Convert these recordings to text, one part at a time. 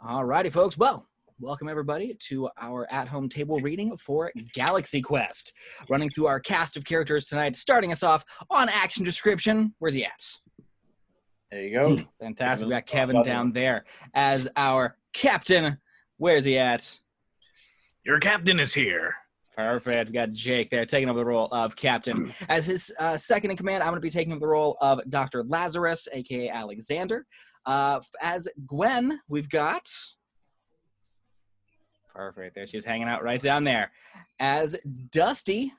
Alrighty, folks. Well, welcome everybody to our at-home table reading for Galaxy Quest. Running through our cast of characters tonight, starting us off on action description. Where's he at? There you go. Fantastic. We got Kevin down there as our captain. Where's he at? Your captain is here. Perfect. We got Jake there taking over the role of captain. As his second in command, I'm going to be taking over the role of Dr. Lazarus, a.k.a. Alexander. As Gwen, we've got... Perfect. There she's hanging out right down there. As Dusty...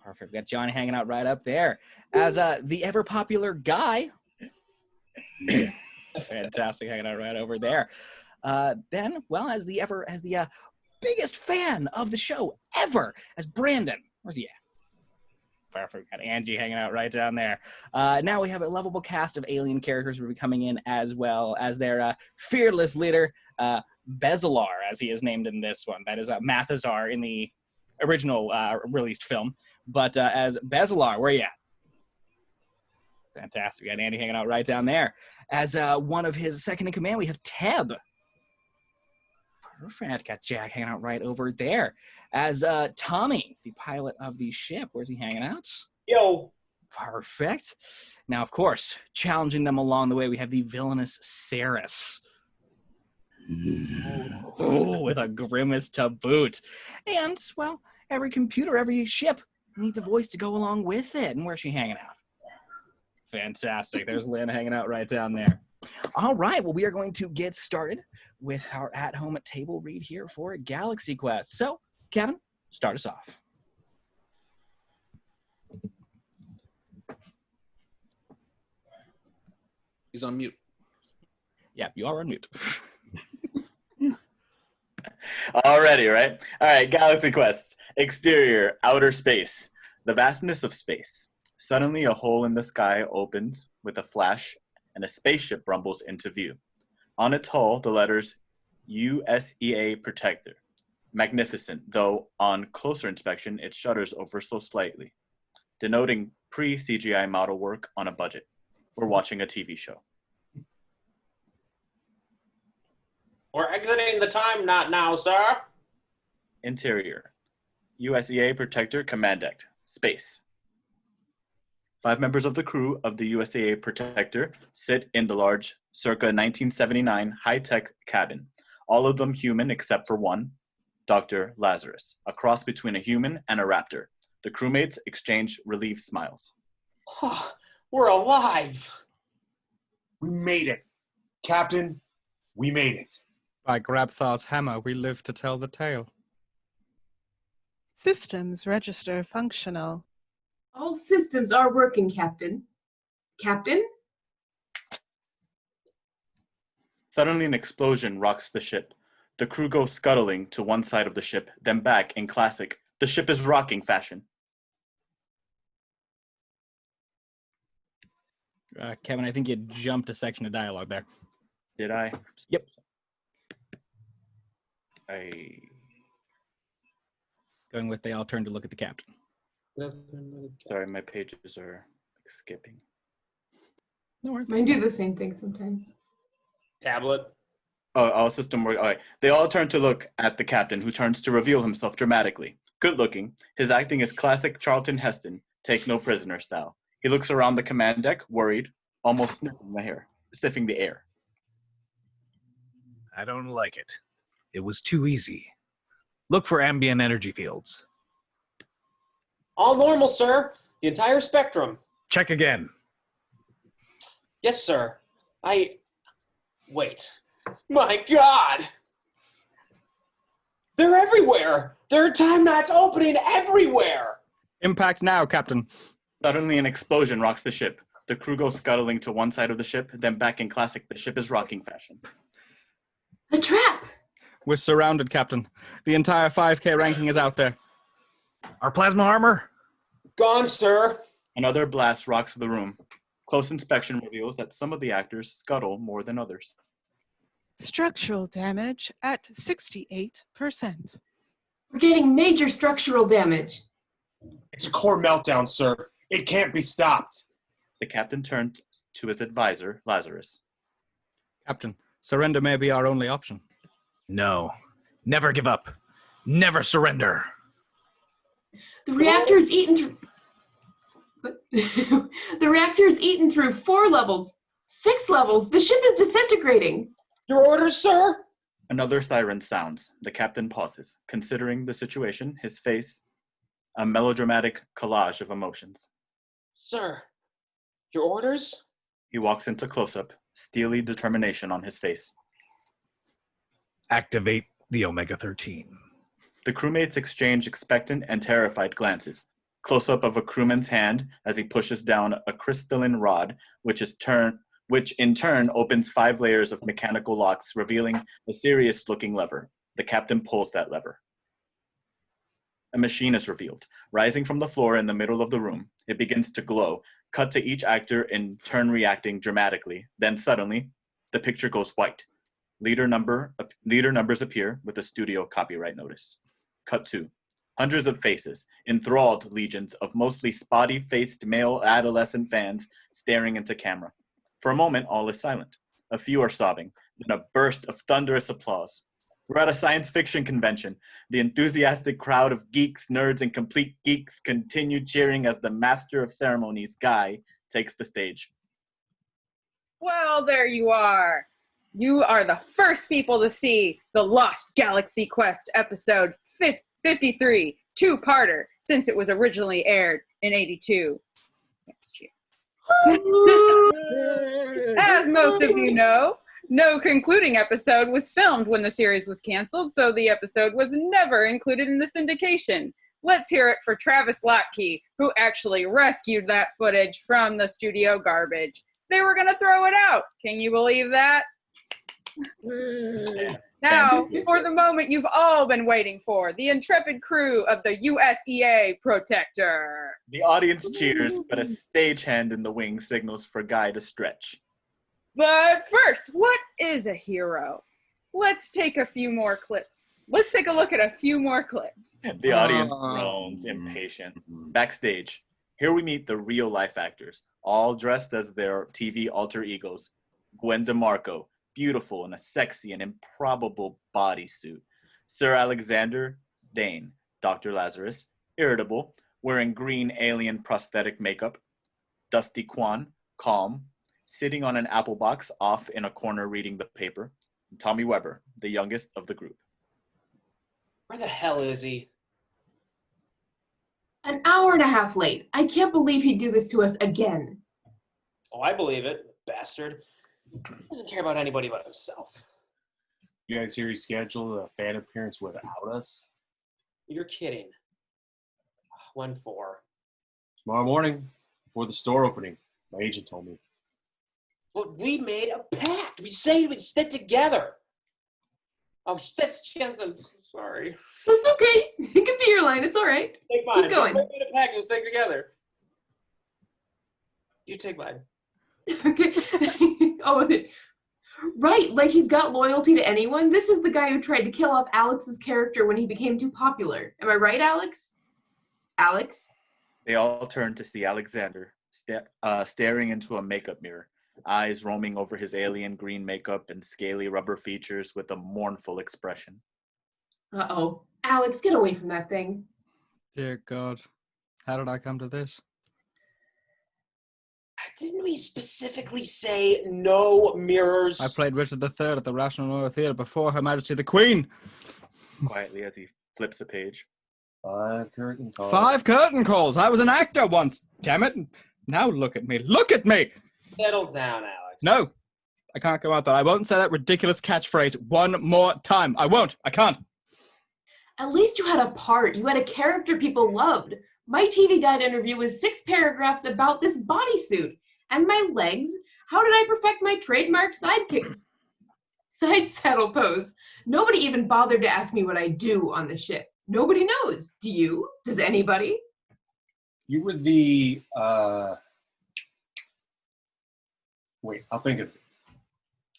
Perfect. We got Johnny hanging out right up there. As the ever-popular Guy... Fantastic, hanging out right over there. Then, well, as the biggest fan of the show ever, as Brandon. Where's he at? Perfect. Got Angi hanging out right down there. Now we have a lovable cast of alien characters who will be coming in, as well as their fearless leader, Betzalar, as he is named in this one. That is Mathazar in the original released film. But as Betzalar, where you at? Fantastic. We got Andy hanging out right down there. As one of his second in command, we have Teb. Perfect. Got Jack hanging out right over there. As Tommy, the pilot of the ship. Where's he hanging out? Yo. Perfect. Now, of course, challenging them along the way, we have the villainous Sarris. Oh, with a grimace to boot. And, well, every computer, every ship needs a voice to go along with it. And where's she hanging out? Fantastic. There's Lynne hanging out right down there. All right. Well, we are going to get started with our at-home table read here for Galaxy Quest. So, Kevin, start us off. He's on mute. Yeah, you are on mute. Already, right? All right, Galaxy Quest. Exterior, outer space. The vastness of space. Suddenly, a hole in the sky opens with a flash, and a spaceship rumbles into view. On its hull, the letters USEA Protector. Magnificent, though on closer inspection, it shudders over so slightly, denoting pre-CGI model work on a budget. We're watching a TV show. We're exiting the time not now, sir. Interior, USEA Protector Command Deck. Space. 5 members of the crew of the USAA Protector sit in the large, circa 1979 high-tech cabin, all of them human except for one, Dr. Lazarus, a cross between a human and a raptor. The crewmates exchange relieved smiles. Oh, we're alive. We made it. Captain, we made it. By Grabthar's hammer, we live to tell the tale. Systems register functional. All systems are working, Captain. Captain? Suddenly an explosion rocks the ship. The crew goes scuttling to one side of the ship, then back in classic, the ship is rocking fashion. Kevin, I think you jumped a section of dialogue there. Did I? Yep. Going with they all turn to look at the captain. Sorry, my pages are skipping. No worries. Mine do the same thing sometimes. Tablet. Oh, all system work. All right. They all turn to look at the captain, who turns to reveal himself dramatically. Good looking. His acting is classic Charlton Heston, take no prisoner style. He looks around the command deck, worried, almost sniffing the air. I don't like it. It was too easy. Look for ambient energy fields. All normal, sir. The entire spectrum. Check again. Yes, sir. Wait. My God! They're everywhere! There are time knots opening everywhere! Impact now, Captain. Suddenly an explosion rocks the ship. The crew goes scuttling to one side of the ship, then back in classic, the ship is rocking fashion. A trap! We're surrounded, Captain. The entire 5K ranking is out there. Our plasma armor? Gone, sir. Another blast rocks the room. Close inspection reveals that some of the actors scuttle more than others. Structural damage at 68%. We're getting major structural damage. It's a core meltdown, sir. It can't be stopped. The captain turned to his advisor, Lazarus. Captain, surrender may be our only option. No. Never give up. Never surrender. The reactor is eaten through. The reactor is eaten through 4 levels, 6 levels. The ship is disintegrating. Your orders, sir? Another siren sounds. The captain pauses, considering the situation, his face, a melodramatic collage of emotions. Sir, your orders? He walks into close-up, steely determination on his face. Activate the Omega-13. The crewmates exchange expectant and terrified glances. Close-up of a crewman's hand as he pushes down a crystalline rod, which in turn opens 5 layers of mechanical locks, revealing a serious-looking lever. The captain pulls that lever. A machine is revealed. Rising from the floor in the middle of the room, it begins to glow, cut to each actor in turn reacting dramatically. Then suddenly, the picture goes white. Leader numbers appear with a studio copyright notice. Cut 2. Hundreds of faces, enthralled legions of mostly spotty-faced male adolescent fans staring into camera. For a moment, all is silent. A few are sobbing, then a burst of thunderous applause. We're at a science fiction convention. The enthusiastic crowd of geeks, nerds, and complete geeks continue cheering as the master of ceremonies, Guy, takes the stage. Well, there you are. You are the first people to see the Lost Galaxy Quest episode 53, 2-parter, since it was originally aired in 82. As most of you know, no concluding episode was filmed when the series was canceled, so the episode was never included in the syndication. Let's hear it for Travis Lotkey, who actually rescued that footage from the studio garbage. They were going to throw it out. Can you believe that? Now, for the moment you've all been waiting for, the intrepid crew of the USEA Protector. The audience cheers, but a stagehand in the wing signals for Guy to stretch. But first, what is a hero? Let's take a few more clips. Let's take a look at a few more clips. The audience groans, impatient. Backstage, here we meet the real-life actors, all dressed as their TV alter egos. Gwen DeMarco, beautiful in a sexy and improbable bodysuit. Sir Alexander Dane, Dr. Lazarus, irritable, wearing green alien prosthetic makeup. Dusty Kwan, calm, sitting on an apple box off in a corner reading the paper. And Tommy Weber, the youngest of the group. Where the hell is he? An hour and a half late. I can't believe he'd do this to us again. Oh, I believe it, bastard. Doesn't care about anybody but himself. You guys hear he scheduled a fan appearance without us? You're kidding. When for? Tomorrow morning, before the store opening. My agent told me. But we made a pact. We said we'd stick together. Oh, that's chance. I'm so sorry. That's okay. It can be your line. It's all right. Take mine. Keep going. We made a pact. We'll stick together. You take mine. Okay. Oh, right. Like he's got loyalty to anyone. This is the guy who tried to kill off Alex's character when he became too popular. Am I right, Alex? Alex? They all turn to see Alexander staring into a makeup mirror, eyes roaming over his alien green makeup and scaly rubber features with a mournful expression. Uh-oh. Alex, get away from that thing. Dear God, how did I come to this? Didn't we specifically say no mirrors? I played Richard III at the Rational Royal Theatre before Her Majesty the Queen. Quietly as he flips a page. 5 curtain calls. 5 curtain calls. I was an actor once. Damn it. Now look at me. Look at me. Settle down, Alex. No. I can't go out there. I won't say that ridiculous catchphrase one more time. I won't. I can't. At least you had a part. You had a character people loved. My TV Guide interview was 6 paragraphs about this bodysuit. And my legs? How did I perfect my trademark side saddle pose? Nobody even bothered to ask me what I do on the ship. Nobody knows. Do you? Does anybody? You were the, wait, I'll think of it.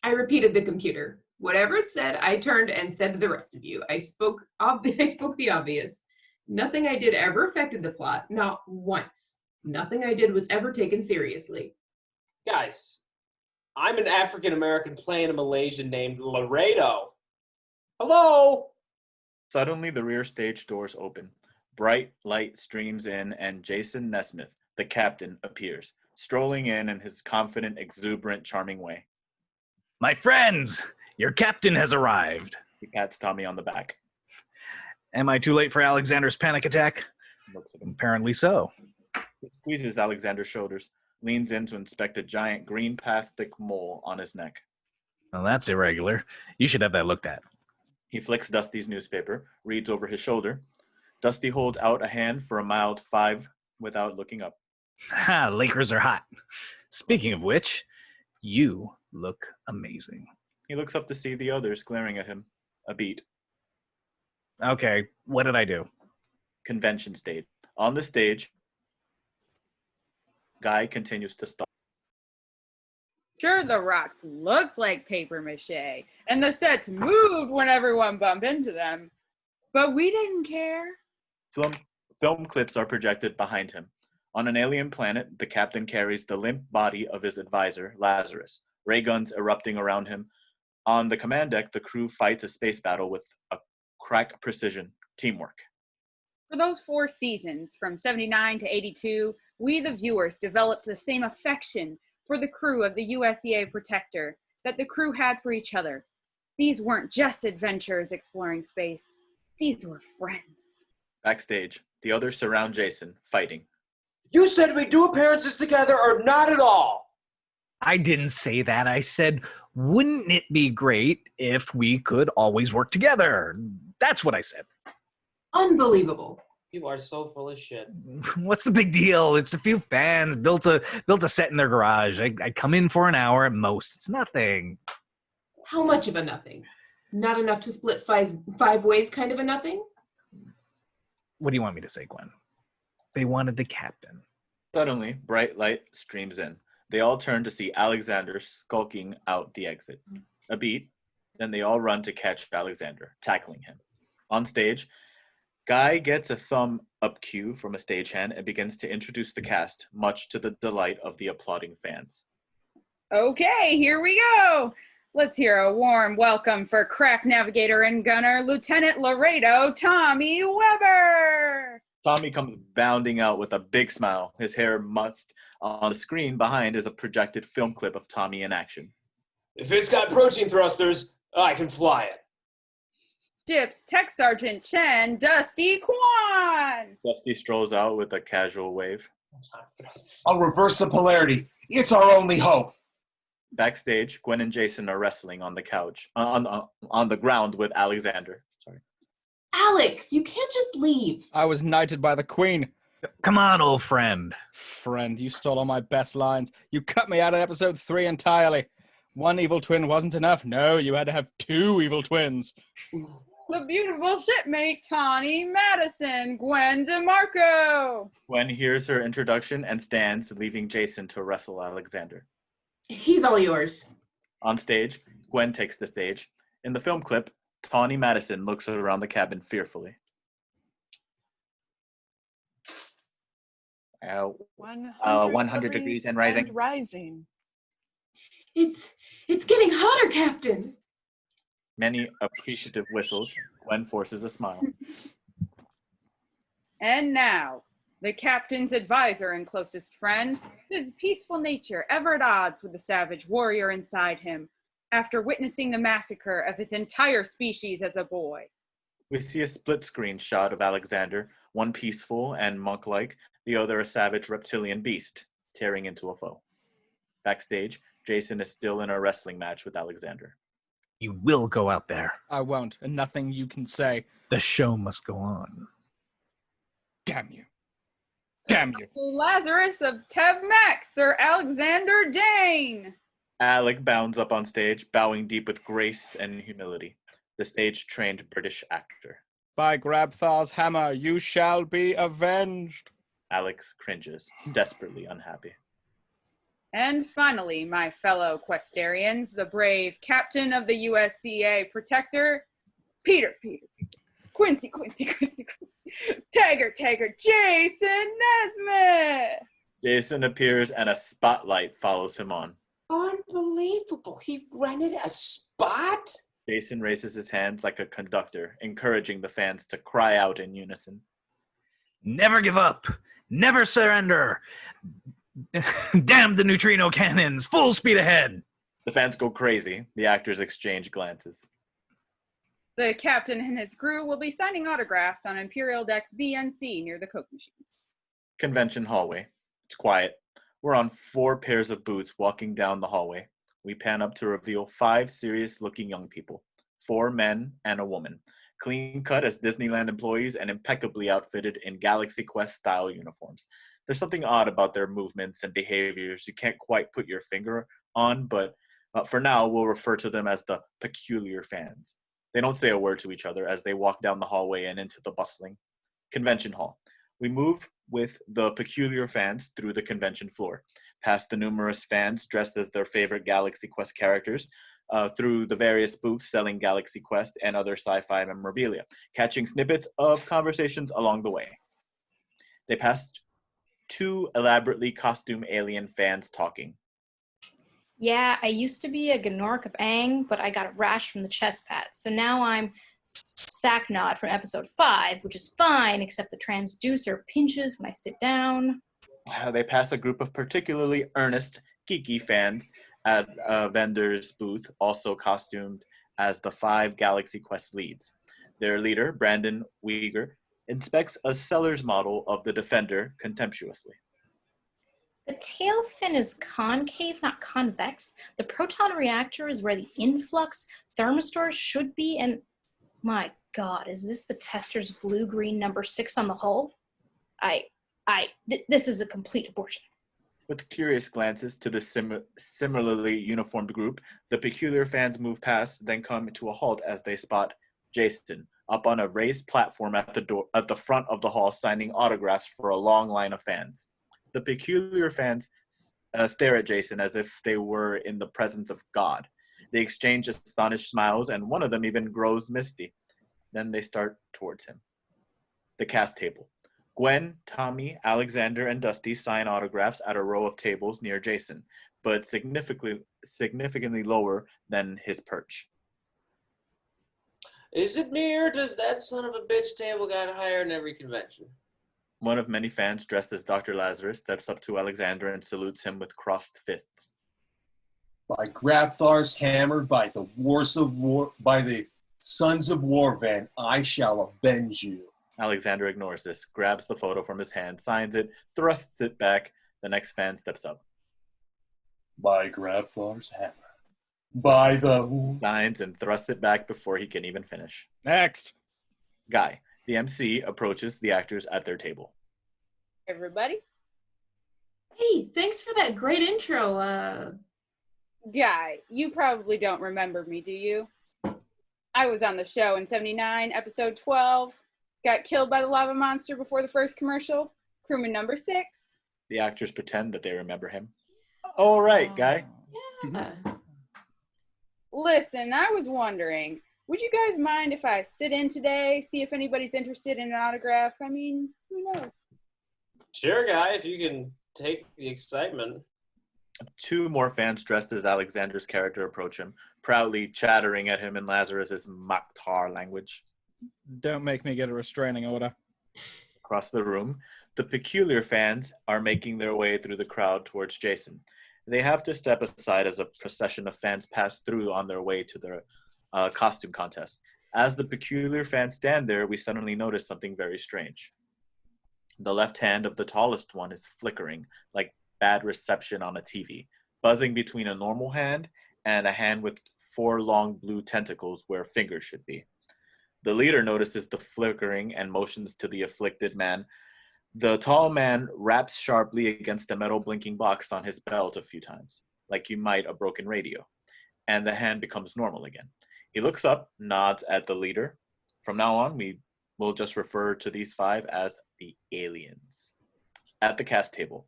I repeated the computer. Whatever it said, I turned and said to the rest of you. I spoke the obvious. Nothing I did ever affected the plot, not once. Nothing I did was ever taken seriously. Guys, I'm an African American playing a Malaysian named Laredo. Hello? Suddenly, the rear stage doors open. Bright light streams in, and Jason Nesmith, the captain, appears, strolling in his confident, exuberant, charming way. My friends, your captain has arrived. He pats Tommy on the back. Am I too late for Alexander's panic attack? Looks at him. Apparently so. He squeezes Alexander's shoulders, leans in to inspect a giant green plastic mole on his neck. Well, that's irregular. You should have that looked at. He flicks Dusty's newspaper, reads over his shoulder. Dusty holds out a hand for a mild 5 without looking up. Ha, Lakers are hot. Speaking of which, you look amazing. He looks up to see the others glaring at him. A beat. Okay, what did I do? Convention stage. On the stage, Guy continues to stalk. Sure, the rocks looked like paper mache, and the sets moved when everyone bumped into them. But we didn't care. Film clips are projected behind him. On an alien planet, the captain carries the limp body of his advisor, Lazarus, ray guns erupting around him. On the command deck, the crew fights a space battle with a crack precision teamwork. For those 4 seasons, from 79 to 82, we the viewers developed the same affection for the crew of the USEA Protector that the crew had for each other. These weren't just adventures exploring space. These were friends. Backstage, the others surround Jason, fighting. You said we'd do appearances together or not at all. I didn't say that. I said, wouldn't it be great if we could always work together? That's what I said. Unbelievable. You are so full of shit. What's the big deal? It's a few fans built a set in their garage. I come in for an hour at most. It's nothing. How much of a nothing? Not enough to split 5 ways kind of a nothing? What do you want me to say, Gwen? They wanted the captain. Suddenly, bright light streams in. They all turn to see Alexander skulking out the exit. A beat, then they all run to catch Alexander, tackling him. On stage, Guy gets a thumb-up cue from a stagehand and begins to introduce the cast, much to the delight of the applauding fans. Okay, here we go. Let's hear a warm welcome for crack navigator and gunner, Lieutenant Laredo Tommy Weber. Tommy comes bounding out with a big smile, his hair mussed. On the screen behind is a projected film clip of Tommy in action. If it's got protein thrusters, I can fly it. Ship's Tech Sergeant Chen, Dusty Kwan. Dusty strolls out with a casual wave. I'll reverse the polarity. It's our only hope. Backstage, Gwen and Jason are wrestling on the couch, on the ground with Alexander. Sorry. Alex, you can't just leave. I was knighted by the queen. Come on, old friend. Friend, you stole all my best lines. You cut me out of episode 3 entirely. One evil twin wasn't enough. No, you had to have 2 evil twins. The beautiful shipmate, Tawny Madison, Gwen DeMarco. Gwen hears her introduction and stands, leaving Jason to wrestle Alexander. He's all yours. On stage, Gwen takes the stage. In the film clip, Tawny Madison looks around the cabin fearfully. 100 degrees and rising. Rising. It's getting hotter, Captain. Many appreciative whistles. Gwen forces a smile. And now, the captain's advisor and closest friend, his peaceful nature ever at odds with the savage warrior inside him, after witnessing the massacre of his entire species as a boy. We see a split-screen shot of Alexander, one peaceful and monk-like, the other a savage reptilian beast, tearing into a foe. Backstage, Jason is still in a wrestling match with Alexander. You will go out there. I won't, and nothing you can say. The show must go on. Damn you. Damn you. Lazarus of Tev Mack, Sir Alexander Dane. Alec bounds up on stage, bowing deep with grace and humility. The stage-trained British actor. By Grabthar's hammer, you shall be avenged. Alex cringes, desperately unhappy. And finally, my fellow Questarians, the brave captain of the USCA Protector, Peter, Quincy, Tiger, Jason Nesmith. Jason appears and a spotlight follows him on. Unbelievable. He rented a spot? Jason raises his hands like a conductor, encouraging the fans to cry out in unison. Never give up. Never surrender. Damn the neutrino cannons. Full speed ahead. The fans go crazy. The actors exchange glances. The captain and his crew will be signing autographs on Imperial Decks B and C near the Coke machines. Convention hallway. It's quiet. We're on 4 pairs of boots walking down the hallway. We pan up to reveal 5 serious-looking young people, 4 men and a woman, clean-cut as Disneyland employees and impeccably outfitted in Galaxy Quest-style uniforms. There's something odd about their movements and behaviors you can't quite put your finger on, but for now, we'll refer to them as the peculiar fans. They don't say a word to each other as they walk down the hallway and into the bustling convention hall. We move with the peculiar fans through the convention floor, past the numerous fans dressed as their favorite Galaxy Quest characters, through the various booths selling Galaxy Quest and other sci-fi memorabilia, catching snippets of conversations along the way. They passed 2 elaborately costumed alien fans talking. Yeah, I used to be a Gnorc of Aang, but I got a rash from the chest pad. So now I'm Sacknod from episode 5, which is fine, except the transducer pinches when I sit down. They pass a group of particularly earnest, geeky fans at a vendor's booth, also costumed as the 5 Galaxy Quest leads. Their leader, Brandon Weeger, inspects a seller's model of the Defender contemptuously. The tail fin is concave, not convex. The proton reactor is where the influx thermistor should be, and my God, is this the tester's blue-green number 6 on the hull? This is a complete abortion. With curious glances to the similarly uniformed group, the peculiar fans move past, then come to a halt as they spot Jason up on a raised platform at the front of the hall, signing autographs for a long line of fans. The peculiar fans stare at Jason as if they were in the presence of God. They exchange astonished smiles, and one of them even grows misty. Then they start towards him. The cast table. Gwen, Tommy, Alexander, and Dusty sign autographs at a row of tables near Jason, but significantly lower than his perch. Is it me, or does that son of a bitch table got higher in every convention? One of many fans dressed as Dr. Lazarus steps up to Alexander and salutes him with crossed fists. By Graftar's hammer, by the Sons of Warvan, I shall avenge you. Alexander ignores this, grabs the photo from his hand, signs it, thrusts it back. The next fan steps up. By Graftar's hammer. By the... Signs and thrusts it back before he can even finish. Next. Guy, the MC, approaches the actors at their table. Everybody? Hey, thanks for that great intro. Guy, you probably don't remember me, do you? I was on the show in 79, episode 12. Got killed by the lava monster before the first commercial. Crewman number 6. The actors pretend that they remember him. All right, Guy. Yeah. Listen, I was wondering, would you guys mind if I sit in today, see if anybody's interested in an autograph? I mean, who knows? Sure, Guy, if you can take the excitement. 2 more fans dressed as Alexander's character approach him, proudly chattering at him in Lazarus's Maktar language. Don't make me get a restraining order. Across the room, the peculiar fans are making their way through the crowd towards Jason. They have to step aside as a procession of fans pass through on their way to their costume contest. As the peculiar fans stand there, we suddenly notice something very strange. The left hand of the tallest one is flickering, like bad reception on a TV, buzzing between a normal hand and a hand with 4 long blue tentacles where fingers should be. The leader notices the flickering and motions to the afflicted man. The tall man raps sharply against a metal blinking box on his belt a few times, like you might a broken radio, and the hand becomes normal again. He looks up, nods at the leader. From now on, we will just refer to these 5 as the aliens. At the cast table,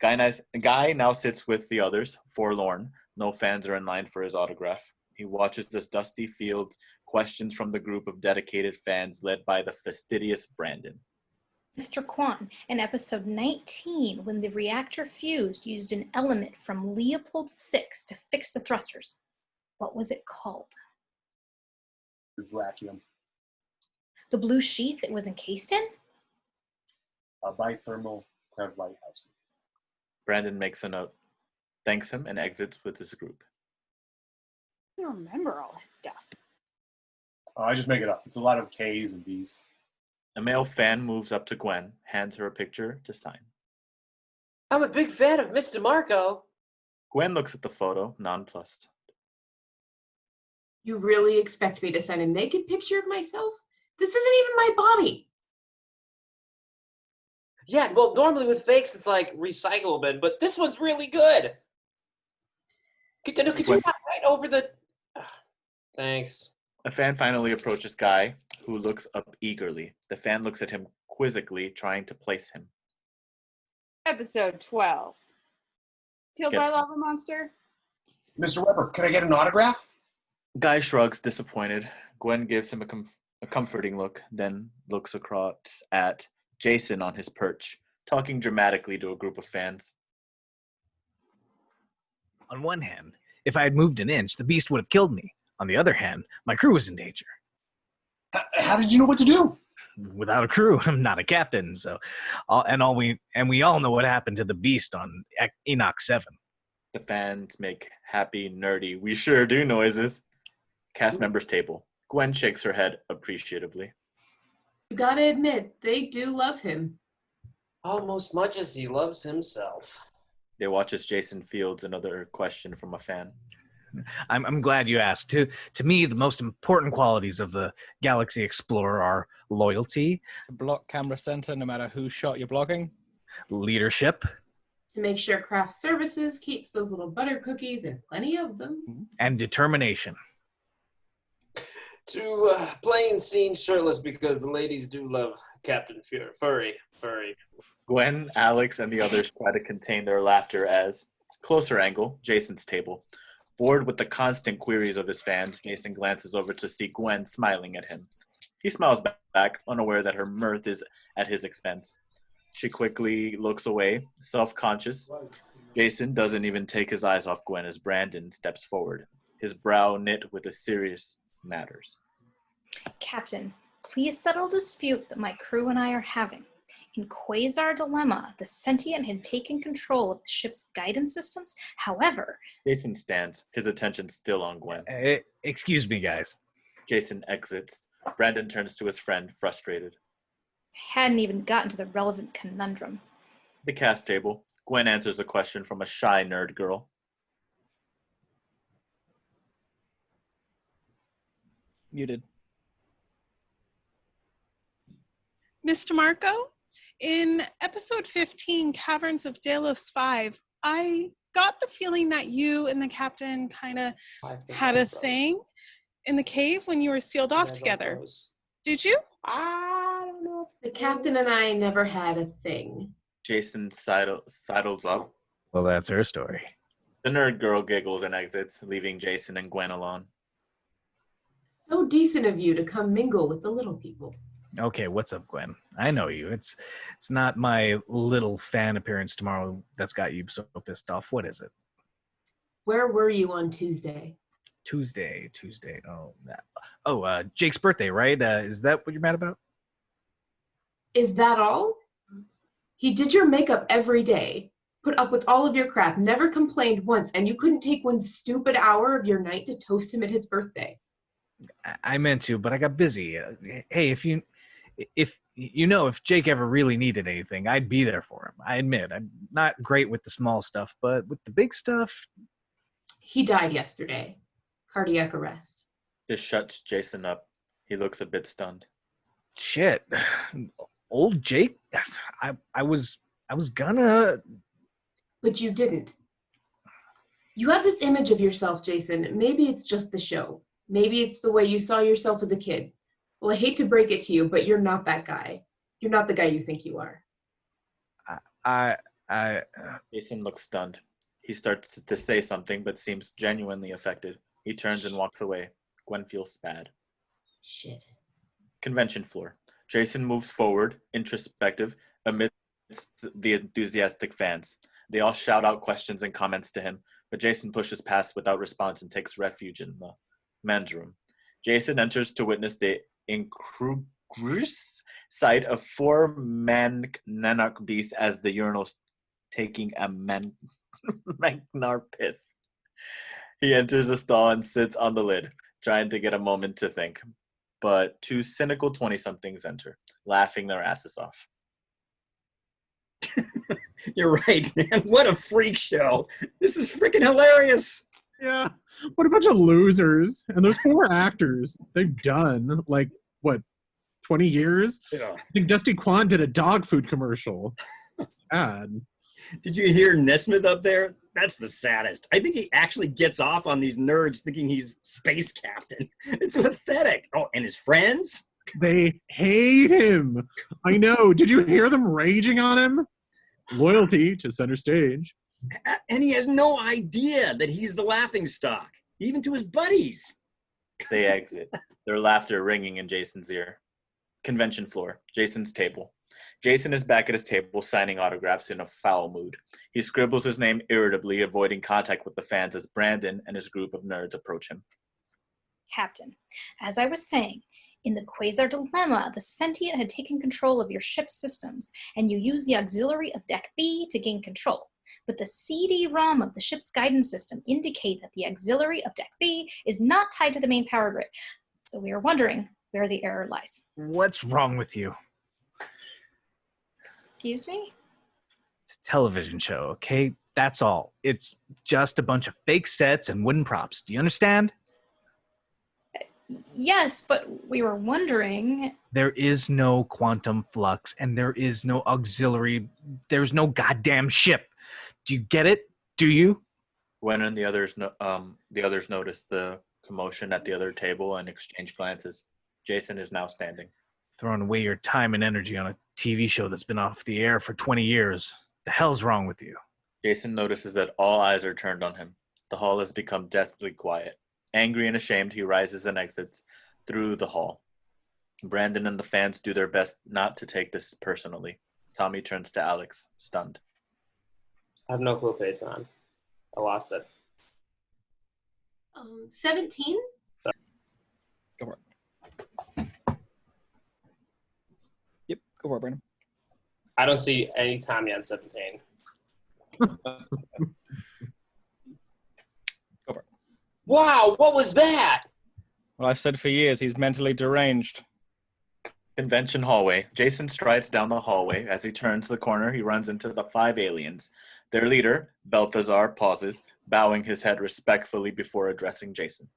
Guy now sits with the others, forlorn. No fans are in line for his autograph. He watches as Dusty fields questions from the group of dedicated fans led by the fastidious Brandon. Mr. Kwan, in episode 19, when the reactor fused, used an element from Leopold 6 to fix the thrusters. What was it called? Vacuum. The blue sheath it was encased in? A bithermal Krev lighthouse. Brandon makes a note, thanks him, and exits with his group. I don't remember all this stuff. Oh, I just make it up. It's a lot of K's and B's. A male fan moves up to Gwen, hands her a picture to sign. I'm a big fan of Mr. Marco. Gwen looks at the photo, nonplussed. You really expect me to send a naked picture of myself? This isn't even my body. Yeah, well, normally with fakes, it's like recyclable, but this one's really good. Could you not write over the... Thanks. A fan finally approaches Guy, who looks up eagerly. The fan looks at him quizzically, trying to place him. Episode 12. Killed by Gets- lava monster? Mr. Weber, can I get an autograph? Guy shrugs, disappointed. Gwen gives him a comforting look, then looks across at Jason on his perch, talking dramatically to a group of fans. On one hand, if I had moved an inch, the beast would have killed me. On the other hand, my crew was in danger. How did you know what to do? Without a crew, I'm not a captain. So, we all know what happened to the beast on Enoch 7. The fans make happy, nerdy, we sure do noises. Cast members table. Gwen shakes her head appreciatively. You gotta admit, they do love him. Almost much as he loves himself. They watch as Jason fields another question from a fan. I'm glad you asked. To me, the most important qualities of the Galaxy Explorer are loyalty, Block camera center, no matter who shot you're blocking. leadership, To make sure craft services keeps those little butter cookies and plenty of them. and determination. To playing scene shirtless because the ladies do love Captain Furry. Gwen, Alex, and the others try to contain their laughter as, closer angle, Jason's table. Bored with the constant queries of his fans, Jason glances over to see Gwen smiling at him. He smiles back, unaware that her mirth is at his expense. She quickly looks away, self-conscious. Jason doesn't even take his eyes off Gwen as Brandon steps forward, his brow knit with a serious matters. Captain, please settle a dispute that my crew and I are having. In Quasar Dilemma, the sentient had taken control of the ship's guidance systems. However, Jason stands, his attention still on Gwen. Excuse me, guys. Jason exits. Brandon turns to his friend, frustrated. I hadn't even gotten to the relevant conundrum. The cast table. Gwen answers a question from a shy nerd girl. Muted. Mr. Marco, in episode 15, Caverns of Delos 5, I got the feeling that you and the captain kind of had a thing in the cave when you were sealed off together. Did you? I don't know. The captain and I never had a thing. Jason sidles up. Well, that's her story. The nerd girl giggles and exits, leaving Jason and Gwen alone. So decent of you to come mingle with the little people. Okay, what's up, Gwen? I know you. It's not my little fan appearance tomorrow that's got you so pissed off. What is it? Where were you on Tuesday? Tuesday. Jake's birthday, right? Is that what you're mad about? Is that all? He did your makeup every day, put up with all of your crap, never complained once, and you couldn't take one stupid hour of your night to toast him at his birthday. I meant to, but I got busy. Hey, if Jake ever really needed anything, I'd be there for him. I admit, I'm not great with the small stuff, but with the big stuff... He died yesterday. Cardiac arrest. This shuts Jason up. He looks a bit stunned. Shit. Old Jake? I was gonna... But you didn't. You have this image of yourself, Jason. Maybe it's just the show. Maybe it's the way you saw yourself as a kid. Well, I hate to break it to you, but you're not that guy. You're not the guy you think you are. Jason looks stunned. He starts to say something, but seems genuinely affected. He turns and walks away. Gwen feels bad. Shit. Convention floor. Jason moves forward, introspective, amidst the enthusiastic fans. They all shout out questions and comments to him, but Jason pushes past without response and takes refuge in the men's room. Jason enters to witness the incongruous sight of 4 Nanarch beasts as the urinals taking a Magnar piss. He enters the stall and sits on the lid, trying to get a moment to think. But 2 cynical 20-somethings enter, laughing their asses off. You're right, man. What a freak show. This is freaking hilarious. Yeah. What a bunch of losers. And those 4 actors, they've done, like, what, 20 years? Yeah. I think Dusty Kwan did a dog food commercial. Sad. Did you hear Nesmith up there? That's the saddest. I think he actually gets off on these nerds thinking he's space captain. It's pathetic. Oh, and his friends? They hate him. I know. Did you hear them raging on him? Loyalty to center stage. And he has no idea that he's the laughingstock, even to his buddies. They exit, their laughter ringing in Jason's ear. Convention floor, Jason's table. Jason is back at his table signing autographs in a foul mood. He scribbles his name irritably, avoiding contact with the fans as Brandon and his group of nerds approach him. Captain, as I was saying, in the Quasar Dilemma, the sentient had taken control of your ship's systems, and you used the auxiliary of Deck B to gain control. But the CD-ROM of the ship's guidance system indicate that the auxiliary of Deck B is not tied to the main power grid. So we are wondering where the error lies. What's wrong with you? Excuse me? It's a television show, okay? That's all. It's just a bunch of fake sets and wooden props. Do you understand? Yes, but we were wondering... There is no quantum flux, and there is no auxiliary. There's no goddamn ship. Do you get it? Do you? Gwen and the others notice the commotion at the other table and exchange glances. Jason is now standing. Throwing away your time and energy on a TV show that's been off the air for 20 years. The hell's wrong with you? Jason notices that all eyes are turned on him. The hall has become deathly quiet. Angry and ashamed, he rises and exits through the hall. Brandon and the fans do their best not to take this personally. Tommy turns to Alex, stunned. I have no clue, Patron. I lost it. 17? Go for it. Yep, go for it, Brandon. I don't see any Tommy on 17. Go for it. Wow, what was that? Well, I've said for years he's mentally deranged. Convention hallway. Jason strides down the hallway. As he turns the corner, he runs into the 5 aliens. Their leader, Betzalar, pauses, bowing his head respectfully before addressing Jason.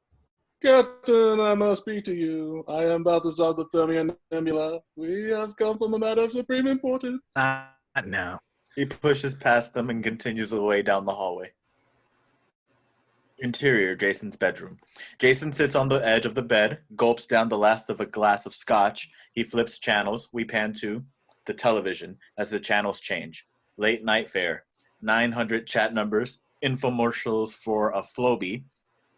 Captain, I must speak to you. I am Balthazar the Thermian Nebula. We have come from a matter of supreme importance. Not now. He pushes past them and continues away down the hallway. Interior, Jason's bedroom. Jason sits on the edge of the bed, gulps down the last of a glass of scotch. He flips channels. We pan to the television as the channels change. Late night fare. 900 chat numbers. Infomercials for a Floby.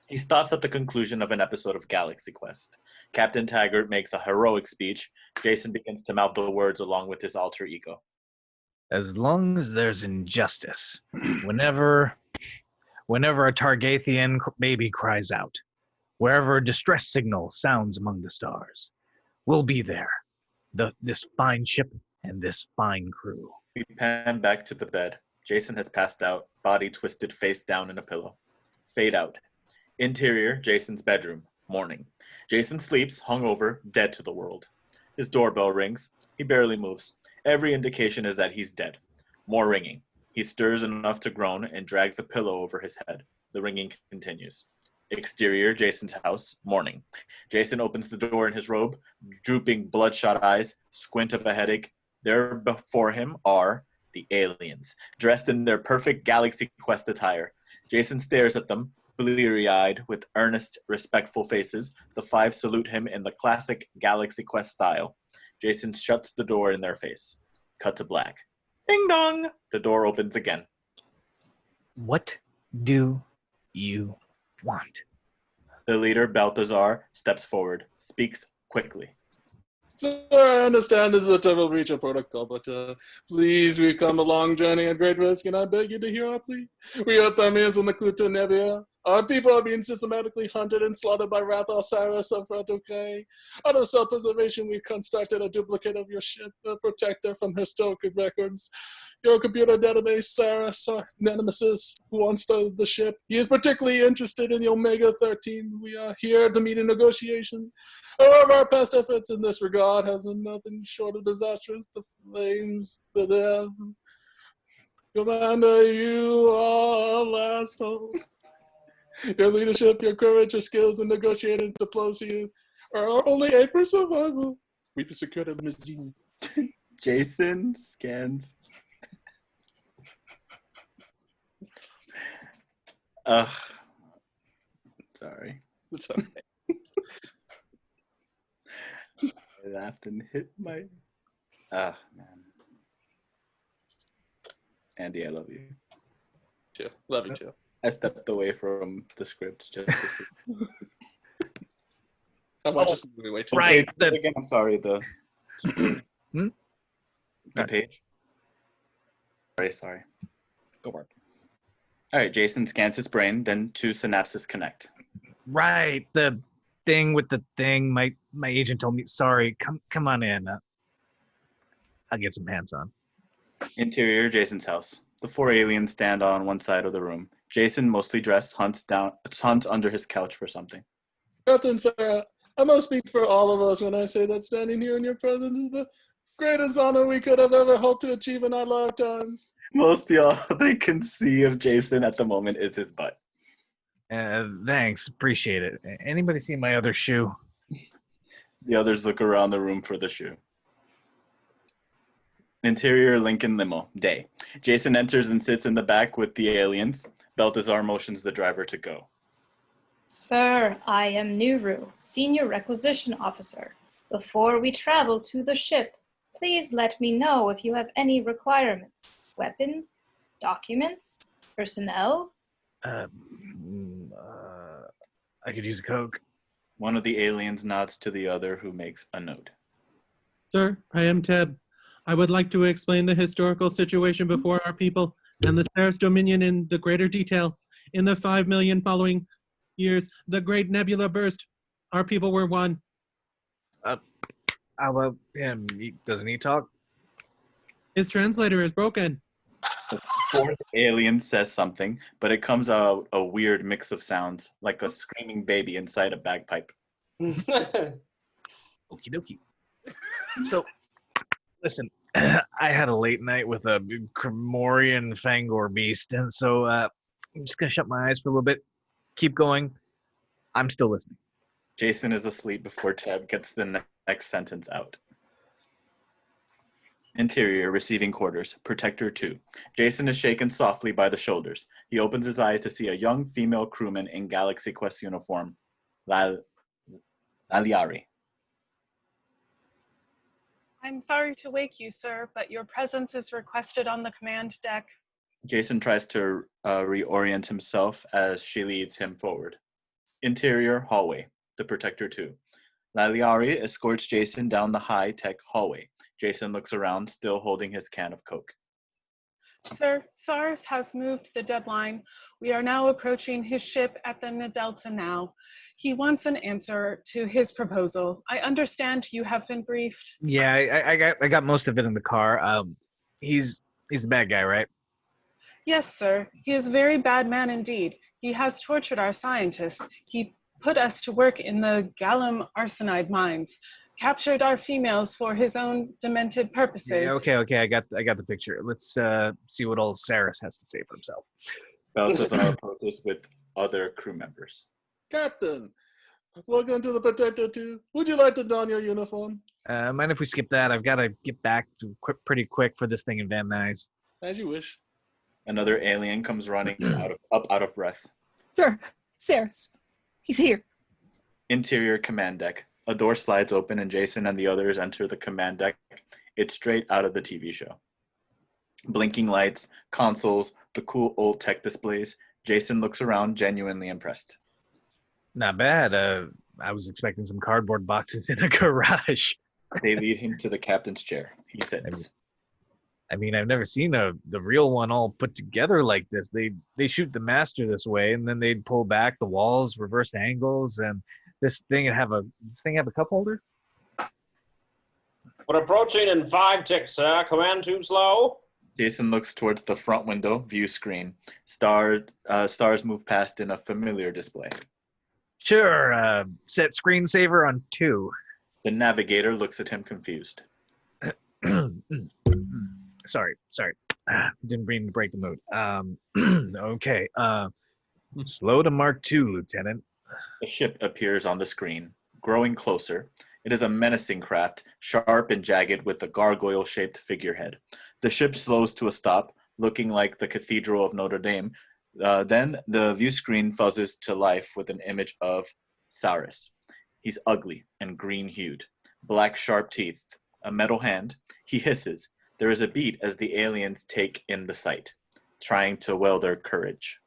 He stops at the conclusion of an episode of Galaxy Quest. Captain Taggart makes a heroic speech. Jason begins to mouth the words along with his alter ego. As long as there's injustice, whenever a Targathian baby cries out, wherever a distress signal sounds among the stars, we'll be there. This fine ship and this fine crew. We pan back to the bed. Jason has passed out, body twisted face down in a pillow. Fade out. Interior, Jason's bedroom. Morning. Jason sleeps, hungover, dead to the world. His doorbell rings. He barely moves. Every indication is that he's dead. More ringing. He stirs enough to groan and drags a pillow over his head. The ringing continues. Exterior, Jason's house. Morning. Jason opens the door in his robe, drooping bloodshot eyes, squint of a headache. There before him are the aliens, dressed in their perfect Galaxy Quest attire. Jason stares at them, bleary-eyed, with earnest, respectful faces. The 5 salute him in the classic Galaxy Quest style. Jason shuts the door in their face. Cut to black. Ding dong! The door opens again. What do you want? The leader, Balthazar, steps forward, speaks quickly. Sir, I understand this is a terrible breach of protocol, but please, we've come a long journey at great risk, and I beg you to hear our plea. We are Thermians from the Cluta Nebula. Our people are being systematically hunted and slaughtered by Rathal Sarris of Ratokay. Out of self-preservation, we constructed a duplicate of your ship, the Protector, from historic records. Your computer database, Sarris, our nemesis, who once started the ship. He is particularly interested in the Omega-13. We are here to meet a negotiation. However, our past efforts in this regard has been nothing short of disastrous. The flames, the death. Commander, you are our last hope. Your leadership, your courage, your skills in negotiating diplomacy are our only aid for survival. We've secured a limousine. Jason scans. Sorry. It's okay. I laughed and hit my. Man. Andy, I love you. Too. Love you too. I stepped away from the script just to see. I watched this movie way too Right. Again, I'm sorry. The page. Sorry. Go for it. All right. Jason scans his brain. Then two synapses connect. Right, the thing with the thing. My agent told me. Sorry, come on in. I'll get some hands on. Interior Jason's house. The four aliens stand on one side of the room. Jason, mostly dressed, hunts under his couch for something. Captain Sarah, I must speak for all of us when I say that standing here in your presence is the greatest honor we could have ever hoped to achieve in our lifetimes. Mostly all they can see of Jason at the moment is his butt. Thanks, appreciate it. Anybody see my other shoe? The others look around the room for the shoe. Interior Lincoln limo, day. Jason enters and sits in the back with the aliens. Balthazar motions the driver to go. Sir, I am Nuru, Senior Requisition Officer. Before we travel to the ship, please let me know if you have any requirements. Weapons, documents, personnel? I could use a Coke. One of the aliens nods to the other, who makes a note. Sir, I am Teb. I would like to explain the historical situation before our people and the Sarris Dominion in the greater detail. In the 5 million following years, the great nebula burst. Our people were one. How about him? Doesn't he talk? His translator is broken. The fourth alien says something, but it comes out a weird mix of sounds, like a screaming baby inside a bagpipe. Okie dokie. So, listen, I had a late night with a Cremorian Fangor beast, and so I'm just going to shut my eyes for a little bit, keep going. I'm still listening. Jason is asleep before Teb gets the next sentence out. Interior, receiving quarters, Protector 2. Jason is shaken softly by the shoulders. He opens his eyes to see a young female crewman in Galaxy Quest uniform, Laliari. I'm sorry to wake you, sir, but your presence is requested on the command deck. Jason tries to reorient himself as she leads him forward. Interior, hallway, the Protector 2. Laliari escorts Jason down the high-tech hallway. Jason looks around, still holding his can of Coke. Sir, Sarris has moved the deadline. We are now approaching his ship at the Nadelta now. He wants an answer to his proposal. I understand you have been briefed. Yeah, I got most of it in the car. He's the bad guy, right? Yes, sir. He is a very bad man indeed. He has tortured our scientists. He put us to work in the gallium arsenide mines, captured our females for his own demented purposes. Yeah, okay, I got the picture. Let's see what old Sarris has to say for himself. Balthazar approaches with other crew members. Captain, welcome to the Protector 2. Would you like to don your uniform? Mind if we skip that? I've got to get back to pretty quick for this thing in Van Nuys. As you wish. Another alien comes running out of breath. Sir, Sarris, he's here. Interior command deck. A door slides open and Jason and the others enter the command deck. It's straight out of the TV show. Blinking lights, consoles, the cool old tech displays. Jason looks around, genuinely impressed. Not bad. I was expecting some cardboard boxes in a garage. They lead him to the captain's chair. He sits. I mean, I've never seen the real one all put together like this. They shoot the master this way, and then they'd pull back the walls, reverse angles, and this thing have a cup holder. We're approaching in 5 ticks, sir. Command too slow. Jason looks towards the front window view screen. Stars move past in a familiar display. Sure. Set screensaver on 2. The navigator looks at him confused. Sorry. Didn't mean to break the mood. Okay. Slow to Mark 2, Lieutenant. The ship appears on the screen, growing closer. It is a menacing craft, sharp and jagged with a gargoyle-shaped figurehead. The ship slows to a stop, looking like the Cathedral of Notre Dame. Then the view screen fuzzes to life with an image of Sarris. He's ugly and green-hued, black sharp teeth, a metal hand. He hisses. There is a beat as the aliens take in the sight, trying to will their courage.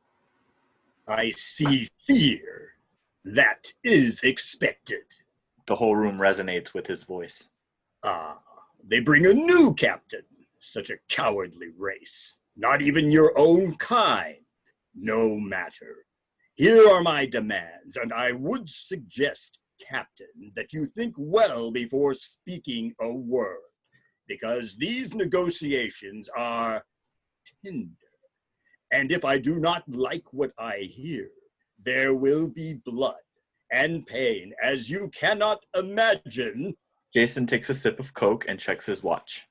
I see fear. That is expected. The whole room resonates with his voice. They bring a new captain. Such a cowardly race. Not even your own kind. No matter. Here are my demands, and I would suggest, Captain, that you think well before speaking a word, because these negotiations are tender. And if I do not like what I hear, there will be blood and pain, as you cannot imagine. Jason takes a sip of Coke and checks his watch.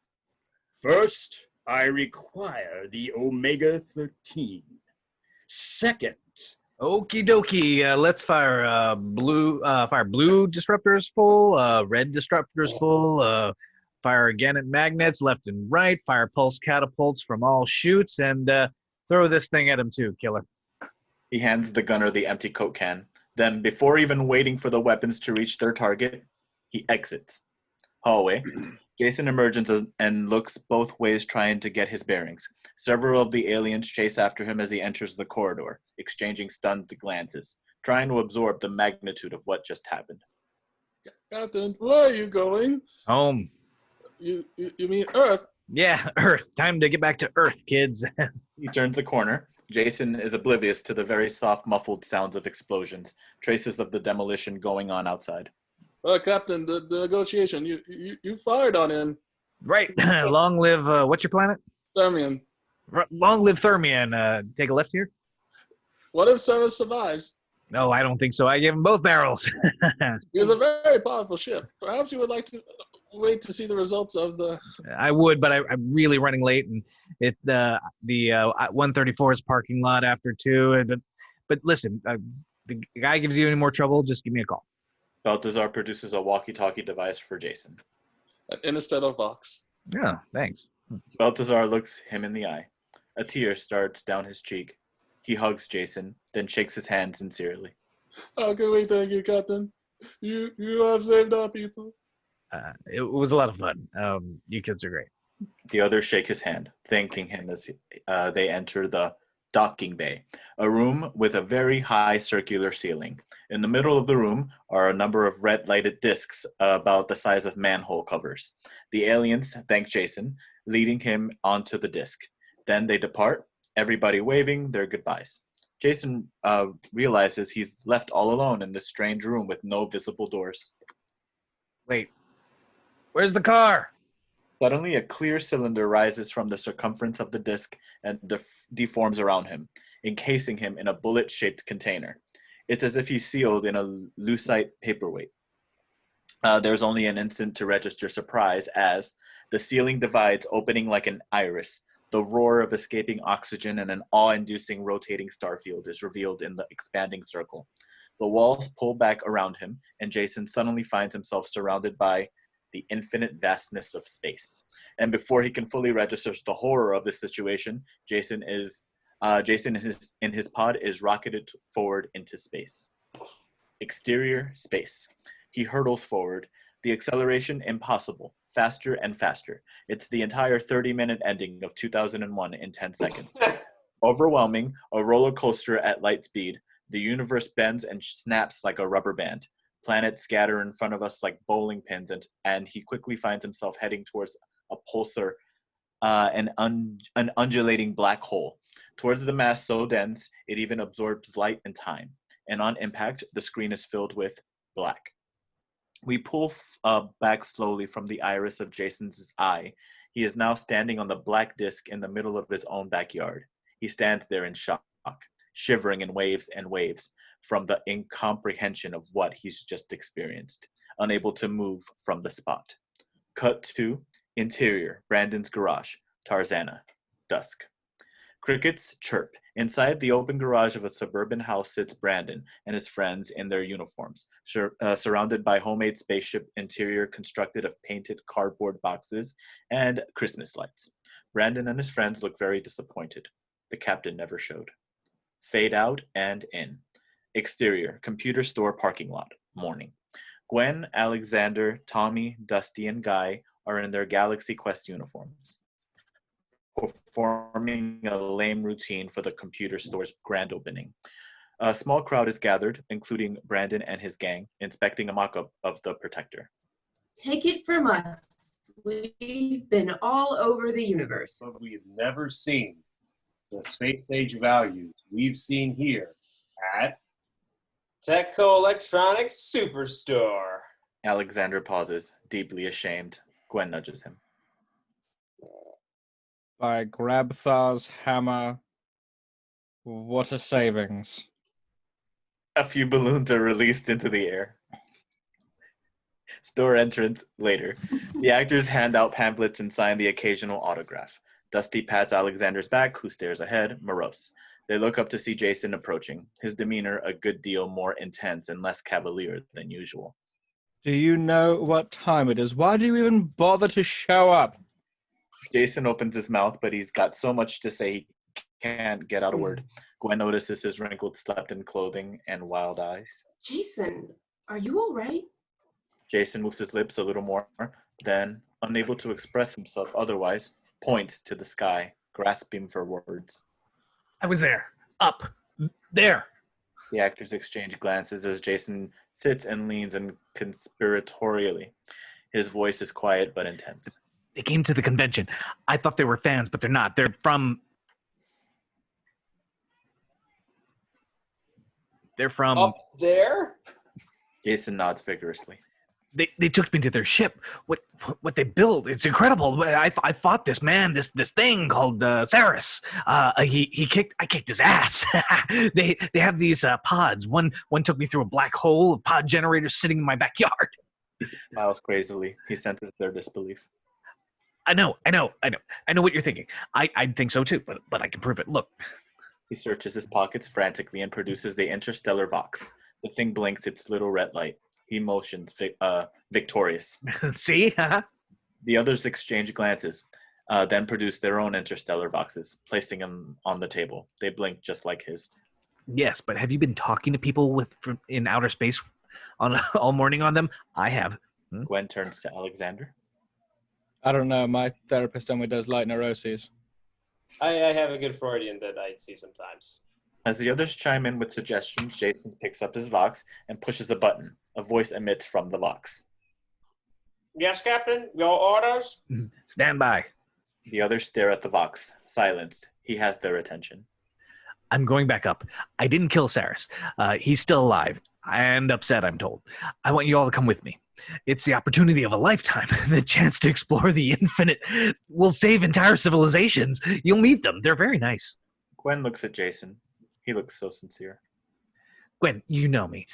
First, I require the Omega-13. Second, Okie dokie. Let's fire blue disruptors full, red disruptors full, fire organic magnets left and right, fire pulse catapults from all chutes, and throw this thing at him too, killer. He hands the gunner the empty Coke can. Then, before even waiting for the weapons to reach their target, he exits. Hallway. Jason emerges and looks both ways, trying to get his bearings. Several of the aliens chase after him as he enters the corridor, exchanging stunned glances, trying to absorb the magnitude of what just happened. Captain, where are you going? Home. You mean Earth? Yeah, Earth. Time to get back to Earth, kids. He turns the corner. Jason is oblivious to the very soft, muffled sounds of explosions, traces of the demolition going on outside. Captain, the negotiation, you fired on him. Right. Long live, what's your planet? Thermion. Long live Thermion. Take a left here. What if Sarris survives? No, I don't think so. I gave him both barrels. It was a very powerful ship. Perhaps you would like to wait to see the results of the... I would, but I'm really running late, and the 134's parking lot after 2. But listen, the guy gives you any more trouble, just give me a call. Betzalar produces a walkie-talkie device for Jason. An interstellar vox. Yeah, thanks. Betzalar looks him in the eye. A tear starts down his cheek. He hugs Jason, then shakes his hand sincerely. How can we thank you, Captain? You have saved our people. It was a lot of fun. You kids are great. The others shake his hand, thanking him as they enter the docking bay, a room with a very high circular ceiling. In the middle of the room are a number of red lighted discs about the size of manhole covers. The aliens thank Jason, leading him onto the disc. Then they depart, everybody waving their goodbyes. Jason realizes he's left all alone in this strange room with no visible doors. Wait, where's the car? Suddenly, a clear cylinder rises from the circumference of the disc and deforms around him, encasing him in a bullet-shaped container. It's as if he's sealed in a lucite paperweight. There's only an instant to register surprise as the ceiling divides, opening like an iris. The roar of escaping oxygen and an awe-inducing rotating starfield is revealed in the expanding circle. The walls pull back around him, and Jason suddenly finds himself surrounded by the infinite vastness of space. And before he can fully register the horror of this situation, Jason in his pod is rocketed forward into space. Exterior space. He hurtles forward. The acceleration impossible. Faster and faster. It's the entire 30-minute ending of 2001 in 10 seconds. Overwhelming, a roller coaster at light speed. The universe bends and snaps like a rubber band. Planets scatter in front of us like bowling pins, and he quickly finds himself heading towards a pulsar, an undulating black hole. Towards the mass so dense, it even absorbs light and time. And on impact, the screen is filled with black. We pull back slowly from the iris of Jason's eye. He is now standing on the black disc in the middle of his own backyard. He stands there in shock, shivering in waves and waves from the incomprehension of what he's just experienced, unable to move from the spot. Cut to interior, Brandon's garage, Tarzana, dusk. Crickets chirp. Inside the open garage of a suburban house sits Brandon and his friends in their uniforms, surrounded by homemade spaceship interior constructed of painted cardboard boxes and Christmas lights. Brandon and his friends look very disappointed. The captain never showed. Fade out and in. Exterior, computer store parking lot, morning. Gwen, Alexander, Tommy, Dusty, and Guy are in their Galaxy Quest uniforms, performing a lame routine for the computer store's grand opening. A small crowd is gathered, including Brandon and his gang, inspecting a mock-up of the Protector. Take it from us. We've been all over the universe. But we've never seen the space age values we've seen here at Techco Electronics Superstore. Alexander pauses, deeply ashamed. Gwen nudges him. By Grabthar's hammer, what a savings. A few balloons are released into the air. Store entrance later. The actors hand out pamphlets and sign the occasional autograph. Dusty pats Alexander's back, who stares ahead, morose. They look up to see Jason approaching, his demeanor a good deal more intense and less cavalier than usual. Do you know what time it is? Why do you even bother to show up? Jason opens his mouth, but he's got so much to say he can't get out a word. Gwen notices his wrinkled, slept-in clothing and wild eyes. Jason, are you all right? Jason moves his lips a little more, then, unable to express himself otherwise, points to the sky, grasping for words. I was there. Up. There. The actors exchange glances as Jason sits and leans conspiratorially. His voice is quiet but intense. They came to the convention. I thought they were fans, but they're not. They're from... Up there? Jason nods vigorously. They took me to their ship. What they built, it's incredible. I fought this man, this thing called Sarris. I kicked his ass. They have these pods. One took me through a black hole, a pod generator sitting in my backyard. He smiles crazily. He senses their disbelief. I know what you're thinking. I think so too, but I can prove it. Look. He searches his pockets frantically and produces the interstellar Vox. The thing blinks its little red light. He motions, victorious. See? The others exchange glances, then produce their own interstellar Voxes, placing them on the table. They blink just like his. Yes, but have you been talking to people in outer space all morning on them? I have. Gwen turns to Alexander. I don't know. My therapist only does light neuroses. I have a good Freudian that I see sometimes. As the others chime in with suggestions, Jason picks up his Vox and pushes a button. A voice emits from the Vox. Yes, Captain. Your orders? Stand by. The others stare at the Vox, silenced. He has their attention. I'm going back up. I didn't kill Sarris. He's still alive and upset, I'm told. I want you all to come with me. It's the opportunity of a lifetime. The chance to explore the infinite will save entire civilizations. You'll meet them. They're very nice. Gwen looks at Jason. He looks so sincere. Gwen, you know me.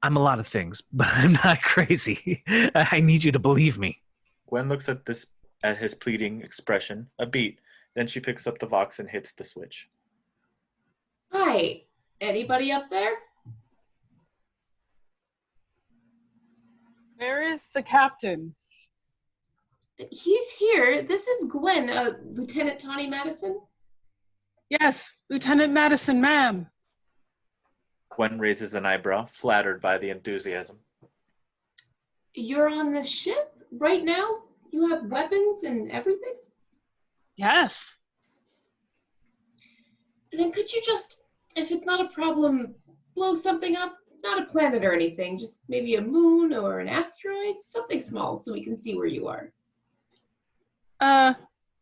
I'm a lot of things, but I'm not crazy. I need you to believe me. Gwen looks at his pleading expression, a beat. Then she picks up the Vox and hits the switch. Hi. Anybody up there? Where is the captain? He's here. This is Gwen, Lieutenant Tawny Madison. Yes, Lieutenant Madison, ma'am. Gwen raises an eyebrow, flattered by the enthusiasm. You're on this ship right now? You have weapons and everything? Yes. Then could you just, if it's not a problem, blow something up? Not a planet or anything, just maybe a moon or an asteroid, something small so we can see where you are.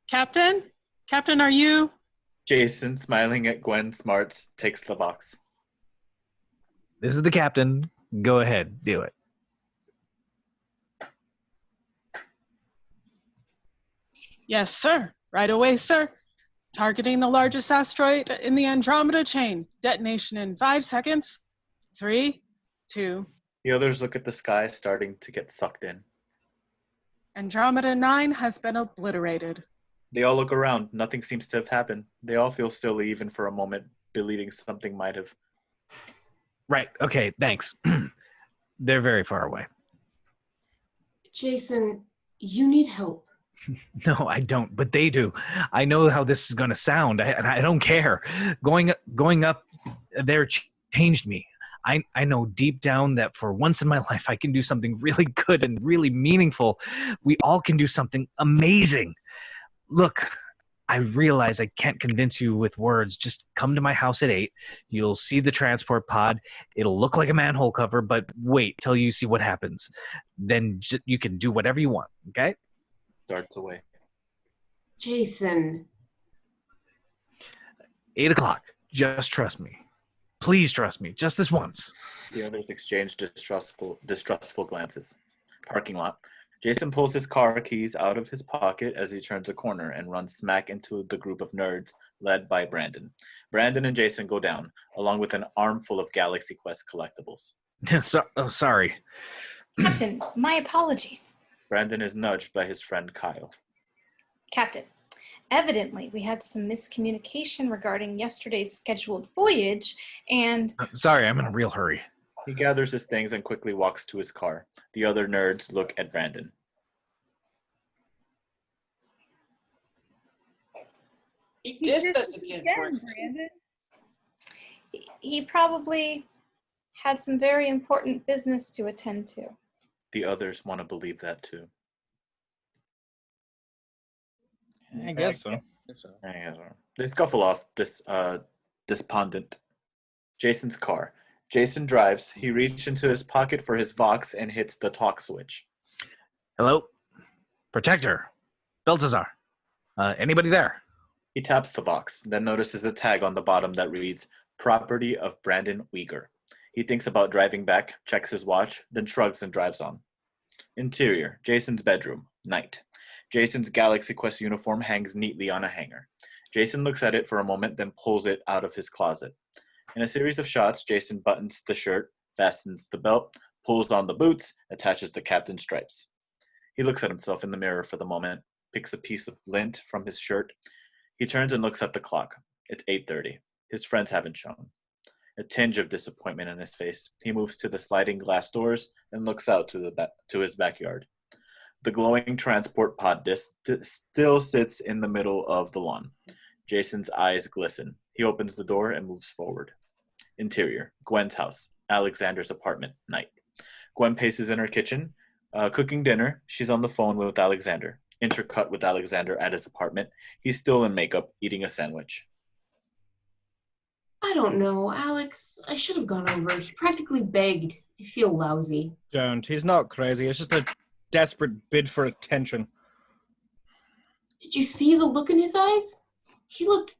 Captain? Captain, are you? Jason, smiling at Gwen smarts, takes the box. This is the captain. Go ahead, do it. Yes, sir. Right away, sir. Targeting the largest asteroid in the Andromeda chain. Detonation in 5 seconds. 3, 2. The others look at the sky, starting to get sucked in. Andromeda 9 has been obliterated. They all look around. Nothing seems to have happened. They all feel still even for a moment, believing something might have. Right, okay, thanks. They're very far away. Jason, you need help. No, I don't, but they do. I know how this is going to sound, and I don't care. Going up there changed me. I know deep down that for once in my life, I can do something really good and really meaningful. We all can do something amazing. Look, I realize I can't convince you with words. Just come to my house at 8. You'll see the transport pod. It'll look like a manhole cover, but wait till you see what happens. Then you can do whatever you want, okay? Darts away. Jason. 8 o'clock. Just trust me. Please trust me. Just this once. The others exchange distrustful glances. Parking lot. Jason pulls his car keys out of his pocket as he turns a corner and runs smack into the group of nerds led by Brandon. Brandon and Jason go down, along with an armful of Galaxy Quest collectibles. Sorry. Captain, my apologies. Brandon is nudged by his friend Kyle. Captain, evidently we had some miscommunication regarding yesterday's scheduled voyage, and... Sorry, I'm in a real hurry. He gathers his things and quickly walks to his car. The other nerds look at Brandon. He did this again, Brandon. He probably had some very important business to attend to. The others want to believe that too. I guess so. They scuffle off despondent. Jason's car. Jason drives. He reaches into his pocket for his Vox and hits the talk switch. Hello? Protector. Betzalar. Anybody there? He taps the Vox, then notices a tag on the bottom that reads, Property of Brandon Uyghur. He thinks about driving back, checks his watch, then shrugs and drives on. Interior, Jason's bedroom, night. Jason's Galaxy Quest uniform hangs neatly on a hanger. Jason looks at it for a moment, then pulls it out of his closet. In a series of shots, Jason buttons the shirt, fastens the belt, pulls on the boots, attaches the captain's stripes. He looks at himself in the mirror for the moment, picks a piece of lint from his shirt. He turns and looks at the clock. It's 8:30. His friends haven't shown. A tinge of disappointment in his face. He moves to the sliding glass doors and looks out to his backyard. The glowing transport pod disc still sits in the middle of the lawn. Jason's eyes glisten. He opens the door and moves forward. Interior, Gwen's house, Alexander's apartment, night. Gwen paces in her kitchen, cooking dinner. She's on the phone with Alexander. Intercut with Alexander at his apartment. He's still in makeup, eating a sandwich. I don't know, Alex. I should have gone over. He practically begged. I feel lousy. Don't. He's not crazy. It's just a desperate bid for attention. Did you see the look in his eyes? He looked,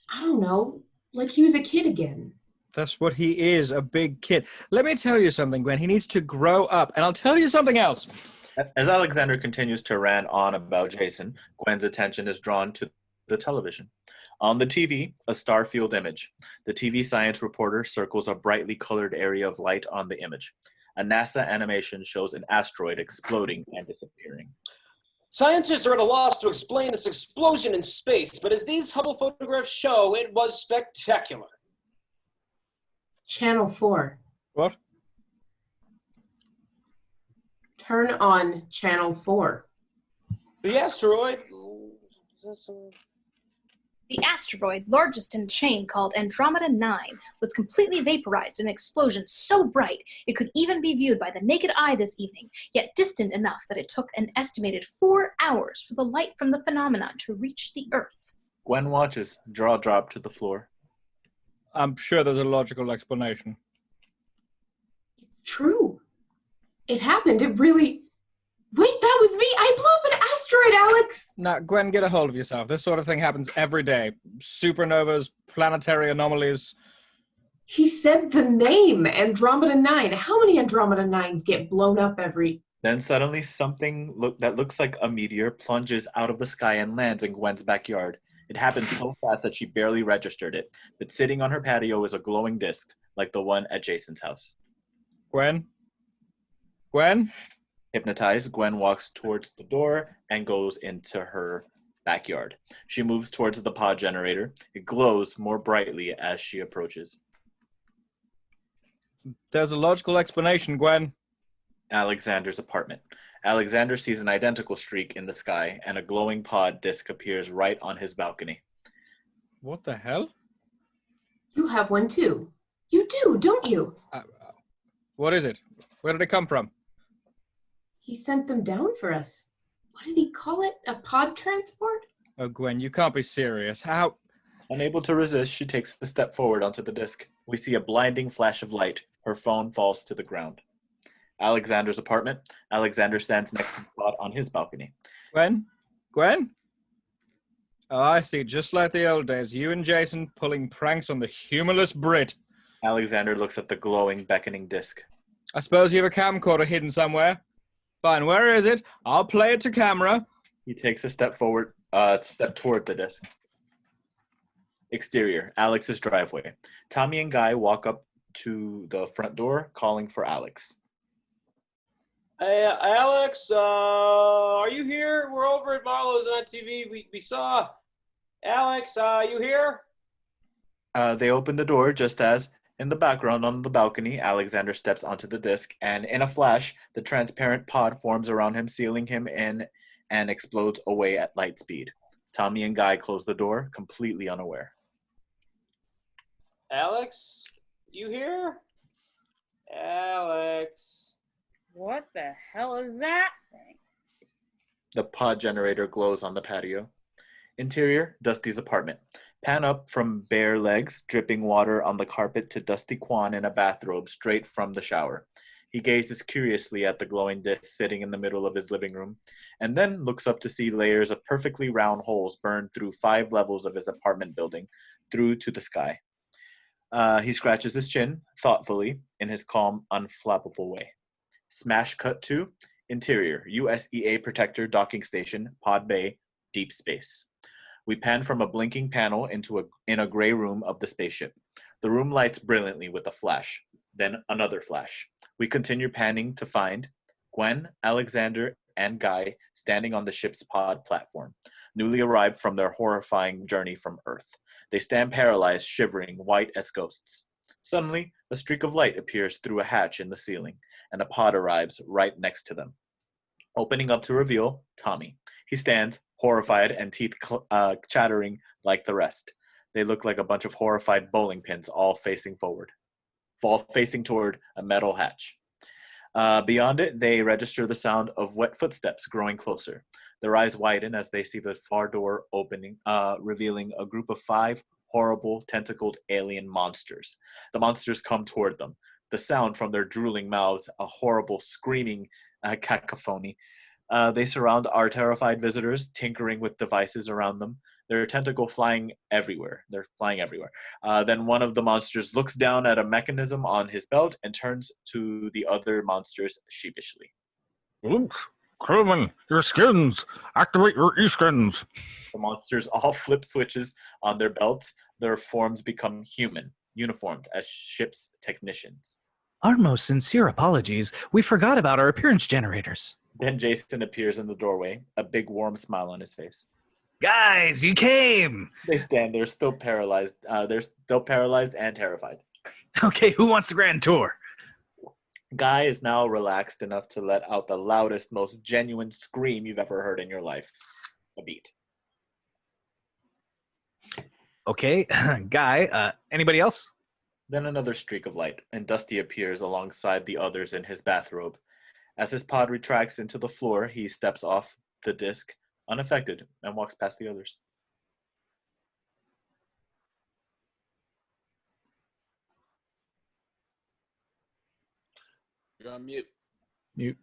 I don't know, like he was a kid again. That's what he is, a big kid. Let me tell you something, Gwen. He needs to grow up. And I'll tell you something else. As Alexander continues to rant on about Jason, Gwen's attention is drawn to the television. On the TV, a star-field image. The TV science reporter circles a brightly colored area of light on the image. A NASA animation shows an asteroid exploding and disappearing. Scientists are at a loss to explain this explosion in space, but as these Hubble photographs show, it was spectacular. Channel 4. What? Turn on Channel 4. The asteroid... The asteroid, largest in a chain called Andromeda 9, was completely vaporized in an explosion so bright it could even be viewed by the naked eye this evening, yet distant enough that it took an estimated 4 hours for the light from the phenomenon to reach the Earth. Gwen watches, jaw drop to the floor. I'm sure there's a logical explanation. true. It happened. It really... Wait, that was me! I blew up an asteroid, Alex! Now, Gwen, get a hold of yourself. This sort of thing happens every day. Supernovas, planetary anomalies. He said the name, Andromeda 9. How many Andromeda 9s get blown up every... Then suddenly something that looks like a meteor plunges out of the sky and lands in Gwen's backyard. It happened so fast that she barely registered it, but sitting on her patio is a glowing disc, like the one at Jason's house. Gwen? Gwen? Hypnotized, Gwen walks towards the door and goes into her backyard. She moves towards the pod generator. It glows more brightly as she approaches. There's a logical explanation, Gwen. Alexander's apartment. Alexander sees an identical streak in the sky, and a glowing pod disc appears right on his balcony. What the hell? You have one too. You do, don't you? What is it? Where did it come from? He sent them down for us. What did he call it? A pod transport? Oh, Gwen, you can't be serious. How? Unable to resist, she takes a step forward onto the disc. We see a blinding flash of light. Her phone falls to the ground. Alexander's apartment. Alexander stands next to the pod on his balcony. Gwen? Gwen? Oh, I see. Just like the old days. You and Jason pulling pranks on the humorless Brit. Alexander looks at the glowing, beckoning disc. I suppose you have a camcorder hidden somewhere. Fine, where is it? I'll play it to camera. He takes a step forward, step toward the disc. Exterior, Alex's driveway. Tommy and Guy walk up to the front door, calling for Alex. Hey, Alex, are you here? We're over at Marlowe's on TV. We saw Alex. You here? They open the door just as, in the background on the balcony, Alexander steps onto the disc, and in a flash, the transparent pod forms around him, sealing him in, and explodes away at light speed. Tommy and Guy close the door, completely unaware. Alex, you here? Alex. What the hell is that thing? The pod generator glows on the patio. Interior, Dusty's apartment. Pan up from bare legs, dripping water on the carpet to Dusty Kwan in a bathrobe straight from the shower. He gazes curiously at the glowing disc sitting in the middle of his living room, and then looks up to see layers of perfectly round holes burned through 5 levels of his apartment building, through to the sky. He scratches his chin, thoughtfully, in his calm, unflappable way. Smash cut to interior, USEA Protector Docking Station, Pod Bay, Deep Space. We pan from a blinking panel in a gray room of the spaceship. The room lights brilliantly with a flash, then another flash. We continue panning to find Gwen, Alexander, and Guy standing on the ship's pod platform, newly arrived from their horrifying journey from Earth. They stand paralyzed, shivering, white as ghosts. Suddenly, a streak of light appears through a hatch in the ceiling, and a pod arrives right next to them. Opening up to reveal Tommy. He stands, horrified and teeth chattering like the rest. They look like a bunch of horrified bowling pins all facing toward a metal hatch. Beyond it, they register the sound of wet footsteps growing closer. Their eyes widen as they see the far door opening, revealing a group of 5 horrible, tentacled alien monsters. The monsters come toward them. The sound from their drooling mouths, a horrible screaming cacophony. They surround our terrified visitors, tinkering with devices around them. Their tentacle flying everywhere. They're flying everywhere. Then one of the monsters looks down at a mechanism on his belt and turns to the other monsters sheepishly. Luke, crewman, your skins! Activate your e-skins! The monsters all flip switches on their belts. Their forms become human, uniformed as ship's technicians. Our most sincere apologies. We forgot about our appearance generators. Then Jason appears in the doorway, a big warm smile on his face. Guys, you came! They stand there, still paralyzed. They're still paralyzed and terrified. Okay, who wants the grand tour? Guy is now relaxed enough to let out the loudest, most genuine scream you've ever heard in your life. A beat. Okay, Guy, anybody else? Then another streak of light, and Dusty appears alongside the others in his bathrobe. As his pod retracts into the floor, he steps off the disc, unaffected, and walks past the others. You're on mute. Mute.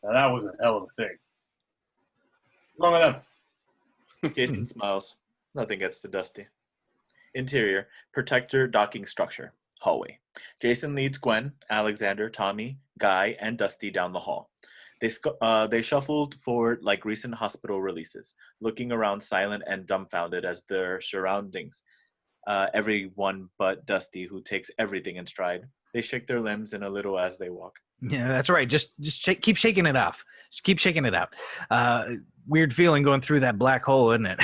Now that was a hell of a thing. What's wrong with them? Jason smiles. Nothing gets to Dusty. Interior, protector docking structure, hallway. Jason leads Gwen, Alexander, Tommy, Guy, and Dusty down the hall. They shuffled forward like recent hospital releases, looking around silent and dumbfounded as their surroundings. Everyone but Dusty, who takes everything in stride. They shake their limbs in a little as they walk. Yeah, that's right. Just keep shaking it off. Just keep shaking it out. Weird feeling going through that black hole, isn't it?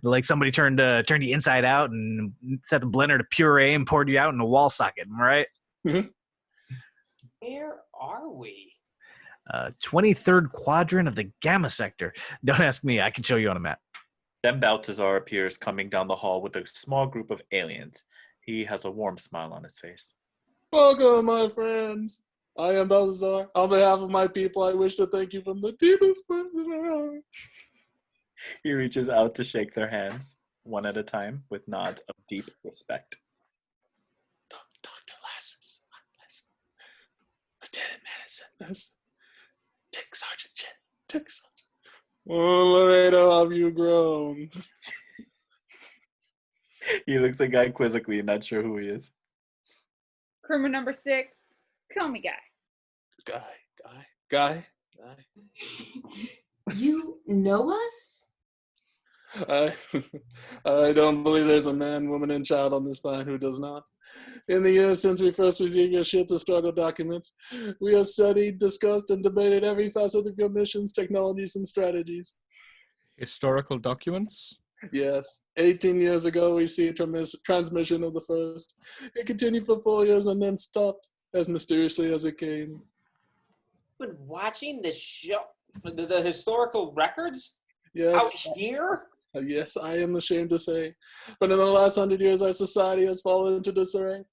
Like somebody turned you inside out and set the blender to puree and poured you out in a wall socket, right? Where are we? 23rd quadrant of the Gamma sector. Don't ask me. I can show you on a map. Then Balthazar appears coming down the hall with a small group of aliens. He has a warm smile on his face. Welcome, my friends. I am Betzalar. On behalf of my people, I wish to thank you from the deepest place of my heart. He reaches out to shake their hands, one at a time, with nods of deep respect. Dr. Lazarus. Lieutenant Madison. Take Sergeant Chen. Take Sergeant. Oh, Laredo, have you grown? He looks at Guy quizzically, not sure who he is. Crewman number 6, call me Guy. Guy. You know us? I don't believe there's a man, woman, and child on this planet who does not. In the years since we first received your ship's historical documents, we have studied, discussed, and debated every facet of your missions, technologies, and strategies. Historical documents? Yes. 18 years ago, we see transmission of the first. It continued for 4 years and then stopped as mysteriously as it came. Been watching the show, the historical records? Yes. Out here? Yes, I am ashamed to say. But in the last 100 years, our society has fallen into disarray.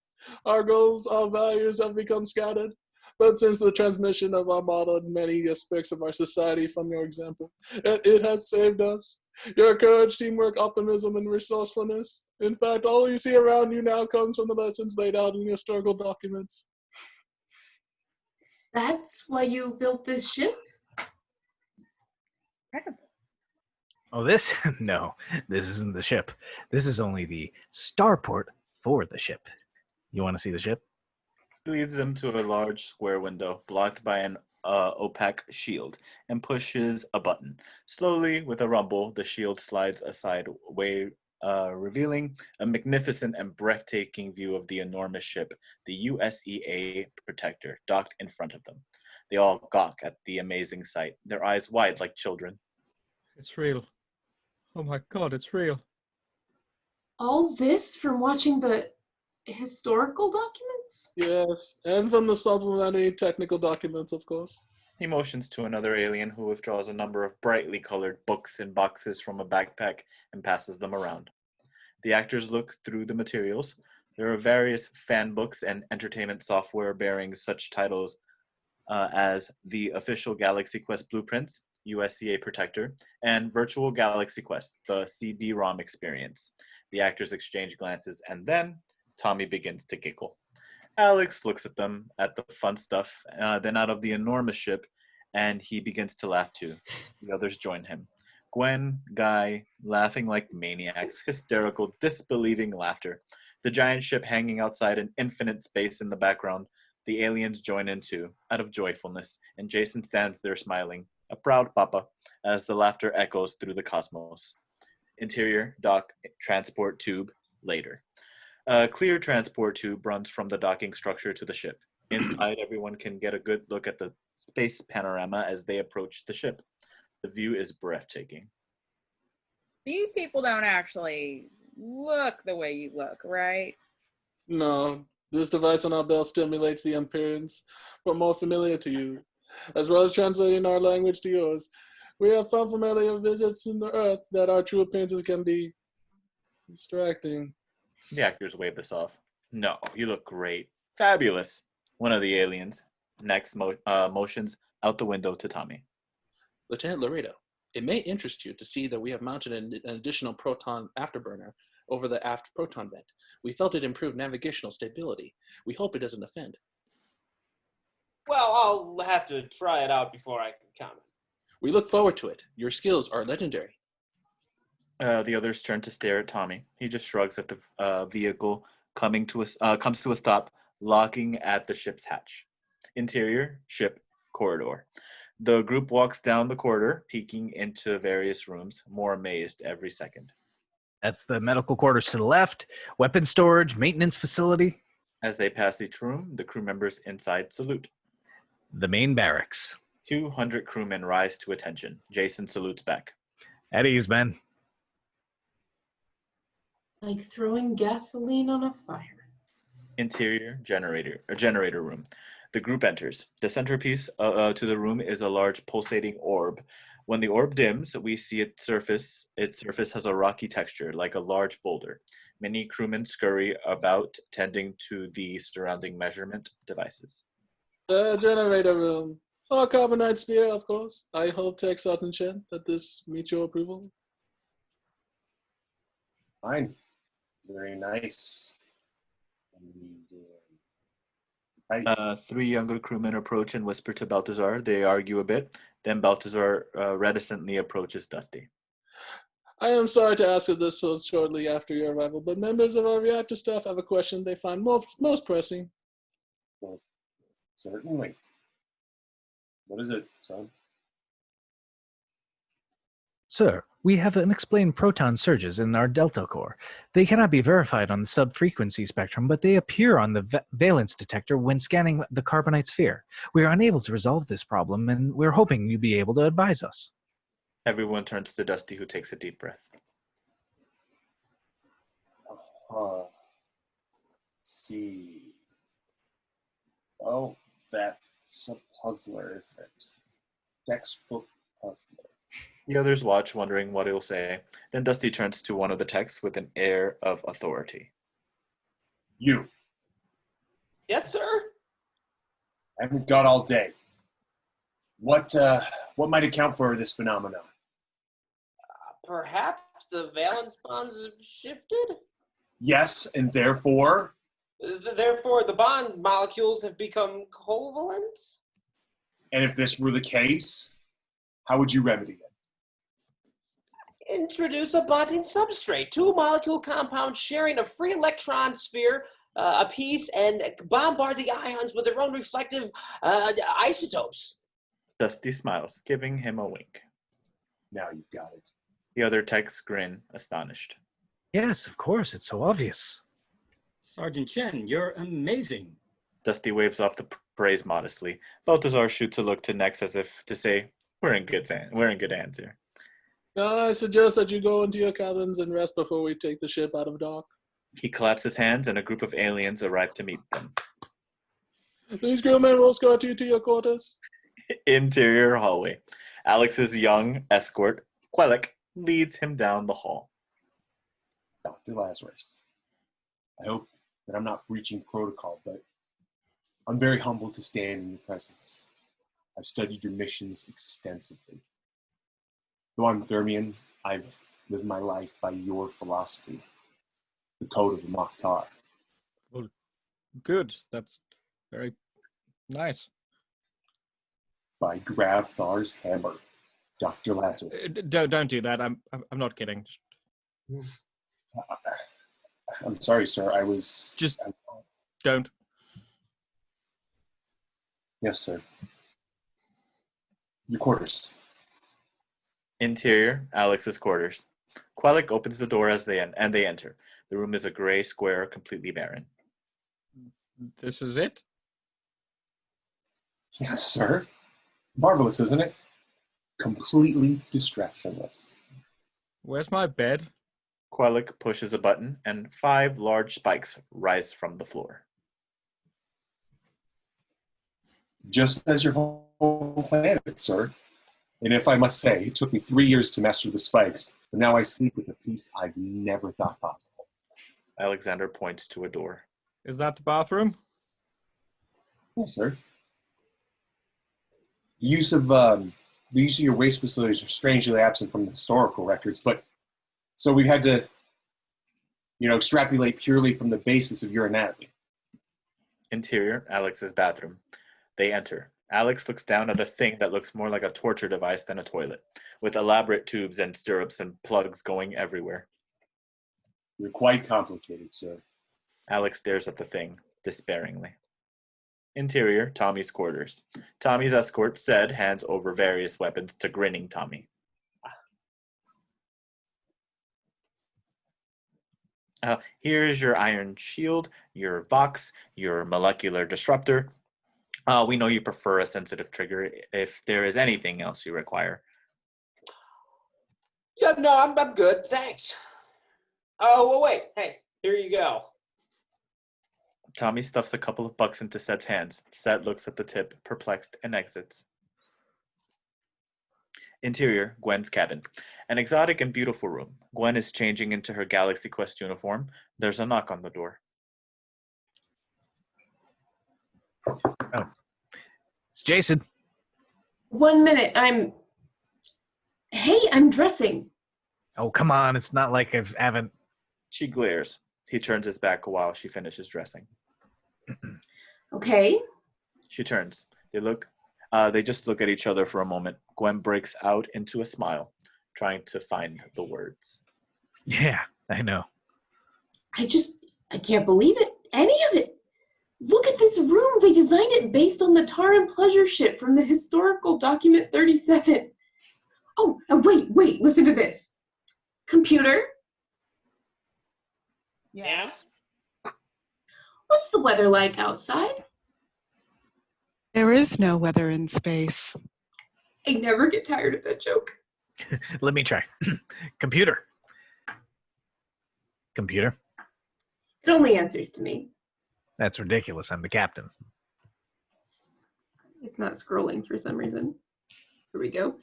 Our goals, our values have become scattered. But since the transmission of our model and many aspects of our society from your example, it has saved us. Your courage, teamwork, optimism, and resourcefulness. In fact, all you see around you now comes from the lessons laid out in historical documents. That's why you built this ship? Oh, this? No, this isn't the ship. This is only the starport for the ship. You want to see the ship? He leads them to a large square window blocked by an opaque shield and pushes a button. Slowly, with a rumble, the shield slides aside, revealing a magnificent and breathtaking view of the enormous ship, the USEA Protector, docked in front of them. They all gawk at the amazing sight, their eyes wide like children. It's real. Oh my God, it's real. All this from watching the historical documents? Yes, and from the supplementary technical documents, of course. He motions to another alien who withdraws a number of brightly colored books and boxes from a backpack and passes them around. The actors look through the materials. There are various fan books and entertainment software bearing such titles as the official Galaxy Quest Blueprints, USCA Protector, and Virtual Galaxy Quest, the CD-ROM experience. The actors exchange glances, and then Tommy begins to giggle. Alex looks at them, at the fun stuff, then out of the enormous ship, and he begins to laugh too. The others join him. Gwen, Guy, laughing like maniacs, hysterical, disbelieving laughter. The giant ship hanging outside in infinite space in the background. The aliens join in too, out of joyfulness, and Jason stands there smiling, a proud papa, as the laughter echoes through the cosmos. Interior, dock, transport tube, later. A clear transport tube runs from the docking structure to the ship. Inside, everyone can get a good look at the space panorama as they approach the ship. The view is breathtaking. You people don't actually look the way you look, right? No, this device on our belt stimulates the appearance, but more familiar to you, as well as translating our language to yours. We have found familiar visits to the Earth that our true appearances can be distracting. The actors wave this off. No, you look great. Fabulous. One of the aliens next motions out the window to Tommy. Lieutenant Laredo, it may interest you to see that we have mounted an additional proton afterburner over the aft proton vent. We felt it improved navigational stability. We hope it doesn't offend. Well, I'll have to try it out before I can comment. We look forward to it. Your skills are legendary. The others turn to stare at Tommy. He just shrugs at the vehicle comes to a stop, locking at the ship's hatch. Interior, ship, corridor. The group walks down the corridor, peeking into various rooms, more amazed every second. That's the medical quarters to the left, weapon storage, maintenance facility. As they pass each room, the crew members inside salute. The main barracks. 200 crewmen rise to attention. Jason salutes back. At ease, men. Like throwing gasoline on a fire. Interior generator room. The group enters. The centerpiece to the room is a large pulsating orb. When the orb dims, we see its surface. Its surface has a rocky texture, like a large boulder. Many crewmen scurry about, tending to the surrounding measurement devices. The generator room. Our carbonite sphere, of course. I hope, Tech Sergeant Chen, that this meets your approval. Fine. Very nice. Three younger crewmen approach and whisper to Balthazar. They argue a bit. Then Balthazar reticently approaches Dusty. I am sorry to ask of this so shortly after your arrival, but members of our reactor staff have a question they find most pressing. Well, certainly. What is it, son? Sir, we have unexplained proton surges in our delta core. They cannot be verified on the sub-frequency spectrum, but they appear on the valence detector when scanning the carbonite sphere. We are unable to resolve this problem, and we're hoping you'll be able to advise us. Everyone turns to Dusty, who takes a deep breath. Let's see. Oh, that's a puzzler, isn't it? Textbook puzzler. The others watch, wondering what he'll say. Then Dusty turns to one of the techs with an air of authority. You. Yes, sir? I haven't got all day. What might account for this phenomenon? Perhaps the valence bonds have shifted? Yes, and therefore? Therefore, the bond molecules have become covalent? And if this were the case, how would you remedy it? Introduce a bonding substrate. Two molecule compounds sharing a free electron sphere apiece and bombard the ions with their own reflective isotopes. Dusty smiles, giving him a wink. Now you've got it. The other techs grin, astonished. Yes, of course, it's so obvious. Sergeant Chen, you're amazing. Dusty waves off the praise modestly. Balthazar shoots a look to Nex as if to say, we're in good hands here. I suggest that you go into your cabins and rest before we take the ship out of dock. He claps his hands and a group of aliens arrive to meet them. These crewmen will escort you to your quarters. Interior hallway. Alex's young escort, Quellek, leads him down the hall. Dr. Lazarus, I hope that I'm not breaching protocol, but I'm very humbled to stand in your presence. I've studied your missions extensively. Though I'm Thermian, I've lived my life by your philosophy, the code of the Mokhtar. Well, good. That's very nice. By Gravthar's hammer, Dr. Lazarus. Don't do that. I'm not kidding. I'm sorry, sir. Just don't. Yes, sir. Your quarters. Interior, Alex's quarters. Quellek opens the door as they enter. The room is a gray square, completely barren. This is it? Yes, sir. Marvelous, isn't it? Completely distractionless. Where's my bed? Quellek pushes a button, and 5 large spikes rise from the floor. Just as your whole planet, sir. And if I must say, it took me 3 years to master the spikes, but now I sleep with a peace I've never thought possible. Alexander points to a door. Is that the bathroom? Yes, sir. The use of your waste facilities are strangely absent from the historical records, but so we've had to extrapolate purely from the basis of your anatomy. Interior, Alex's bathroom. They enter. Alex looks down at a thing that looks more like a torture device than a toilet, with elaborate tubes and stirrups and plugs going everywhere. You're quite complicated, sir. Alex stares at the thing, despairingly. Interior, Tommy's quarters. Tommy's escort, Zed, hands over various weapons to grinning Tommy. Here's your iron shield, your Vox, your molecular disruptor. We know you prefer a sensitive trigger if there is anything else you require. Yeah, no, I'm good. Thanks. Oh, well, wait. Hey, here you go. Tommy stuffs a couple of bucks into Zed's hands. Zed looks at the tip, perplexed, and exits. Interior, Gwen's cabin. An exotic and beautiful room. Gwen is changing into her Galaxy Quest uniform. There's a knock on the door. Oh. It's Jason. 1 minute, Hey, I'm dressing. Oh, come on. It's not like I haven't... She glares. He turns his back while she finishes dressing. Okay. She turns. They just look at each other for a moment. Gwen breaks out into a smile, trying to find the words. Yeah, I know. I can't believe it. Any of it. Look at this room. They designed it based on the Tar and Pleasure ship from the historical document 37. Oh, and wait, listen to this. Computer, Yes. what's the weather like outside? There is no weather in space. I never get tired of that joke. Let me try. Computer. Computer. It only answers to me. That's ridiculous. I'm the captain. It's not scrolling for some reason. Here we go.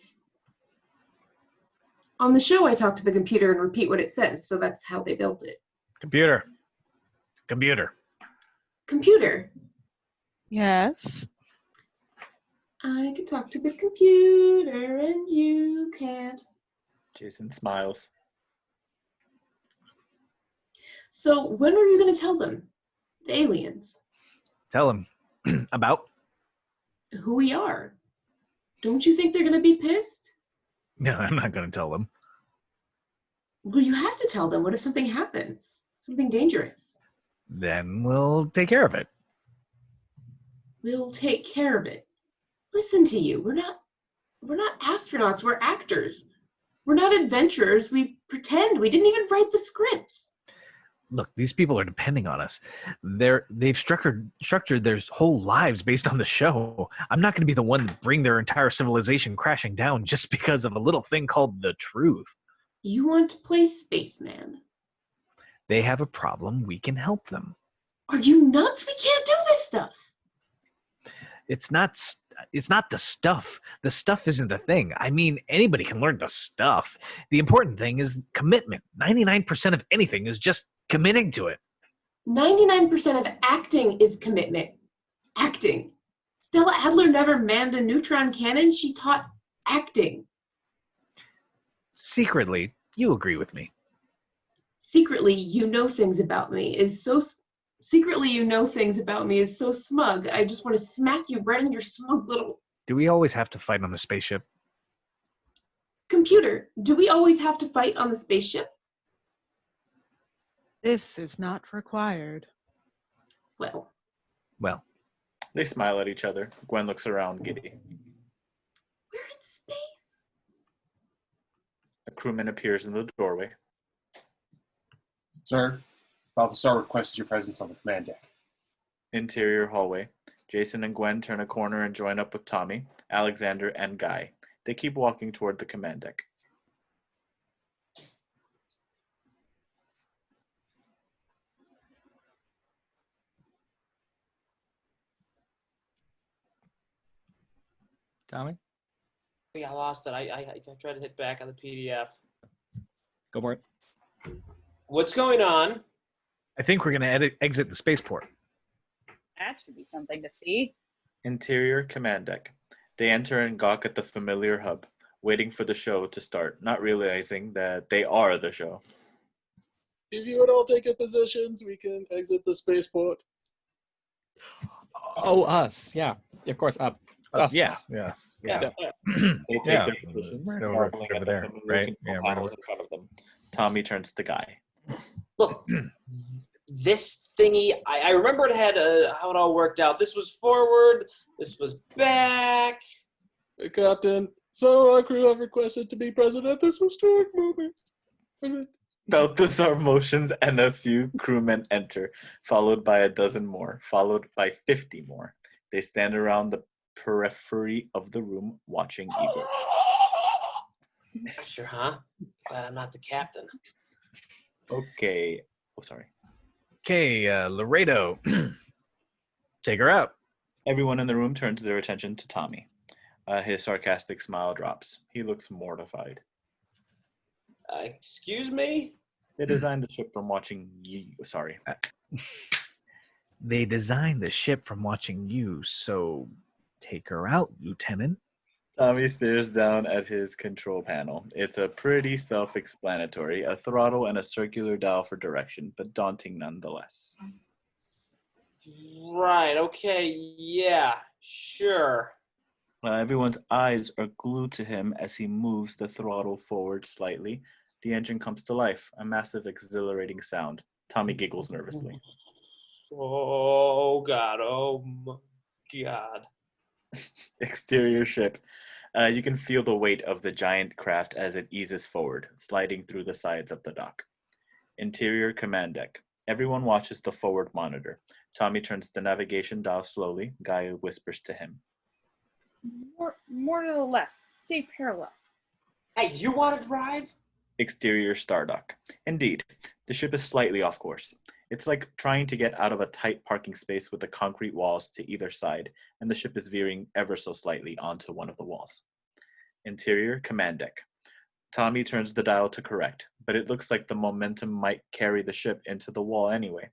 On the show, I talk to the computer and repeat what it says, so that's how they built it. Computer. Computer. Computer. Yes. I can talk to the computer and you can't. Jason smiles. So when are you going to tell them? The aliens. Tell him. About? Who we are. Don't you think they're going to be pissed? No, I'm not going to tell them. Well, you have to tell them. What if something happens? Something dangerous. Then we'll take care of it. We'll take care of it. Listen to you. We're not astronauts. We're actors. We're not adventurers. We pretend. We didn't even write the scripts. Look, these people are depending on us. They've structured their whole lives based on the show. I'm not going to be the one to bring their entire civilization crashing down just because of a little thing called the truth. You want to play spaceman. They have a problem. We can help them. Are you nuts? We can't do this stuff. It's not the stuff. The stuff isn't the thing. I mean, anybody can learn the stuff. The important thing is commitment. 99% of anything is just committing to it. 99% of acting is commitment. Acting. Stella Adler never manned a neutron cannon. She taught acting. Secretly, you agree with me. Secretly, you know things about me is so smug. I just want to smack you right in your smug little... Do we always have to fight on the spaceship? Computer, do we always have to fight on the spaceship? This is not required. Well. They smile at each other. Gwen looks around, giddy. We're in space. A crewman appears in the doorway. Sir, Balthasar requests your presence on the command deck. Interior hallway. Jason and Gwen turn a corner and join up with Tommy, Alexander, and Guy. They keep walking toward the command deck. Tommy, Yeah, I lost it. I tried to hit back on the PDF. go for it. What's going on? I think we're going to exit the spaceport. That should be something to see. Interior command deck. They enter and gawk at the familiar hub, waiting for the show to start, not realizing that they are the show. if you would all take your positions, we can exit the spaceport. Oh, us. Yeah, of course. Us. Yeah. They take Yeah. their positions, Right over marveling at the there, familiar right? control Yeah, right panels over. in front of them. Tommy turns to Guy. Look, this thingy, I remember it had how it all worked out. This was forward, this was back. Hey, Captain, so our crew have requested to be present at this historic moment. Balthazar motions and a few crewmen enter, followed by a dozen more, followed by 50 more. They stand around the periphery of the room, watching eagerly. Sure, huh? Glad I'm not the captain. Okay. Oh, sorry. Okay, Laredo. Take her out. Everyone in the room turns their attention to Tommy. His sarcastic smile drops. He looks mortified. Excuse me? They designed the ship from watching you. Sorry. They designed the ship from watching you, so take her out, Lieutenant. Tommy stares down at his control panel. It's a pretty self-explanatory, a throttle and a circular dial for direction, but daunting nonetheless. Right, okay, yeah, sure. Everyone's eyes are glued to him as he moves the throttle forward slightly. The engine comes to life, a massive, exhilarating sound. Tommy giggles nervously. Oh, God, oh, my God. Exterior ship. You can feel the weight of the giant craft as it eases forward, sliding through the sides of the dock. Interior command deck. Everyone watches the forward monitor. Tommy turns the navigation dial slowly. Guy whispers to him. More to the left. Stay parallel. Hey, do you want to drive? Exterior stardock. Indeed, the ship is slightly off course. It's like trying to get out of a tight parking space with the concrete walls to either side, and the ship is veering ever so slightly onto one of the walls. Interior command deck. Tommy turns the dial to correct, but it looks like the momentum might carry the ship into the wall anyway.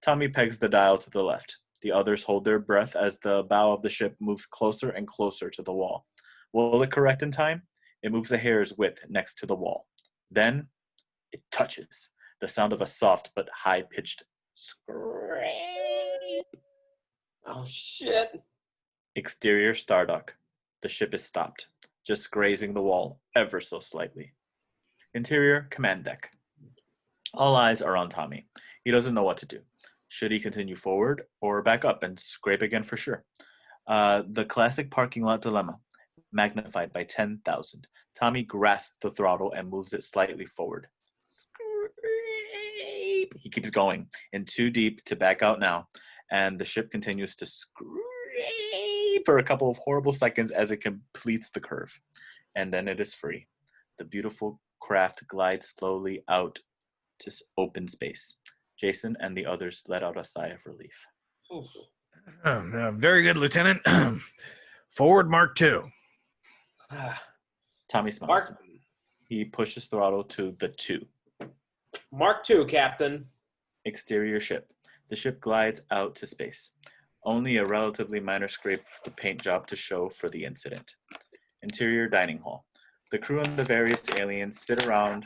Tommy pegs the dial to the left. The others hold their breath as the bow of the ship moves closer and closer to the wall. Will it correct in time? It moves a hair's width next to the wall. Then it touches. The sound of a soft but high-pitched scream. Oh, shit. Exterior stardock. The ship is stopped, just grazing the wall ever so slightly. Interior command deck. All eyes are on Tommy. He doesn't know what to do. Should he continue forward or back up and scrape again for sure? The classic parking lot dilemma, magnified by 10,000. Tommy grasps the throttle and moves it slightly forward. Scrape! He keeps going, in too deep to back out now, and the ship continues to scrape for a couple of horrible seconds as it completes the curve. And then it is free. The beautiful craft glides slowly out to open space. Jason and the others let out a sigh of relief. Very good, Lieutenant. Forward Mark II. Tommy smiles. He pushes throttle to the 2. Mark II, Captain. Exterior ship. The ship glides out to space. Only a relatively minor scrape of the paint job to show for the incident. Interior dining hall. The crew and the various aliens sit around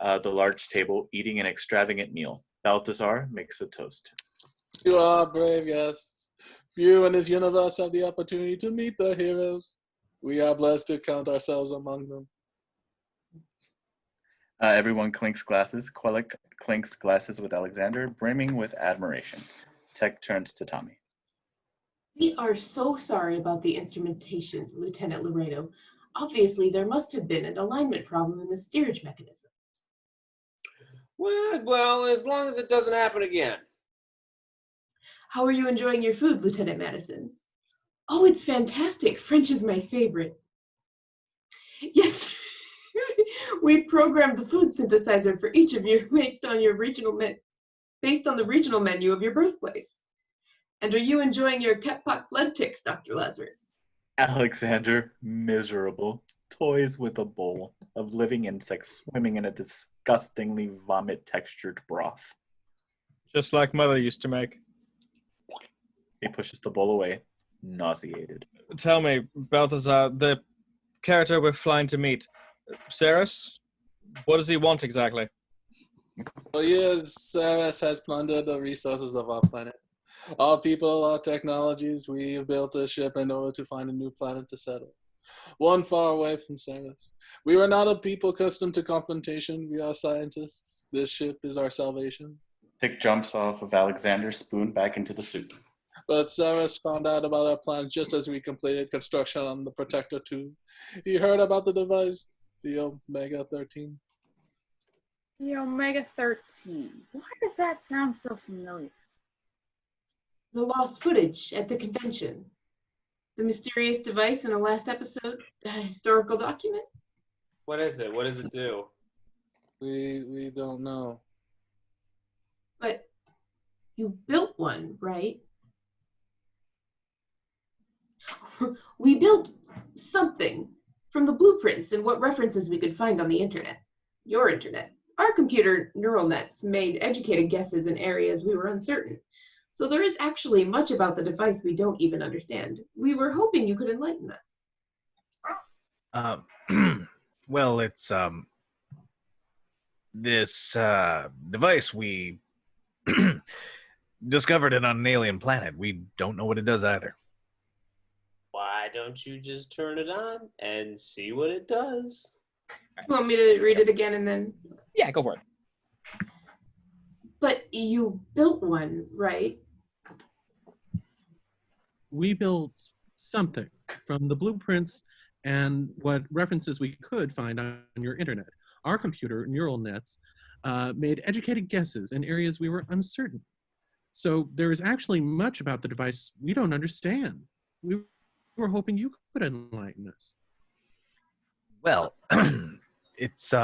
the large table eating an extravagant meal. Balthazar makes a toast. You are brave guests. Few in this universe have the opportunity to meet their heroes. We are blessed to count ourselves among them. Everyone clinks glasses. Quellek clinks glasses with Alexander, brimming with admiration. Tech turns to Tommy. We are so sorry about the instrumentation, Lieutenant Laredo. Obviously, there must have been an alignment problem in the steerage mechanism. Well, as long as it doesn't happen again. How are you enjoying your food, Lieutenant Madison? Oh, it's fantastic. French is my favorite. Yes, we programmed the food synthesizer for each of you based on the regional menu of your birthplace. And are you enjoying your Ketpak blood ticks, Dr. Lazarus? Alexander, miserable, toys with a bowl of living insects swimming in a disgustingly vomit-textured broth. Just like Mother used to make. He pushes the bowl away, nauseated. Tell me, Balthazar, the character we're flying to meet, Sarris, what does he want exactly? For years, Sarris has plundered the resources of our planet. Our people, our technologies, we have built a ship in order to find a new planet to settle. One far away from Sarris. We are not a people accustomed to confrontation. We are scientists. This ship is our salvation. Tick jumps off of Alexander's spoon back into the soup. But Sarris found out about our plan just as we completed construction on the Protector 2. He heard about the device, the Omega-13. The Omega-13. Why does that sound so familiar? The lost footage at the convention. The mysterious device in the last episode. A historical document. What is it? What does it do? We don't know. But you built one, right? We built something from the blueprints and what references we could find on the internet. Your internet. Our computer neural nets made educated guesses in areas we were uncertain. So there is actually much about the device we don't even understand. We were hoping you could enlighten us. Well, it's this device we discovered it on an alien planet. We don't know what it does either. Why don't you just turn it on and see what it does? You want me to read it again and then? Yeah, go for it. But you built one, right? We built something from the blueprints and what references we could find on your internet. Our computer neural nets made educated guesses in areas we were uncertain. So there is actually much about the device we don't understand. We were hoping you could enlighten us. Well, it's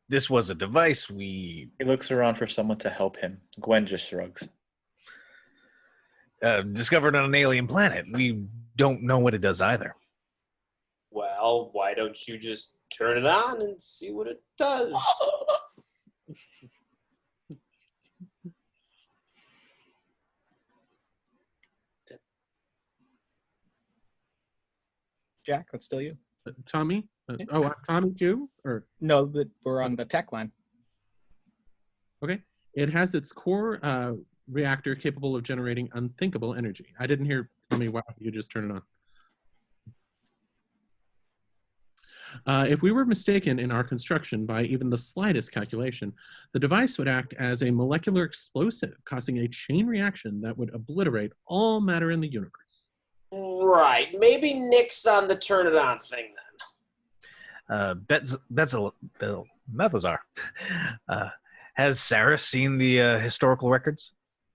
this was a device He looks around for someone to help him. Gwen just shrugs. Discovered on an alien planet. We don't know what it does either. Well, why don't you just turn it on and see what it does? Jack, that's still you. Tommy? I'm Tommy too? Or no, we're on the tech line. Okay. It has its core reactor capable of generating unthinkable energy. I didn't hear Tommy. Wow, you just turned it on. If we were mistaken in our construction by even the slightest calculation, the device would act as a molecular explosive, causing a chain reaction that would obliterate all matter in the universe. Right. Maybe nix on the turn it on thing then. Betzalar. Has Sarris seen the historical records?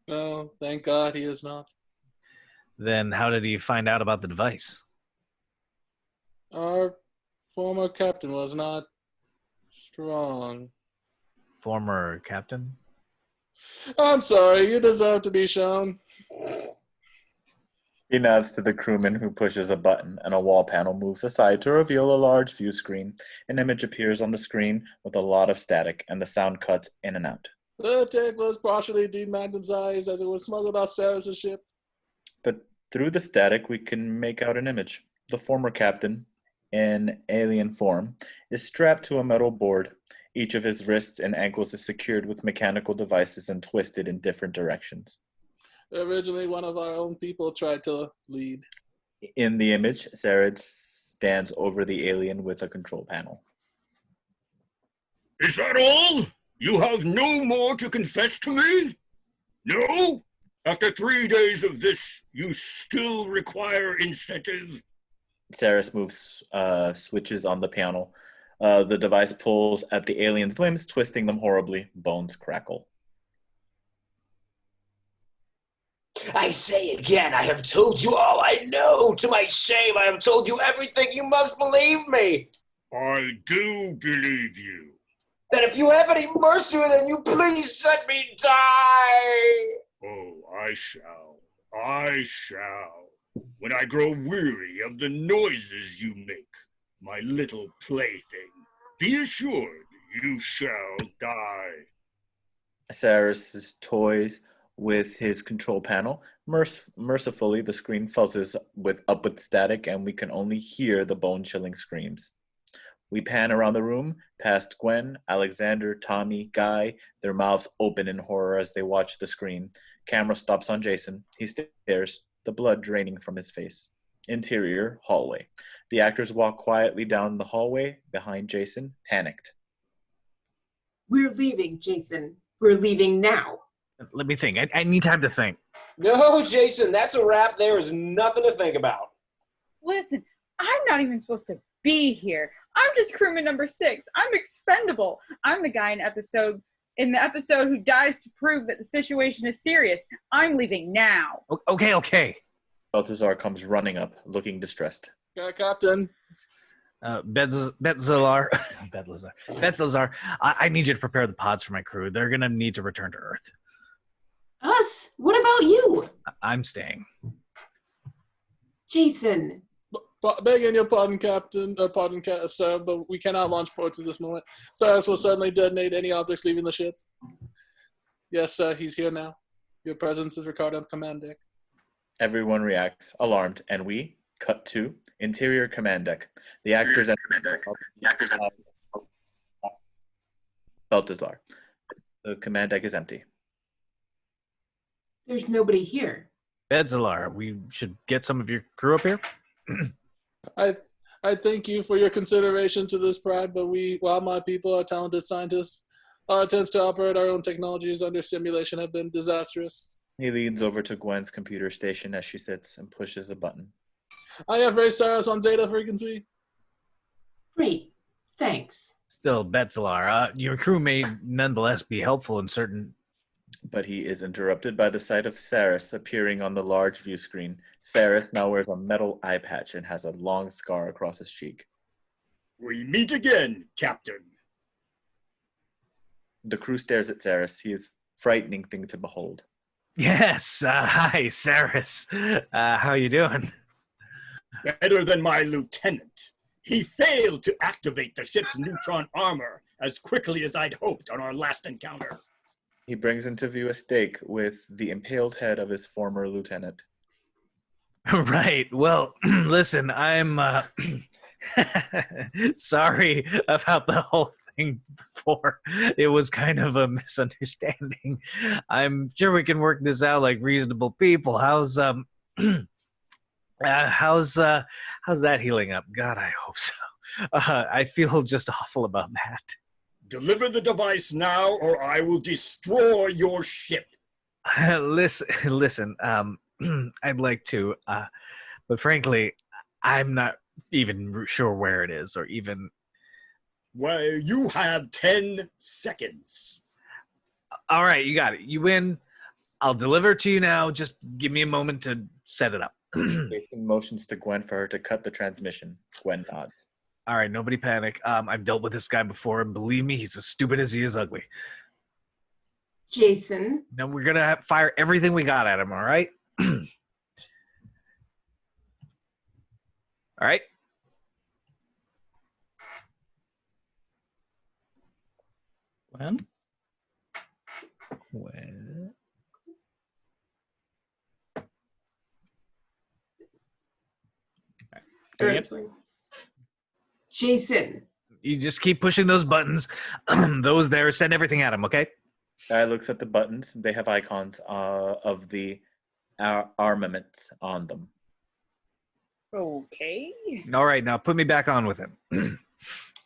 No, thank God he is not. Then how did he find out about the device? Our former captain was not strong. Former captain? I'm sorry, you deserve to be shown. He nods to the crewman who pushes a button, and a wall panel moves aside to reveal a large view screen. An image appears on the screen with a lot of static, and the sound cuts in and out. The tape was partially demagnetized as it was smuggled off Sarris' ship. But through the static, we can make out an image. The former captain, in alien form, is strapped to a metal board. Each of his wrists and ankles is secured with mechanical devices and twisted in different directions. Originally, one of our own people tried to lead. In the image, Sarris stands over the alien with a control panel. Is that all? You have no more to confess to me? No? After 3 days of this, you still require incentive? Sarris moves switches on the panel. The device pulls at the alien's limbs, twisting them horribly. Bones crackle. I say again, I have told you all I know. To my shame, I have told you everything. You must believe me. I do believe you. Then if you have any mercy, then you please let me die. Oh, I shall. I shall. When I grow weary of the noises you make, my little plaything, be assured you shall die. Sarris toys with his control panel. Mercifully, the screen fuzzes up with static, and we can only hear the bone-chilling screams. We pan around the room, past Gwen, Alexander, Tommy, Guy, their mouths open in horror as they watch the screen. Camera stops on Jason. He stares, the blood draining from his face. Interior, hallway. The actors walk quietly down the hallway behind Jason, panicked. We're leaving, Jason. We're leaving now. Let me think. I need time to think. No, Jason, that's a wrap. There is nothing to think about. Listen, I'm not even supposed to be here. I'm just crewman number 6. I'm expendable. I'm the guy in the episode who dies to prove that the situation is serious. I'm leaving now. Okay. Betzalar comes running up, looking distressed. Yeah, Captain. Betzalar, I need you to prepare the pods for my crew. They're going to need to return to Earth. Us? What about you? I'm staying. Jason. Begging your pardon, Captain, sir, but we cannot launch ports at this moment. Sarris will certainly detonate any objects leaving the ship. Yes, sir, he's here now. Your presence is recorded on the command deck. Everyone reacts, alarmed, and we cut to interior command deck. The actors and Betzalar. The command deck is empty. There's nobody here. Betzalar, we should get some of your crew up here. I thank you for your consideration to this pride, but while my people are talented scientists, our attempts to operate our own technologies under simulation have been disastrous. He leans over to Gwen's computer station as she sits and pushes a button. I have raised Sarris on Zeta frequency. Great. Thanks. Still, Betzalar, your crew may nonetheless be helpful in certain... But he is interrupted by the sight of Sarris appearing on the large view screen. Sarris now wears a metal eye patch and has a long scar across his cheek. We meet again, Captain. The crew stares at Sarris. He is a frightening thing to behold. Yes, hi, Sarris. How you doing? Better than my lieutenant. He failed to activate the ship's neutron armor as quickly as I'd hoped on our last encounter. He brings into view a stake with the impaled head of his former lieutenant. Right. Well, listen, I'm sorry about the whole thing before. It was kind of a misunderstanding. I'm sure we can work this out like reasonable people. How's that healing up? God, I hope so. I feel just awful about that. Deliver the device now, or I will destroy your ship. Listen. I'd like to, but frankly, I'm not even sure where it is, or even. Well, you have 10 seconds. All right, you got it. You win. I'll deliver it to you now. Just give me a moment to set it up. Jason motions to Gwen for her to cut the transmission. Gwen nods. All right, nobody panic. I've dealt with this guy before, and believe me, he's as stupid as he is ugly. Jason. Now we're going to fire everything we got at him, all right? All right? Gwen? Jason. You just keep pushing those buttons. Those there, send everything at him, okay? Guy looks at the buttons. They have icons of the armaments on them. Okay. All right, now put me back on with him.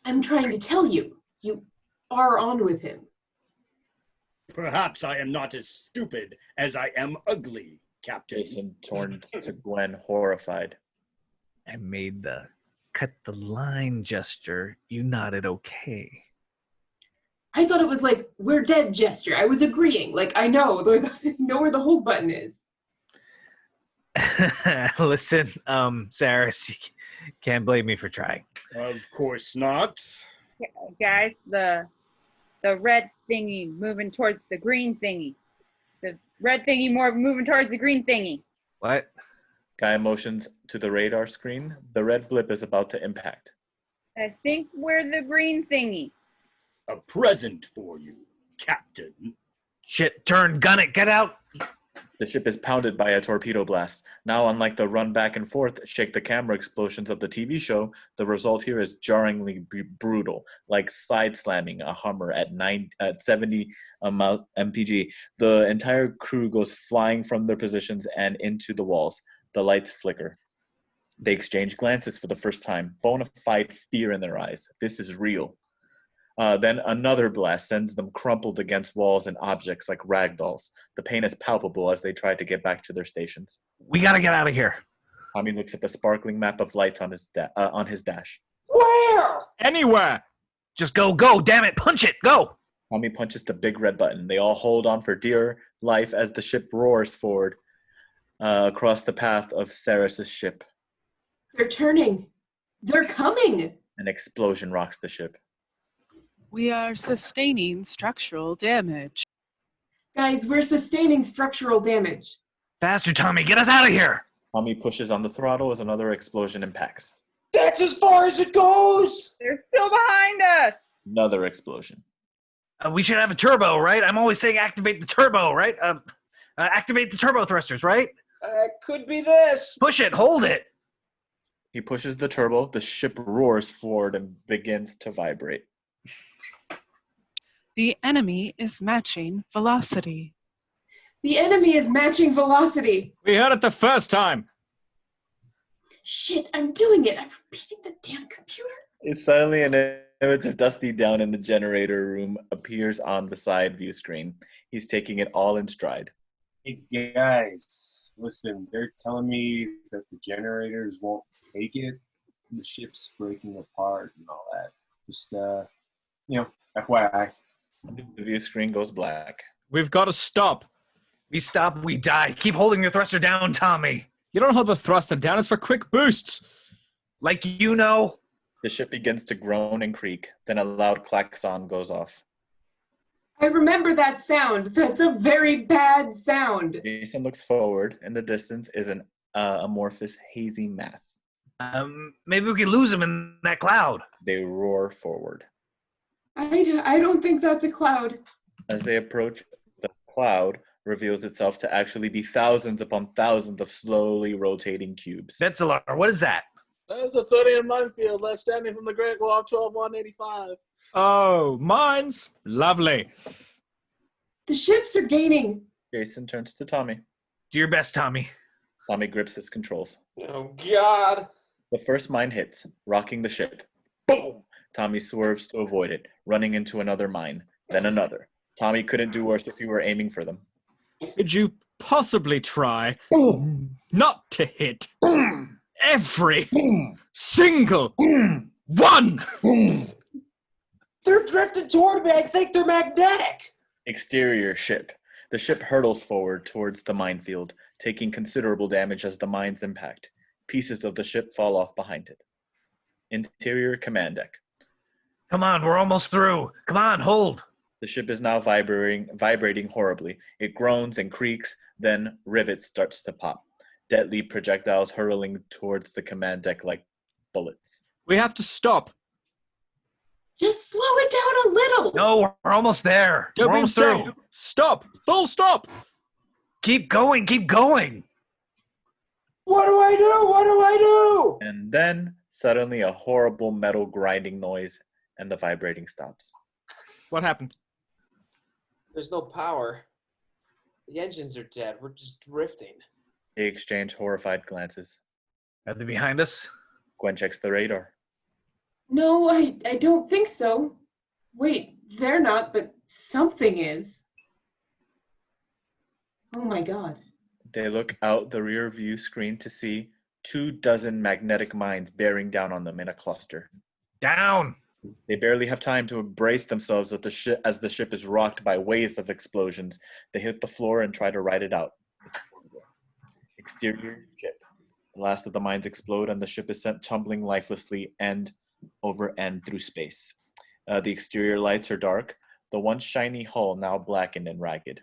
I'm trying to tell you. You are on with him. Perhaps I am not as stupid as I am ugly, Captain. Jason turns to Gwen, horrified. I made the cut the line gesture. You nodded okay. I thought it was like, we're dead gesture. I was agreeing. Like, I know where the hold button is. Listen, Sarris, you can't blame me for trying. Of course not. Guys, the red thingy moving towards the green thingy. The red thingy moving towards the green thingy. What? Guy motions to the radar screen. The red blip is about to impact. I think we're the green thingy. A present for you, Captain. Shit, turn, gun it, get out. The ship is pounded by a torpedo blast. Now, unlike the run back and forth, shake the camera explosions of the TV show, the result here is jarringly brutal, like side slamming a Hummer at 70 mpg. The entire crew goes flying from their positions and into the walls. The lights flicker. They exchange glances for the first time, bona fide fear in their eyes. This is real. Then another blast sends them crumpled against walls and objects like rag dolls. The pain is palpable as they try to get back to their stations. We gotta get out of here. Tommy looks at the sparkling map of lights on his dash. Where? Anywhere! Just go, damn it, punch it, go! Tommy punches the big red button. They all hold on for dear life as the ship roars forward across the path of Sarris' ship. They're turning. They're coming. An explosion rocks the ship. We are sustaining structural damage. Guys, we're sustaining structural damage. Faster, Tommy, get us out of here! Tommy pushes on the throttle as another explosion impacts. That's as far as it goes! They're still behind us! Another explosion. We should have a turbo, right? I'm always saying activate the turbo, right? Activate the turbo thrusters, right? Could be this. Push it, hold it. He pushes the turbo, the ship roars forward and begins to vibrate. The enemy is matching velocity. The enemy is matching velocity. We heard it the first time. Shit, I'm doing it. I'm repeating the damn computer. It's suddenly an image of Dusty down in the generator room appears on the side view screen. He's taking it all in stride. Hey guys, listen, they're telling me that the generators won't take it. The ship's breaking apart and all that. Just, FYI. The view screen goes black. We've got to stop. We stop, we die. Keep holding your thruster down, Tommy. You don't hold the thruster down, it's for quick boosts. Like you know. The ship begins to groan and creak. Then a loud klaxon goes off. I remember that sound. That's a very bad sound. Jason looks forward. In the distance is an amorphous, hazy mass. Maybe we could lose him in that cloud. They roar forward. I don't think that's a cloud. As they approach, the cloud reveals itself to actually be thousands upon thousands of slowly rotating cubes. Betzalar, what is that? That's a 30-in minefield left standing from the Great War of 12-185. Oh, mines. Lovely. The ships are gaining. Jason turns to Tommy. Do your best, Tommy. Tommy grips his controls. Oh, God. The first mine hits, rocking the ship. Boom! Tommy swerves to avoid it, running into another mine, then another. Tommy couldn't do worse if he were aiming for them. Could you possibly try not to hit every single one? They're drifting toward me. I think they're magnetic. Exterior ship. The ship hurtles forward towards the minefield, taking considerable damage as the mines impact. Pieces of the ship fall off behind it. Interior command deck. Come on, we're almost through. Come on, hold. The ship is now vibrating horribly. It groans and creaks, then rivets starts to pop. Deadly projectiles hurling towards the command deck like bullets. We have to stop. Just slow it down a little. No, we're almost there. Don't we're be almost insane. through. Stop. Full stop. Keep going, keep going. What do I do? What do I do? And then, suddenly, a horrible metal grinding noise, and the vibrating stops. What happened? There's no power. The engines are dead. We're just drifting. They exchange horrified glances. Are they behind us? Gwen checks the radar. No, I don't think so. Wait, they're not, but something is. Oh my God. They look out the rear view screen to see 24 magnetic mines bearing down on them in a cluster. Down! They barely have time to brace themselves as the ship is rocked by waves of explosions. They hit the floor and try to ride it out. Exterior ship. The last of the mines explode and the ship is sent tumbling lifelessly end over end through space. The exterior lights are dark, the once shiny hull now blackened and ragged.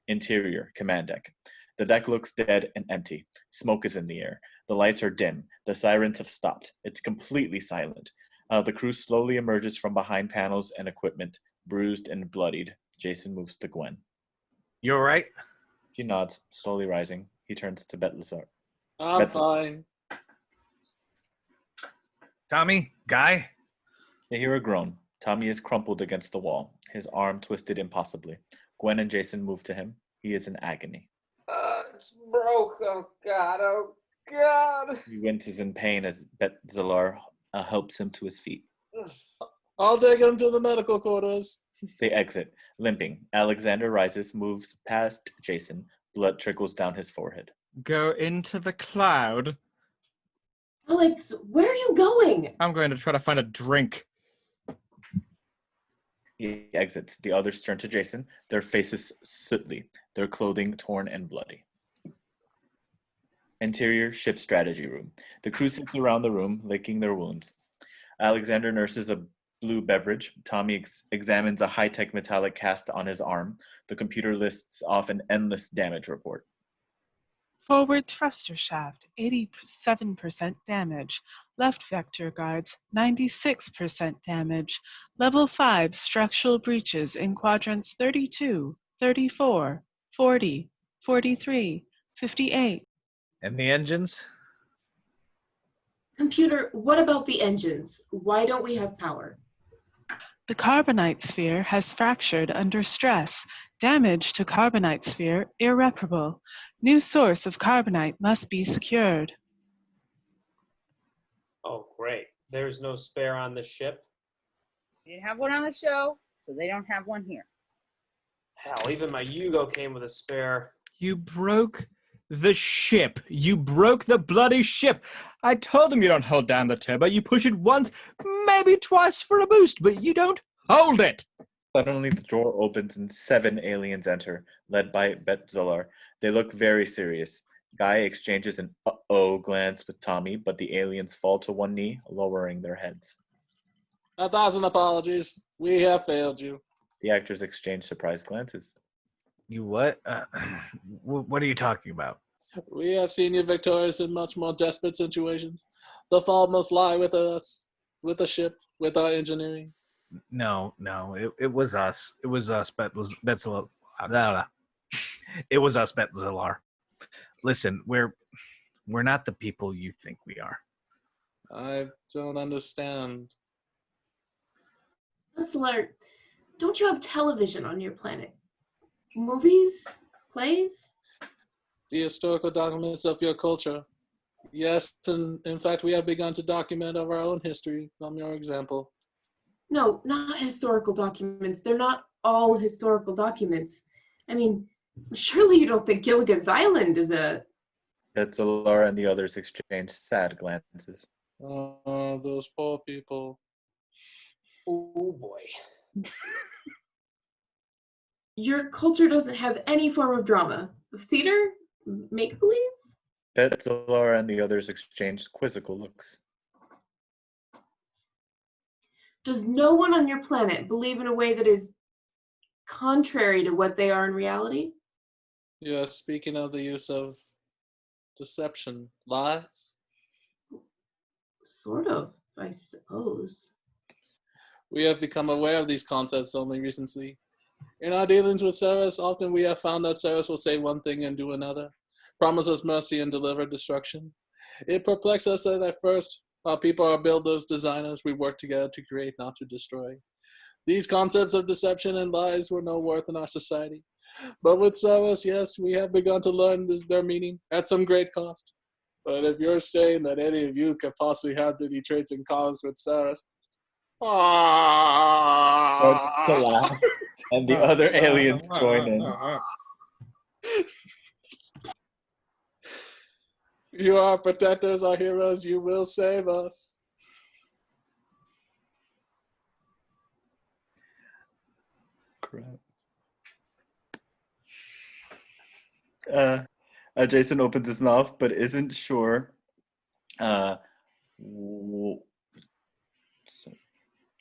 Interior, command deck. The deck looks dead and empty. Smoke is in the air. The lights are dim. The sirens have stopped. It's completely silent. The crew slowly emerges from behind panels and equipment, bruised and bloodied. Jason moves to Gwen. You all right? She nods, slowly rising. He turns to Betzalar. I'm fine. Tommy? Guy? They hear a groan. Tommy is crumpled against the wall, his arm twisted impossibly. Gwen and Jason move to him. He is in agony. It's broke. Oh, God. Oh, God. He winces in pain as Betzalar helps him to his feet. I'll take him to the medical quarters. They exit, limping. Alexander rises, moves past Jason. Blood trickles down his forehead. Go into the cloud. Alex, where are you going? I'm going to try to find a drink. He exits. The others turn to Jason, their faces sootly, their clothing torn and bloody. Interior ship strategy room. The crew sits around the room, licking their wounds. Alexander nurses a blue beverage. Tommy examines a high-tech metallic cast on his arm. The computer lists off an endless damage report. Forward thruster shaft, 87% damage. Left vector guards, 96% damage. Level 5 structural breaches in quadrants 32, 34, 40, 43, 58. And the engines? Computer, what about the engines? Why don't we have power? The carbonite sphere has fractured under stress. Damage to carbonite sphere irreparable. New source of carbonite must be secured. Oh, great. There's no spare on the ship. They didn't have one on the show, so they don't have one here. Hell, even my Yugo came with a spare. You broke the ship. You broke the bloody ship. I told him you don't hold down the turbo. You push it once, maybe twice for a boost, but you don't hold it. Suddenly, the door opens and 7 aliens enter, led by Betzalar. They look very serious. Guy exchanges an uh-oh glance with Tommy, but the aliens fall to one knee, lowering their heads. 1,000 apologies. We have failed you. The actors exchange surprised glances. You what? What are you talking about? We have seen you victorious in much more desperate situations. The fault must lie with us, with the ship, with our engineering. No, it was us. It was us, Betzalar. It was us, Betzalar. Listen, we're not the people you think we are. I don't understand. Betzalar, don't you have television on your planet? Movies? Plays? The historical documents of your culture. Yes, and in fact, we have begun to document our own history from your example. No, not historical documents. They're not all historical documents. I mean, surely you don't think Gilligan's Island is a... Betzalar and the others exchange sad glances. Oh, those poor people. Oh, boy. Your culture doesn't have any form of drama. Theater? Make-believe? Betzalar and the others exchange quizzical looks. Does no one on your planet believe in a way that is contrary to what they are in reality? Yes, speaking of the use of deception, lies? Sort of, I suppose. We have become aware of these concepts only recently. In our dealings with Sarris, often we have found that Sarris will say one thing and do another, promise us mercy and deliver destruction. It perplexes us that at first, our people are builders, designers, we work together to create, not to destroy. These concepts of deception and lies were no worth in our society. But with Sarris, yes, we have begun to learn their meaning at some great cost. But if you're saying that any of you could possibly have any traits in common with Sarris, Starts to laugh, and the other aliens join in. You are protectors, our heroes, you will save us. Crap. Jason opens his mouth, but isn't sure.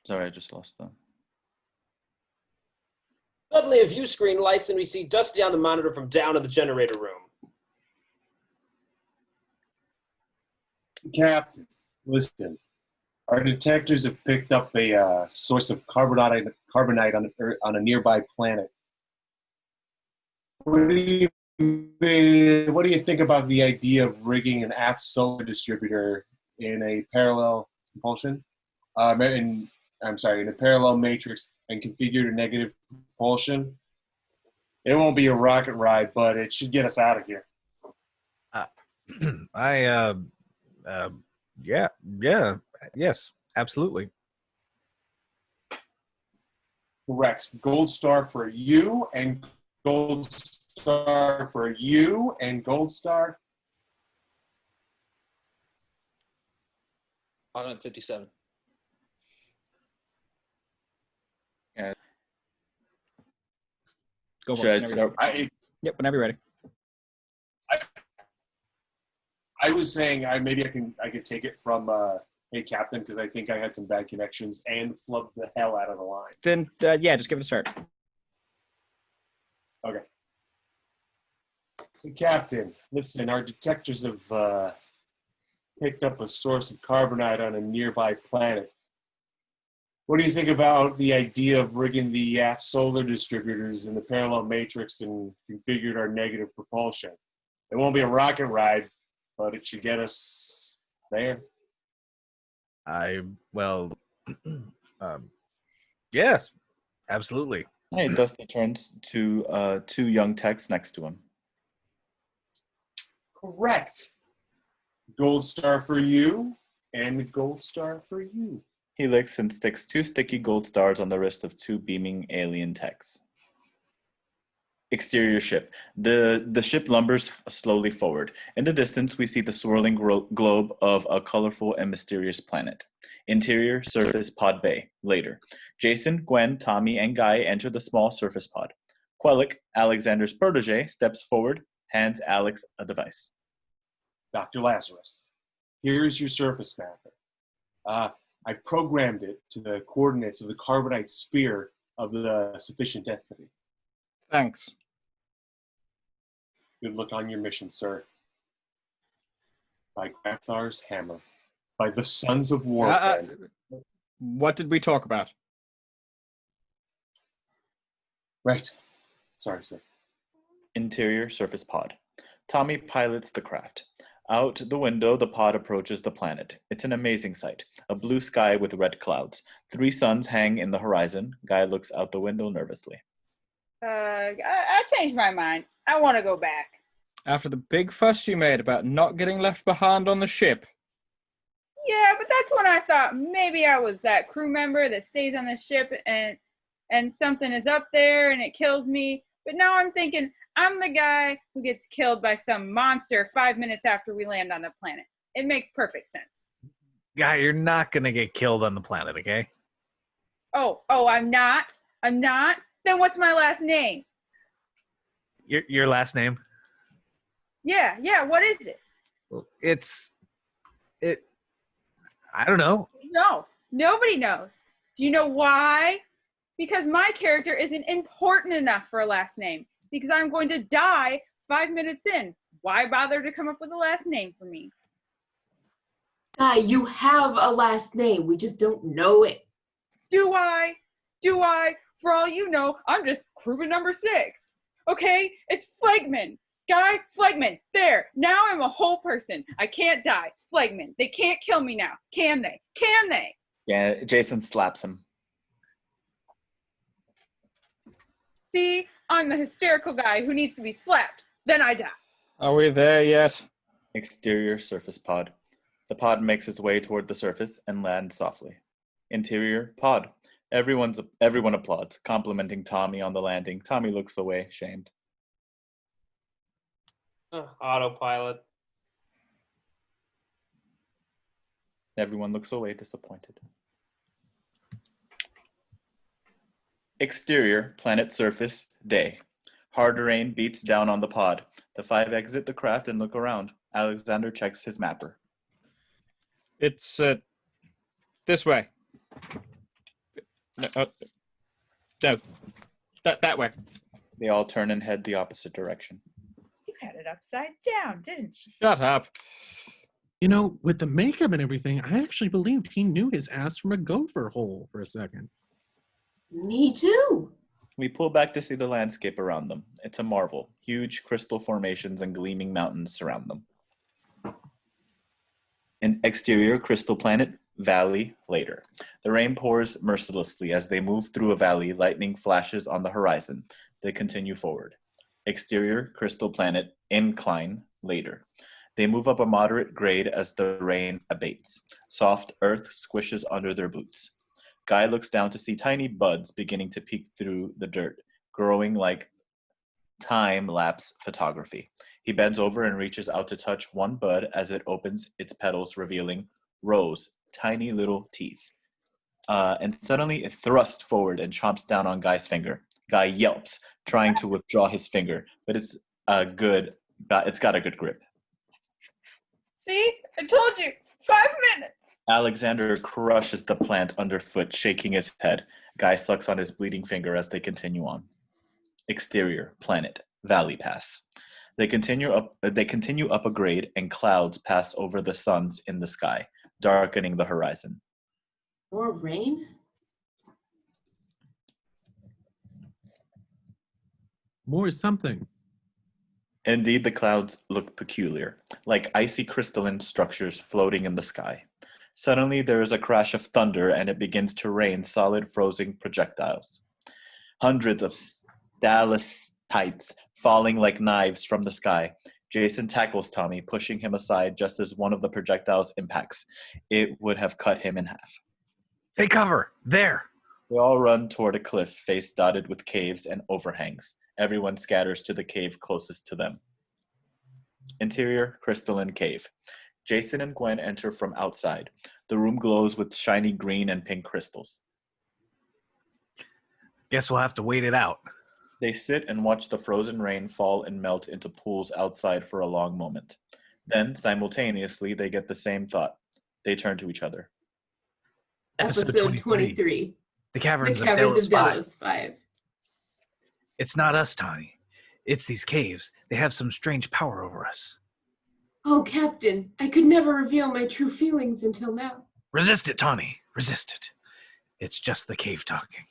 Sorry, I just lost them. Suddenly, a view screen lights and we see Dusty on the monitor from down in the generator room. Captain, listen. Our detectors have picked up a source of carbonite on a nearby planet. What do you what do you think about the idea of rigging an aft solar distributor in a parallel propulsion? In a parallel matrix and configure to negative propulsion? It won't be a rocket ride, but it should get us out of here. Yes, absolutely. Correct. Gold star for you, and gold star for you, and gold star. 157. Yeah. Go for it. Yep, whenever you're ready. I was saying maybe I could take it from Hey Captain, because I think I had some bad connections and flubbed the hell out of the line. Then just give it a start. Okay. Hey Captain, listen, our detectors have picked up a source of carbonite on a nearby planet. What do you think about the idea of rigging the aft solar distributors in the parallel matrix and configured our negative propulsion? It won't be a rocket ride, but it should get us there. Yes, absolutely. Hey, Dusty turns to two young techs next to him. Correct. Gold star for you, and gold star for you. He licks and sticks 2 sticky gold stars on the wrist of 2 beaming alien techs. Exterior ship. The ship lumbers slowly forward. In the distance, we see the swirling globe of a colorful and mysterious planet. Interior, surface pod bay. Later. Jason, Gwen, Tommy, and Guy enter the small surface pod. Quellek, Alexander's protege, steps forward, hands Alex a device. Dr. Lazarus, here is your surface mapper. I programmed it to the coordinates of the carbonite sphere of the sufficient density. Thanks. Good luck on your mission, sir. By Grathar's hammer. By the sons of warfare. What did we talk about? Right. Sorry, sir. Interior surface pod. Tommy pilots the craft. Out the window, the pod approaches the planet. It's an amazing sight. A blue sky with red clouds. 3 suns hang in the horizon. Guy looks out the window nervously. I changed my mind. I want to go back. After the big fuss you made about not getting left behind on the ship. Yeah, but that's when I thought maybe I was that crew member that stays on the ship and something is up there and it kills me. But now I'm thinking I'm the guy who gets killed by some monster 5 minutes after we land on the planet. It makes perfect sense. Guy, you're not going to get killed on the planet, okay? Oh, I'm not? I'm not? Then what's my last name? Your last name? Yeah, what is it? I don't know. No, nobody knows. Do you know why? Because my character isn't important enough for a last name. Because I'm going to die 5 minutes in. Why bother to come up with a last name for me? Guy, you have a last name. We just don't know it. Do I? For all you know, I'm just crewman number 6. Okay? It's Flagman. Guy Flagman. There. Now I'm a whole person. I can't die. Flagman. They can't kill me now. Can they? Can they? Yeah, Jason slaps him. See? I'm the hysterical guy who needs to be slapped. Then I die. Are we there yet? Exterior surface pod. The pod makes its way toward the surface and lands softly. Interior pod. Everyone applauds, complimenting Tommy on the landing. Tommy looks away, shamed. Autopilot. Everyone looks away, disappointed. Exterior, planet surface, day. Hard rain beats down on the pod. The 5 exit the craft and look around. Alexander checks his mapper. It's this way. No, that way. They all turn and head the opposite direction. You had it upside down, didn't you? Shut up. You know, with the makeup and everything, I actually believed he knew his ass from a gopher hole for a second. Me too. We pull back to see the landscape around them. It's a marvel. Huge crystal formations and gleaming mountains surround them. An exterior crystal planet, valley, later. The rain pours mercilessly as they move through a valley. Lightning flashes on the horizon. They continue forward. Exterior crystal planet, incline, later. They move up a moderate grade as the rain abates. Soft earth squishes under their boots. Guy looks down to see tiny buds beginning to peek through the dirt, growing like time-lapse photography. He bends over and reaches out to touch one bud as it opens its petals, revealing rows, tiny little teeth. And suddenly it thrusts forward and chomps down on Guy's finger. Guy yelps, trying to withdraw his finger, but it's got a good grip. See? I told you! 5 minutes! Alexander crushes the plant underfoot, shaking his head. Guy sucks on his bleeding finger as they continue on. Exterior, planet, valley pass. They continue up a grade, and clouds pass over the suns in the sky, darkening the horizon. More rain? More something. Indeed, the clouds look peculiar, like icy crystalline structures floating in the sky. Suddenly, there is a crash of thunder, and it begins to rain solid frozen projectiles. Hundreds of stalactites falling like knives from the sky. Jason tackles Tommy, pushing him aside just as one of the projectiles impacts. It would have cut him in half. Take cover! There! They all run toward a cliff face dotted with caves and overhangs. Everyone scatters to the cave closest to them. Interior, crystalline cave. Jason and Gwen enter from outside. The room glows with shiny green and pink crystals. Guess we'll have to wait it out. They sit and watch the frozen rain fall and melt into pools outside for a long moment. Then, simultaneously, they get the same thought. They turn to each other. Episode 23. The Caverns of Delos 5. It's not us, Tawny. It's these caves. They have some strange power over us. Oh, Captain, I could never reveal my true feelings until now. Resist it, Tawny. Resist it. It's just the cave talking.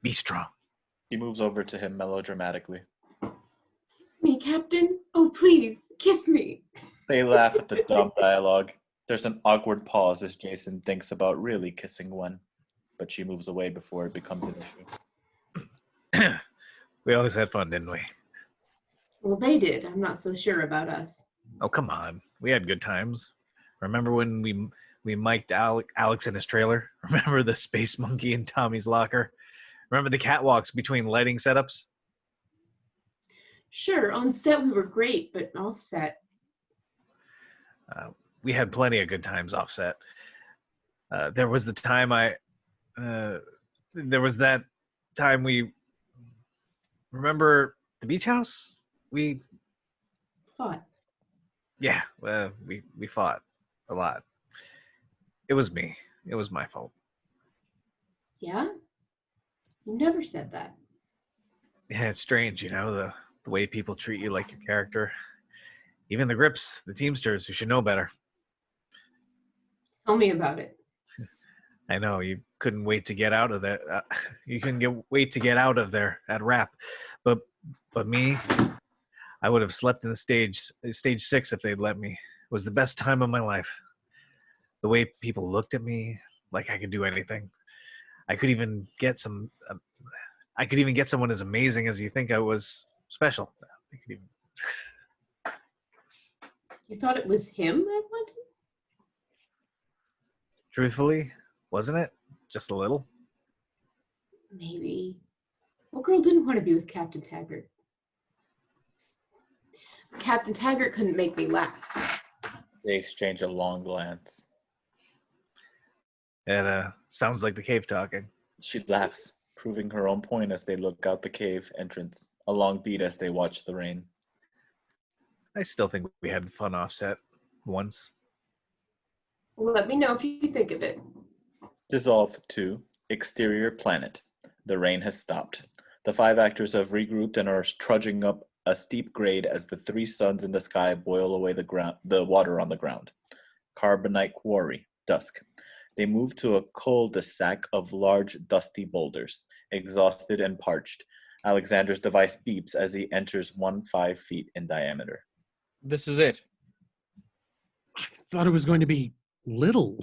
Be strong. He moves over to him melodramatically. Me, Captain? Oh, please, kiss me. They laugh at the dumb dialogue. There's an awkward pause as Jason thinks about really kissing Gwen, but she moves away before it becomes an issue. We always had fun, didn't we? Well, they did. I'm not so sure about us. Oh, come on. We had good times. Remember when we mic'd Alex in his trailer? Remember the space monkey in Tommy's locker? Remember the catwalks between lighting setups? Sure, on set we were great, but off set. We had plenty of good times off set. There was the time there was that time we... Remember the beach house? We fought. Yeah, we fought a lot. It was me. It was my fault. Yeah? You never said that. Yeah, it's strange, the way people treat you like your character. Even the Grips, the Teamsters, who should know better. Tell me about it. I know, you couldn't wait to get out of that. Wait to get out of there at Rap. But me, I would have slept in the stage 6 if they'd let me. It was the best time of my life. The way people looked at me, like I could do anything. I could even get someone as amazing as you think I was special. You thought it was him I wanted? Truthfully, wasn't it? Just a little? Maybe. What girl didn't want to be with Captain Taggart? Captain Taggart couldn't make me laugh. They exchange a long glance. It sounds like the cave talking. She laughs, proving her own point as they look out the cave entrance, a long beat as they watch the rain. I still think we had fun offset once. Let me know if you think of it. Dissolve 2. Exterior planet. The rain has stopped. The 5 actors have regrouped and are trudging up a steep grade as the 3 suns in the sky boil away the water on the ground. Carbonite quarry. Dusk. They move to a cul-de-sac of large, dusty boulders. Exhausted and parched, Alexander's device beeps as he enters 5 feet in diameter. This is it. I thought it was going to be little.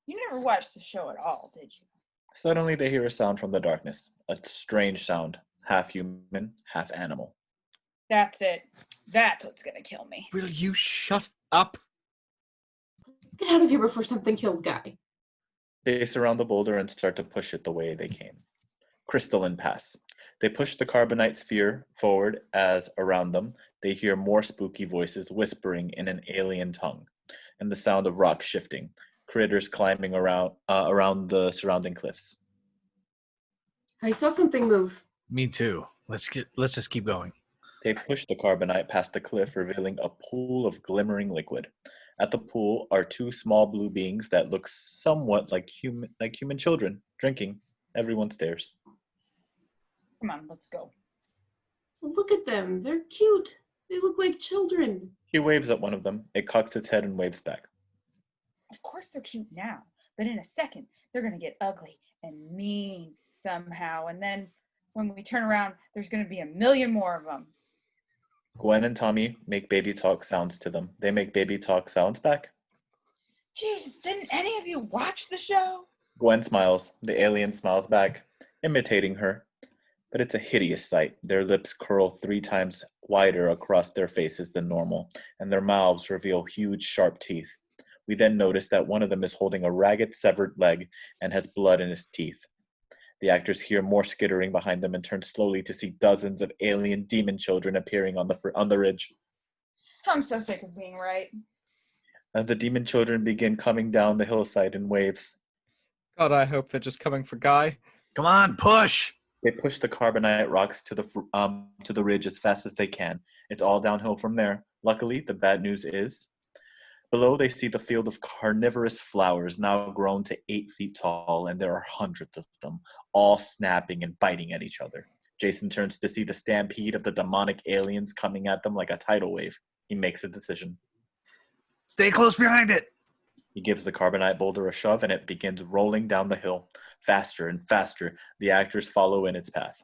You never watched the show at all, did you? Suddenly they hear a sound from the darkness, a strange sound, half human, half animal. That's it. That's what's gonna kill me. Will you shut up? Let's get out of here before something kills Guy. They surround the boulder and start to push it the way they came. Crystalline pass. They push the carbonite sphere forward as around them they hear more spooky voices whispering in an alien tongue, and the sound of rocks shifting, critters climbing around the surrounding cliffs. I saw something move. Me too. Let's just keep going. They push the carbonite past the cliff, revealing a pool of glimmering liquid. At the pool are 2 small blue beings that look somewhat like human children, drinking. Everyone stares. Come on, let's go. Look at them. They're cute. They look like children. He waves at one of them. It cocks its head and waves back. Of course they're cute now, but in a second, they're gonna get ugly and mean somehow, and then when we turn around, there's gonna be 1,000,000 more of them. Gwen and Tommy make baby talk sounds to them. They make baby talk sounds back. Jesus, didn't any of you watch the show? Gwen smiles. The alien smiles back, imitating her. But it's a hideous sight. Their lips curl 3 times wider across their faces than normal, and their mouths reveal huge, sharp teeth. We then notice that one of them is holding a ragged, severed leg and has blood in his teeth. The actors hear more skittering behind them and turn slowly to see dozens of alien demon children appearing on the ridge. I'm so sick of being right. The demon children begin coming down the hillside in waves. God, I hope they're just coming for Guy. Come on, push! They push the carbonite rocks to the ridge as fast as they can. It's all downhill from there. Luckily, the bad news is, below they see the field of carnivorous flowers now grown to 8 feet tall, and there are hundreds of them, all snapping and biting at each other. Jason turns to see the stampede of the demonic aliens coming at them like a tidal wave. He makes a decision. Stay close behind it! He gives the carbonite boulder a shove, and it begins rolling down the hill. Faster and faster, the actors follow in its path.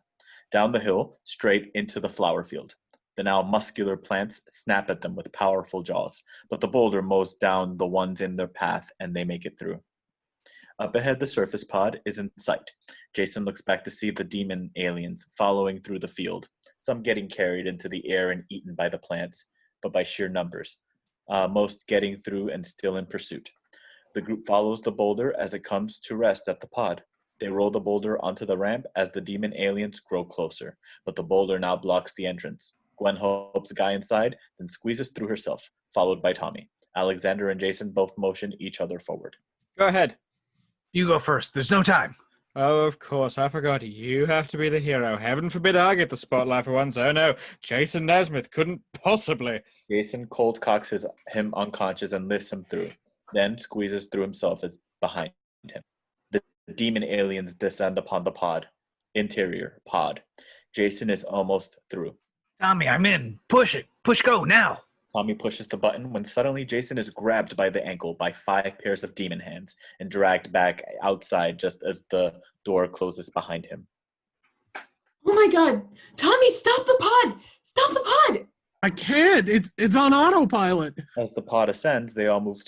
Down the hill, straight into the flower field. The now muscular plants snap at them with powerful jaws, but the boulder mows down the ones in their path, and they make it through. Up ahead, the surface pod is in sight. Jason looks back to see the demon aliens following through the field, some getting carried into the air and eaten by the plants, but by sheer numbers, most getting through and still in pursuit. The group follows the boulder as it comes to rest at the pod. They roll the boulder onto the ramp as the demon aliens grow closer, but the boulder now blocks the entrance. Gwen helps Guy inside, then squeezes through herself, followed by Tommy. Alexander and Jason both motion each other forward. Go ahead. You go first. There's no time. Oh, of course. I forgot. You have to be the hero. Heaven forbid I get the spotlight for once. Oh, no. Jason Nesmith couldn't possibly. Jason cold cocks him unconscious and lifts him through, then squeezes through himself as behind him. The demon aliens descend upon the pod. Interior, pod. Jason is almost through. Tommy, I'm in. Push it. Push go, now. Tommy pushes the button when suddenly Jason is grabbed by the ankle by 5 pairs of demon hands and dragged back outside just as the door closes behind him. Oh my god. Tommy, stop the pod! Stop the pod! I can't. It's on autopilot. As the pod ascends, they all move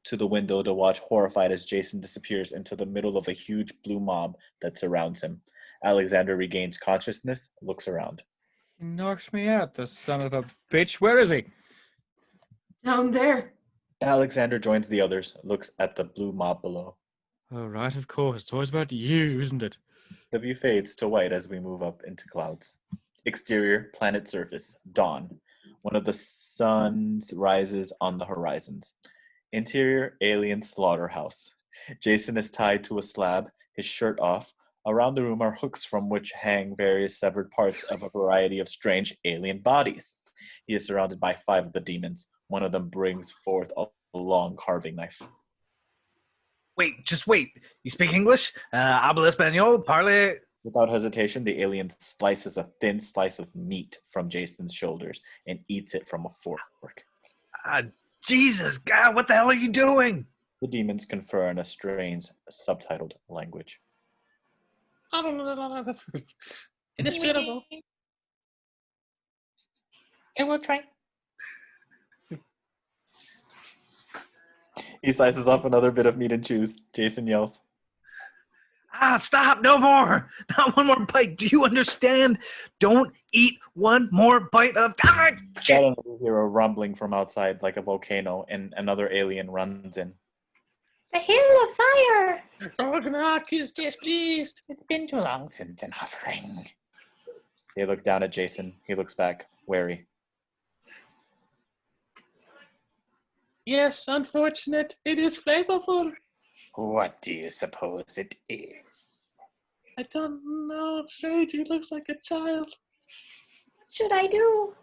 to the window to watch, horrified as Jason disappears into the middle of a huge blue mob that surrounds him. Alexander regains consciousness, looks around. He knocked me out, the son of a bitch. Where is he? Down there. Alexander joins the others, looks at the blue mob below. Oh, right, of course. It's always about you, isn't it? The view fades to white as we move up into clouds. Exterior, planet surface, dawn. One of the suns rises on the horizons. Interior, alien slaughterhouse. Jason is tied to a slab, his shirt off. Around the room are hooks from which hang various severed parts of a variety of strange alien bodies. He is surrounded by 5 of the demons. One of them brings forth a long carving knife. Wait, just wait. You speak English? Habla español? Parle... Without hesitation, the alien slices a thin slice of meat from Jason's shoulders and eats it from a fork. Jesus, God, what the hell are you doing? The demons confer in a strange, subtitled language. It is suitable. I will try. He slices off another bit of meat and chews. Jason yells. Stop! No more! Not one more bite. Do you understand? Don't eat one more bite of... Suddenly you hear a rumbling from outside like a volcano, and another alien runs in. The hill of fire! Ragnarok is displeased. It's been too long since an offering. They look down at Jason. He looks back, wary. Yes, unfortunate. It is flavorful. What do you suppose it is? I don't know. Strange. He looks like a child. What should I do?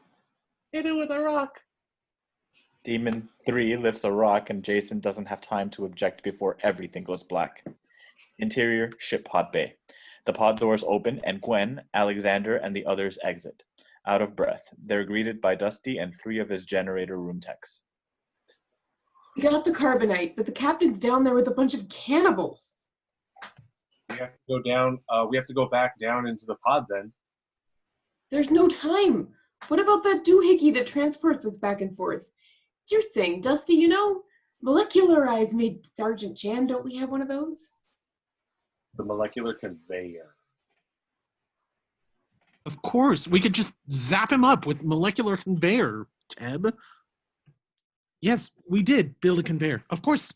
Hit it with a rock. Demon 3 lifts a rock, and Jason doesn't have time to object before everything goes black. Interior, ship pod bay. The pod doors open, and Gwen, Alexander, and the others exit. Out of breath, they're greeted by Dusty and 3 of his generator room techs. We got the carbonite, but the captain's down there with a bunch of cannibals. We have to go down. We have to go back down into the pod then. There's no time. What about that doohickey that transports us back and forth? It's your thing, Dusty, you know? Molecular eyes made Sergeant Chan. Don't we have one of those? The molecular conveyor. Of course, we could just zap him up with molecular conveyor, Teb. Yes, we did build a conveyor. Of course.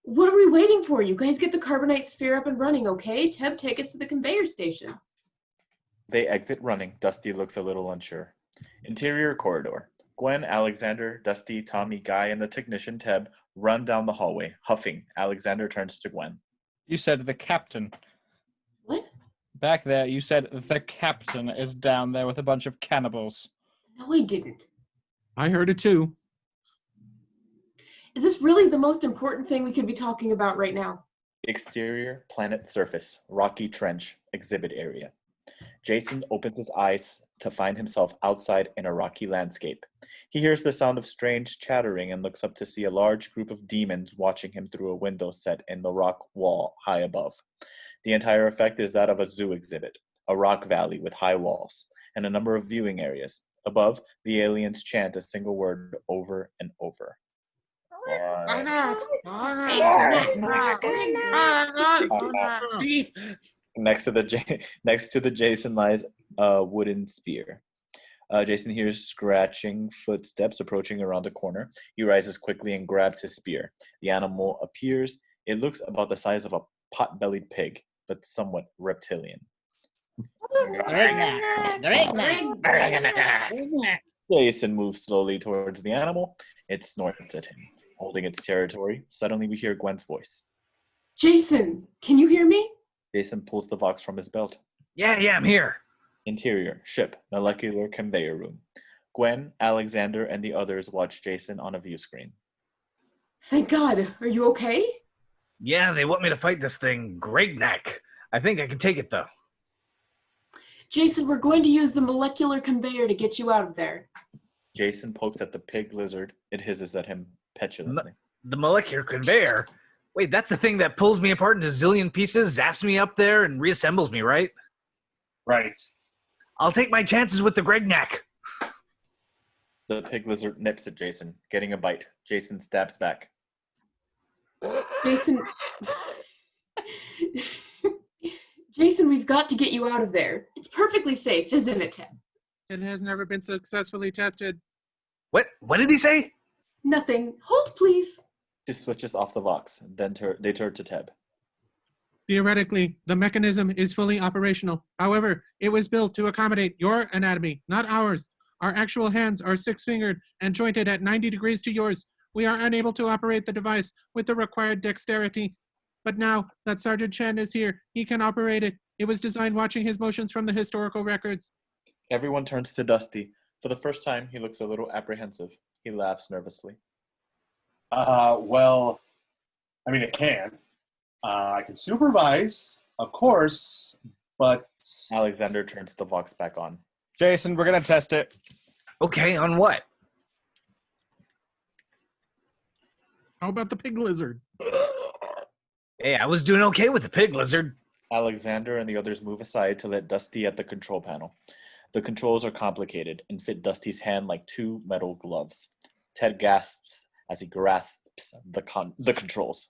What are we waiting for? You guys get the carbonite sphere up and running, okay? Teb, take us to the conveyor station. They exit running. Dusty looks a little unsure. Interior corridor. Gwen, Alexander, Dusty, Tommy, Guy, and the technician, Teb, run down the hallway, huffing. Alexander turns to Gwen. You said the captain. What? Back there, you said the captain is down there with a bunch of cannibals. No, I didn't. I heard it too. Is this really the most important thing we could be talking about right now? Exterior, planet surface, rocky trench, exhibit area. Jason opens his eyes to find himself outside in a rocky landscape. He hears the sound of strange chattering and looks up to see a large group of demons watching him through a window set in the rock wall high above. The entire effect is that of a zoo exhibit, a rock valley with high walls, and a number of viewing areas. Above, the aliens chant a single word over and over. Steve! Next to the Jason lies a wooden spear. Jason hears scratching footsteps approaching around the corner. He rises quickly and grabs his spear. The animal appears. It looks about the size of a pot-bellied pig, but somewhat reptilian. Jason moves slowly towards the animal. It snorts at him, holding its territory. Suddenly we hear Gwen's voice. Jason, can you hear me? Jason pulls the box from his belt. Yeah, I'm here. Interior, ship, molecular conveyor room. Gwen, Alexander, and the others watch Jason on a view screen. Thank God. Are you okay? Yeah, they want me to fight this thing, Great Neck. I think I can take it, though. Jason, we're going to use the molecular conveyor to get you out of there. Jason pokes at the pig lizard. It hisses at him petulantly. The molecular conveyor? Wait, that's the thing that pulls me apart into a zillion pieces, zaps me up there, and reassembles me, right? Right. I'll take my chances with the Gregnack. The pig lizard nips at Jason, getting a bite. Jason stabs back. Jason... Jason, we've got to get you out of there. It's perfectly safe, isn't it, Ted? It has never been successfully tested. What did he say? Nothing. Hold, please. She switches off the box. Then they turn to Teb. Theoretically, the mechanism is fully operational. However, it was built to accommodate your anatomy, not ours. Our actual hands are 6-fingered and jointed at 90 degrees to yours. We are unable to operate the device with the required dexterity. But now that Sergeant Chen is here, he can operate it. It was designed watching his motions from the historical records. Everyone turns to Dusty. For the first time, he looks a little apprehensive. He laughs nervously. Well, I mean, it can. I can supervise, of course, but... Alexander turns the Vox back on. Jason, we're going to test it. Okay, on what? How about the pig lizard? Hey, I was doing okay with the pig lizard. Alexander and the others move aside to let Dusty at the control panel. The controls are complicated and fit Dusty's hand like two metal gloves. Ted gasps as he grasps the controls.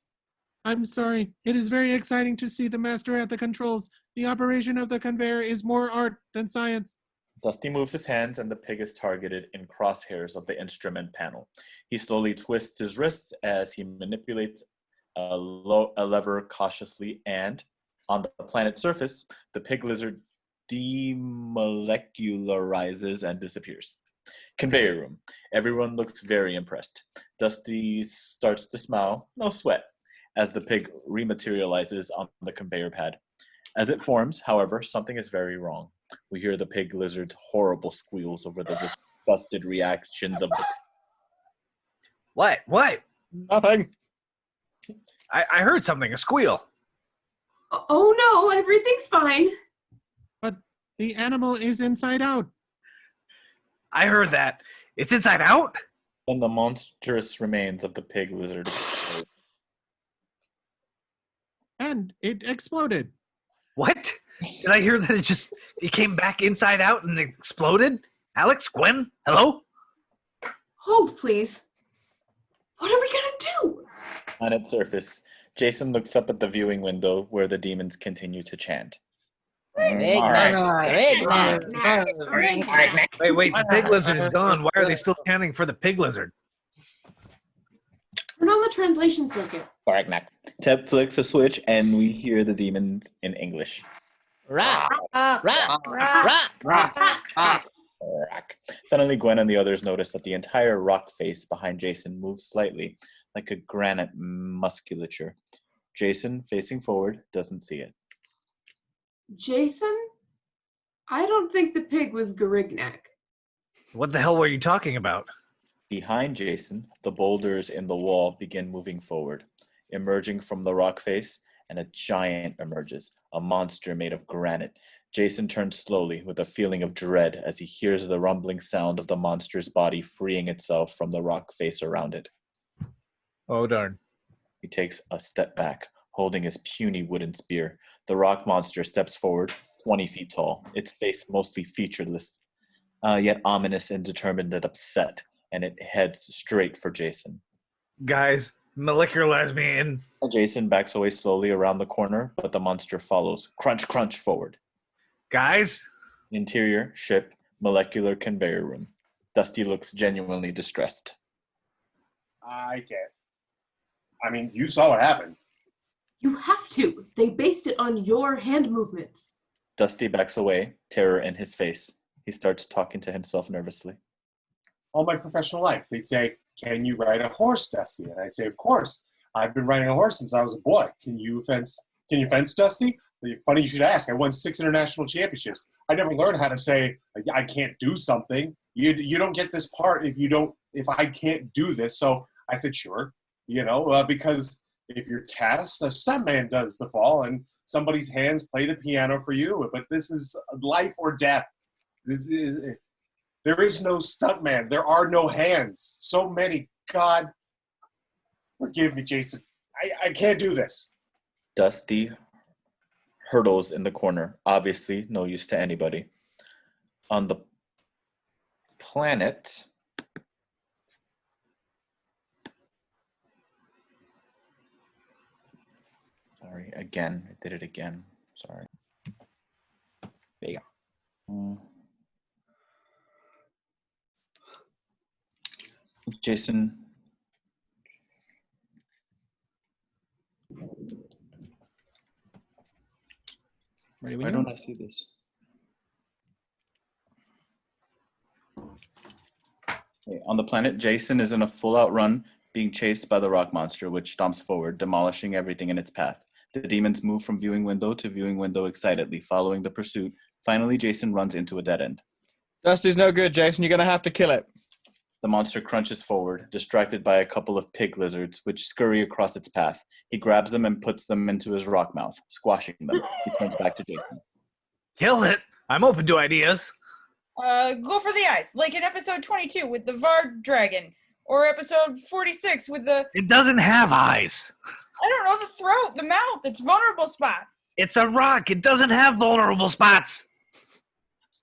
I'm sorry. It is very exciting to see the master at the controls. The operation of the conveyor is more art than science. Dusty moves his hands and the pig is targeted in crosshairs of the instrument panel. He slowly twists his wrists as he manipulates a lever cautiously, and on the planet's surface, the pig lizard demolecularizes and disappears. Conveyor room. Everyone looks very impressed. Dusty starts to smile, no sweat, as the pig rematerializes on the conveyor pad. As it forms, however, something is very wrong. We hear the pig lizard's horrible squeals over the disgusted reactions of the... What? Nothing. I heard something, a squeal. Oh no, everything's fine. But the animal is inside out. I heard that. It's inside out? Then the monstrous remains of the pig lizard explode. And it exploded. What? Did I hear that it came back inside out and exploded? Alex? Gwen? Hello? Hold, please. What are we gonna do? On its surface, Jason looks up at the viewing window where the demons continue to chant. Wait, the pig lizard is gone. Why are they still chanting for the pig lizard? Turn on the translation circuit. Teb flicks a switch and we hear the demons in English. Rock. Suddenly, Gwen and the others notice that the entire rock face behind Jason moves slightly, like a granite musculature. Jason, facing forward, doesn't see it. Jason? I don't think the pig was Garignac. What the hell were you talking about? Behind Jason, the boulders in the wall begin moving forward. Emerging from the rock face, and a giant emerges, a monster made of granite. Jason turns slowly with a feeling of dread as he hears the rumbling sound of the monster's body freeing itself from the rock face around it. Oh, darn. He takes a step back, holding his puny wooden spear. The rock monster steps forward, 20 feet tall, its face mostly featureless, yet ominous and determined and upset, and it heads straight for Jason. Guys, molecularize me in. Jason backs away slowly around the corner, but the monster follows, crunch, crunch, forward. Guys? Interior, ship, molecular conveyor room. Dusty looks genuinely distressed. I can't. I mean, you saw what happened. You have to. They based it on your hand movements. Dusty backs away, terror in his face. He starts talking to himself nervously. All my professional life, they'd say, "Can you ride a horse, Dusty?" And I'd say, "Of course. I've been riding a horse since I was a boy. Can you fence, Dusty?" Funny you should ask. I won 6 international championships. I never learned how to say, "I can't do something." You don't get this part if I can't do this. So I said, "Sure." Because if you're cast, a stuntman does the fall, and somebody's hands play the piano for you. But this is life or death. There is no stuntman. There are no hands. So many. God, forgive me, Jason. I can't do this. Dusty hurdles in the corner, obviously no use to anybody. On the planet, sorry, again, I did it again. Sorry. There you go. Jason. Why don't I see this? Okay, on the planet, Jason is in a full-out run, being chased by the rock monster, which stomps forward, demolishing everything in its path. The demons move from viewing window to viewing window excitedly, following the pursuit. Finally, Jason runs into a dead end. Dusty's no good, Jason. You're going to have to kill it. The monster crunches forward, distracted by a couple of pig lizards, which scurry across its path. He grabs them and puts them into his rock mouth, squashing them. He turns back to Jason. Kill it. I'm open to ideas. Go for the eyes, like in episode 22 with the Vard Dragon, or episode 46 with the... It doesn't have eyes. I don't know, the throat, the mouth, its vulnerable spots. It's a rock. It doesn't have vulnerable spots.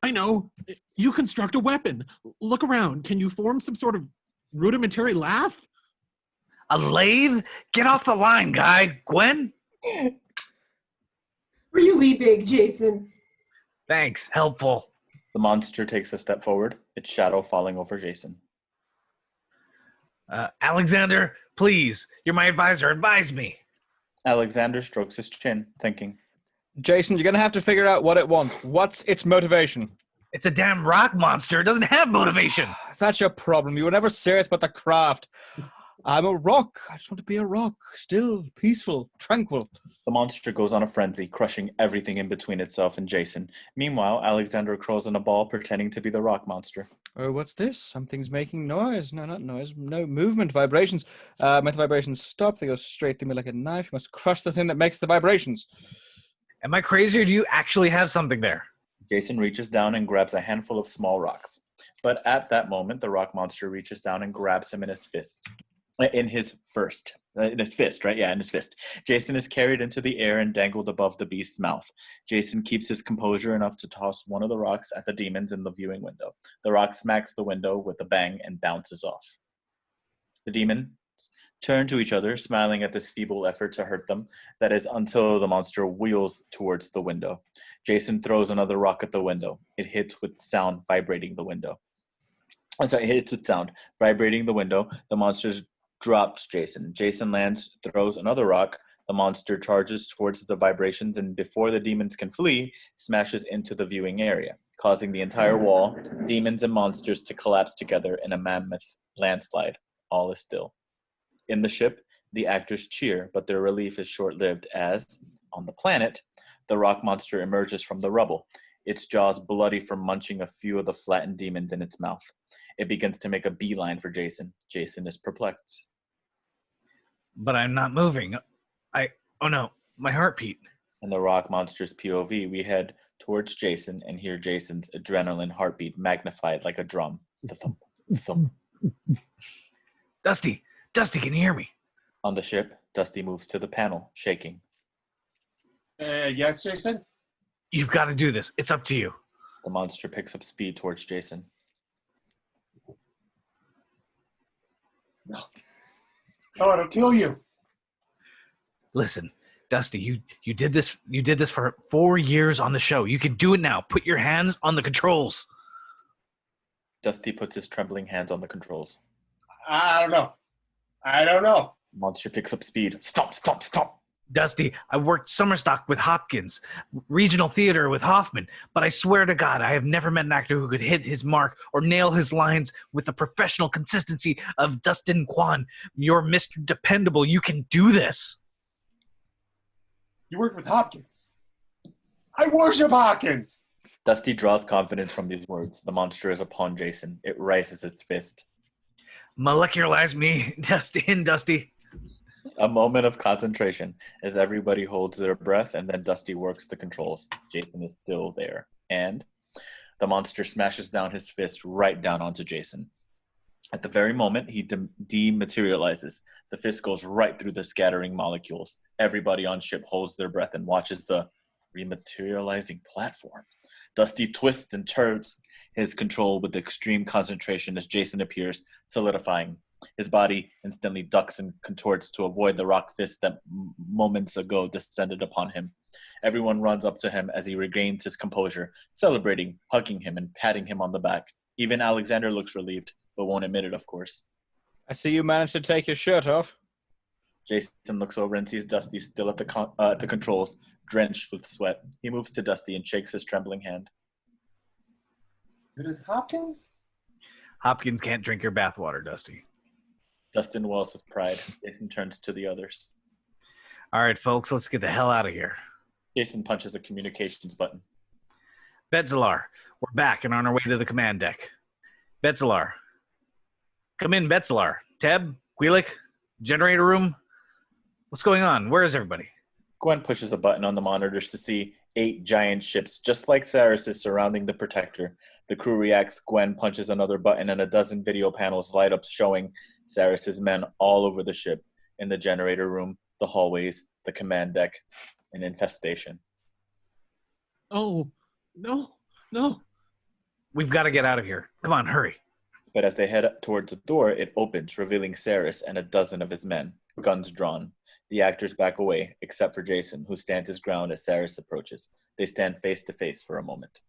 I know. You construct a weapon. Look around. Can you form some sort of rudimentary laugh? A lathe? Get off the line, guy. Gwen? Really big, Jason. Thanks. Helpful. The monster takes a step forward, its shadow falling over Jason. Alexander, please. You're my advisor. Advise me. Alexander strokes his chin, thinking. Jason, you're going to have to figure out what it wants. What's its motivation? It's a damn rock monster. It doesn't have motivation. That's your problem. You were never serious about the craft. I'm a rock. I just want to be a rock. Still, peaceful, tranquil. The monster goes on a frenzy, crushing everything in between itself and Jason. Meanwhile, Alexander crawls in a ball, pretending to be the rock monster. Oh, what's this? Something's making noise. No, not noise. No movement. Vibrations. Make the vibrations stop. They go straight through me like a knife. You must crush the thing that makes the vibrations. Am I crazy, or do you actually have something there? Jason reaches down and grabs a handful of small rocks. But at that moment, the rock monster reaches down and grabs him in his fist. In his fist, right? Yeah, in his fist. Jason is carried into the air and dangled above the beast's mouth. Jason keeps his composure enough to toss one of the rocks at the demons in the viewing window. The rock smacks the window with a bang and bounces off. The demons turn to each other, smiling at this feeble effort to hurt them. That is, until the monster wheels towards the window. Jason throws another rock at the window. It hits with sound, vibrating the window. It hits with sound, vibrating the window. The monster drops Jason. Jason lands, throws another rock. The monster charges towards the vibrations, and before the demons can flee, smashes into the viewing area, causing the entire wall, demons and monsters to collapse together in a mammoth landslide. All is still. In the ship, the actors cheer, but their relief is short-lived as, on the planet, the rock monster emerges from the rubble, its jaws bloody from munching a few of the flattened demons in its mouth. It begins to make a beeline for Jason. Jason is perplexed. But I'm not moving. Oh no, my heartbeat. In the rock monster's POV, we head towards Jason and hear Jason's adrenaline heartbeat magnified like a drum. The thump, thump. Dusty, can you hear me? On the ship, Dusty moves to the panel, shaking. Yes, Jason? You've got to do this. It's up to you. The monster picks up speed towards Jason. No. Oh, it'll kill you. Listen, Dusty, you did this for 4 years on the show. You can do it now. Put your hands on the controls. Dusty puts his trembling hands on the controls. I don't know. Monster picks up speed. Stop. Dusty, I worked summer stock with Hopkins, regional theater with Hoffman, but I swear to God, I have never met an actor who could hit his mark or nail his lines with the professional consistency of Dustin Kwan. You're Mr. Dependable. You can do this. You worked with Hopkins. I worship Hopkins. Dusty draws confidence from these words. The monster is upon Jason. It raises its fist. Molecularize me, Dusty. A moment of concentration as everybody holds their breath, and then Dusty works the controls. Jason is still there. And the monster smashes down his fist right down onto Jason. At the very moment, he dematerializes. The fist goes right through the scattering molecules. Everybody on ship holds their breath and watches the rematerializing platform. Dusty twists and turns his control with extreme concentration as Jason appears, solidifying. His body instantly ducks and contorts to avoid the rock fist that moments ago descended upon him. Everyone runs up to him as he regains his composure, celebrating, hugging him, and patting him on the back. Even Alexander looks relieved, but won't admit it, of course. I see you managed to take your shirt off. Jason looks over and sees Dusty still at the controls, drenched with sweat. He moves to Dusty and shakes his trembling hand. It is Hopkins? Hopkins can't drink your bathwater, Dusty. Dustin wells with pride. Jason turns to the others. All right, folks, let's get the hell out of here. Jason punches a communications button. Betzalar, we're back and on our way to the command deck. Betzalar. Come in, Betzalar. Teb, Quellek, generator room. What's going on? Where is everybody? Gwen pushes a button on the monitors to see 8 giant ships, just like Sarris, surrounding the Protector. The crew reacts. Gwen punches another button and a dozen video panels light up showing Sarris' men all over the ship, in the generator room, the hallways, the command deck, an infestation. Oh, no, no. We've got to get out of here. Come on, hurry. But as they head towards the door, it opens, revealing Sarris and a dozen of his men, guns drawn. The actors back away, except for Jason, who stands his ground as Sarris approaches. They stand face to face for a moment.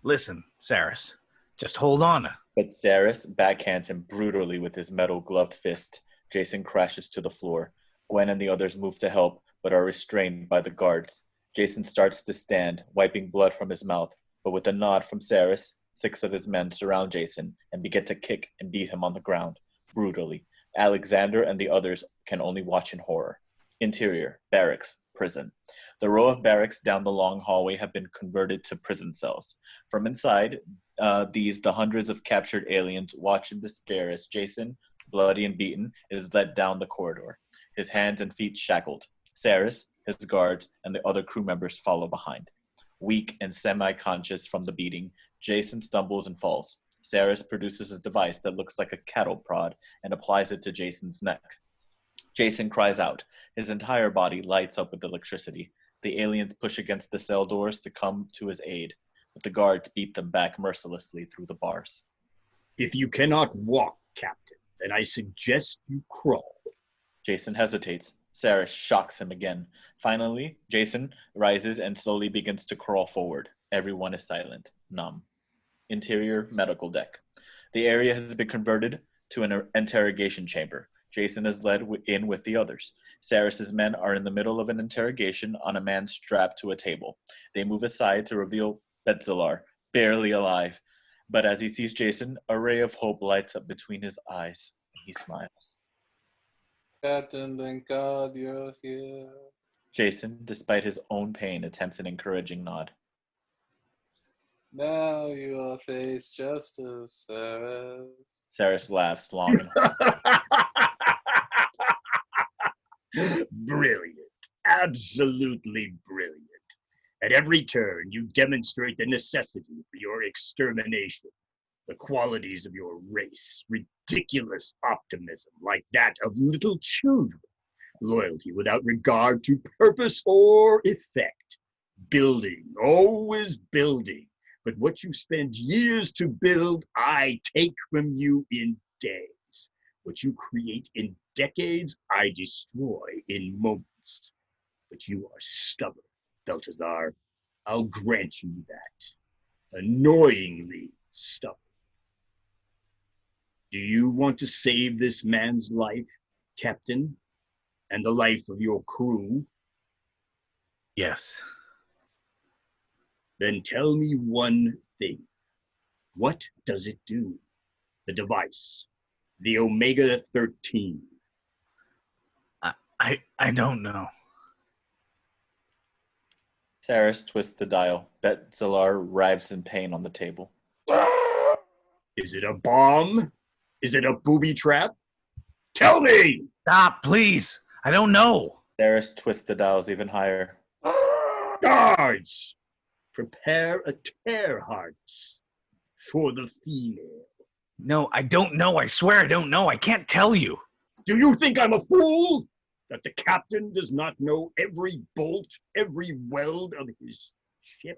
Listen, Sarris, just hold on. But Sarris backhands him brutally with his metal-gloved fist. Jason crashes to the floor. Gwen and the others move to help, but are restrained by the guards. Jason starts to stand, wiping blood from his mouth, but with a nod from Sarris, 6 of his men surround Jason and begin to kick and beat him on the ground, brutally. Alexander and the others can only watch in horror. Interior, barracks, prison. The row of barracks down the long hallway have been converted to prison cells. From inside, the hundreds of captured aliens watch in despair as Jason, bloody and beaten, is led down the corridor, his hands and feet shackled. Sarris, his guards, and the other crew members follow behind. Weak and semi-conscious from the beating, Jason stumbles and falls. Sarris produces a device that looks like a cattle prod and applies it to Jason's neck. Jason cries out. His entire body lights up with electricity. The aliens push against the cell doors to come to his aid, but the guards beat them back mercilessly through the bars. If you cannot walk, Captain, then I suggest you crawl. Jason hesitates. Sarris shocks him again. Finally, Jason rises and slowly begins to crawl forward. Everyone is silent, numb. Interior medical deck. The area has been converted to an interrogation chamber. Jason is led in with the others. Sarris's men are in the middle of an interrogation on a man strapped to a table. They move aside to reveal Betzalar, barely alive. But as he sees Jason, a ray of hope lights up between his eyes. He smiles. Captain, thank God you're here. Jason, despite his own pain, attempts an encouraging nod. Now you will face justice, Sarris. Sarris laughs long and hard. Brilliant. Absolutely brilliant. At every turn, you demonstrate the necessity for your extermination, the qualities of your race, ridiculous optimism like that of little children, loyalty without regard to purpose or effect, building, always building. But what you spend years to build, I take from you in days. What you create in decades, I destroy in moments. But you are stubborn, Betzalar. I'll grant you that. Annoyingly stubborn. Do you want to save this man's life, Captain? And the life of your crew? Yes. Then tell me one thing. What does it do? The device. The Omega-13. I don't know. Sarris twists the dial. Betzalar writhes in pain on the table. Is it a bomb? Is it a booby trap? Tell me! Stop, please. I don't know. Sarris twists the dials even higher. Guards! Prepare a tear hearts for the female. No, I don't know. I swear I don't know. I can't tell you. Do you think I'm a fool? That the captain does not know every bolt, every weld of his ship?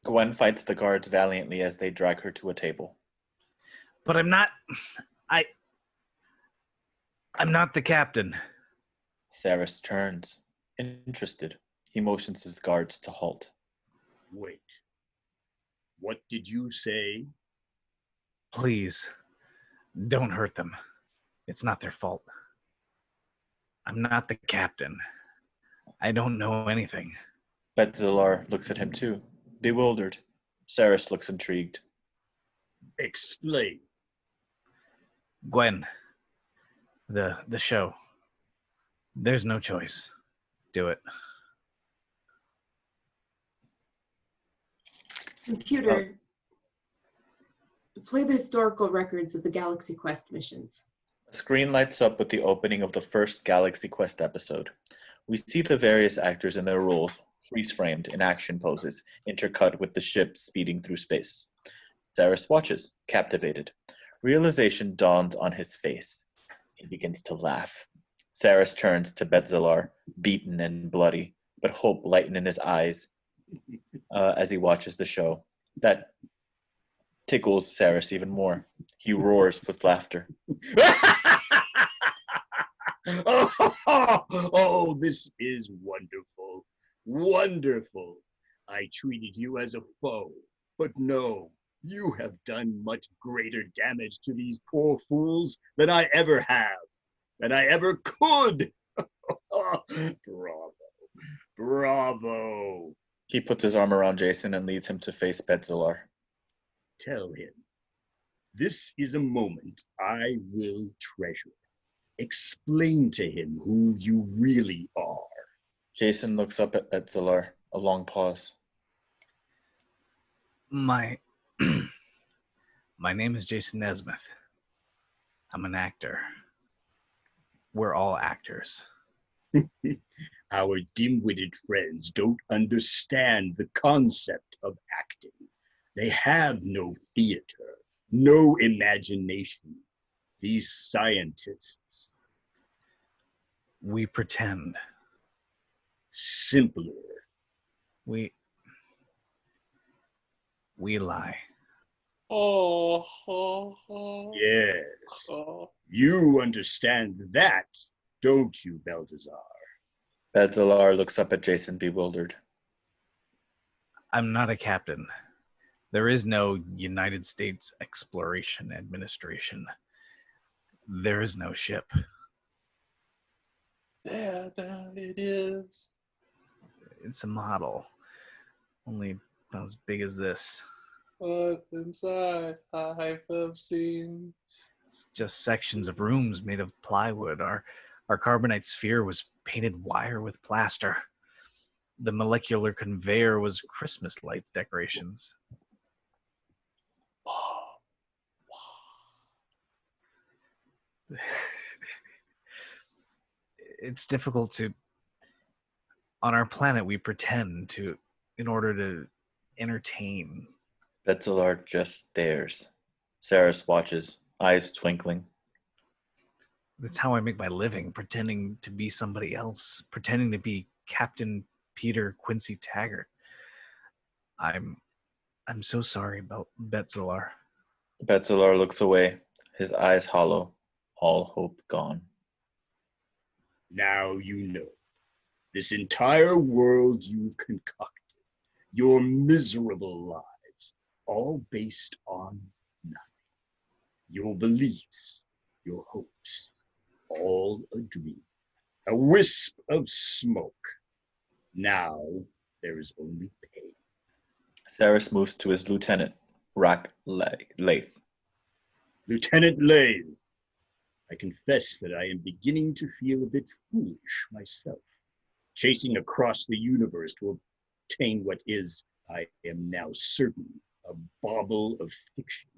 Gwen fights the guards valiantly as they drag her to a table. But I'm not the captain. Sarris turns, interested. He motions his guards to halt. Wait. What did you say? Please, don't hurt them. It's not their fault. I'm not the captain. I don't know anything. Betzalar looks at him too, bewildered. Sarris looks intrigued. Explain. Gwen, the show. There's no choice. Do it. Computer, play the historical records of the Galaxy Quest missions. A screen lights up with the opening of the first Galaxy Quest episode. We see the various actors in their roles, freeze-framed in action poses, intercut with the ship speeding through space. Sarris watches, captivated. Realization dawns on his face. He begins to laugh. Sarris turns to Betzalar, beaten and bloody, but hope lightened in his eyes. as he watches the show. That tickles Sarris even more. He roars with laughter. Oh, this is wonderful. Wonderful. I treated you as a foe, but no, you have done much greater damage to these poor fools than I ever have, than I ever could. Bravo. Bravo. He puts his arm around Jason and leads him to face Betzalar. Tell him, this is a moment I will treasure. Explain to him who you really are. Jason looks up at Betzalar. A long pause. My name is Jason Nesmith. I'm an actor. We're all actors. Our dim-witted friends don't understand the concept of acting. They have no theater, no imagination. These scientists. We pretend. Simpler. We lie. Yes. You understand that, don't you, Balthazar? Betzalar looks up at Jason, bewildered. I'm not a captain. There is no United States Exploration Administration. There is no ship. There it is. It's a model. Only about as big as this. What inside I have seen. It's just sections of rooms made of plywood. Our carbonite sphere was painted wire with plaster. The molecular conveyor was Christmas light decorations. It's difficult to... On our planet, we pretend to... in order to entertain. Betzalar just stares. Sarris watches, eyes twinkling. That's how I make my living, pretending to be somebody else, pretending to be Captain Peter Quincy Taggart. I'm so sorry about Betzalar. Betzalar looks away, his eyes hollow, all hope gone. Now you know. This entire world you've concocted, your miserable lives, all based on nothing. Your beliefs, your hopes, all a dream, a wisp of smoke. Now there is only pain. Sarris moves to his lieutenant, Lath. Lieutenant Lathe, I confess that I am beginning to feel a bit foolish myself, chasing across the universe to obtain what is, I am now certain, a bauble of fiction.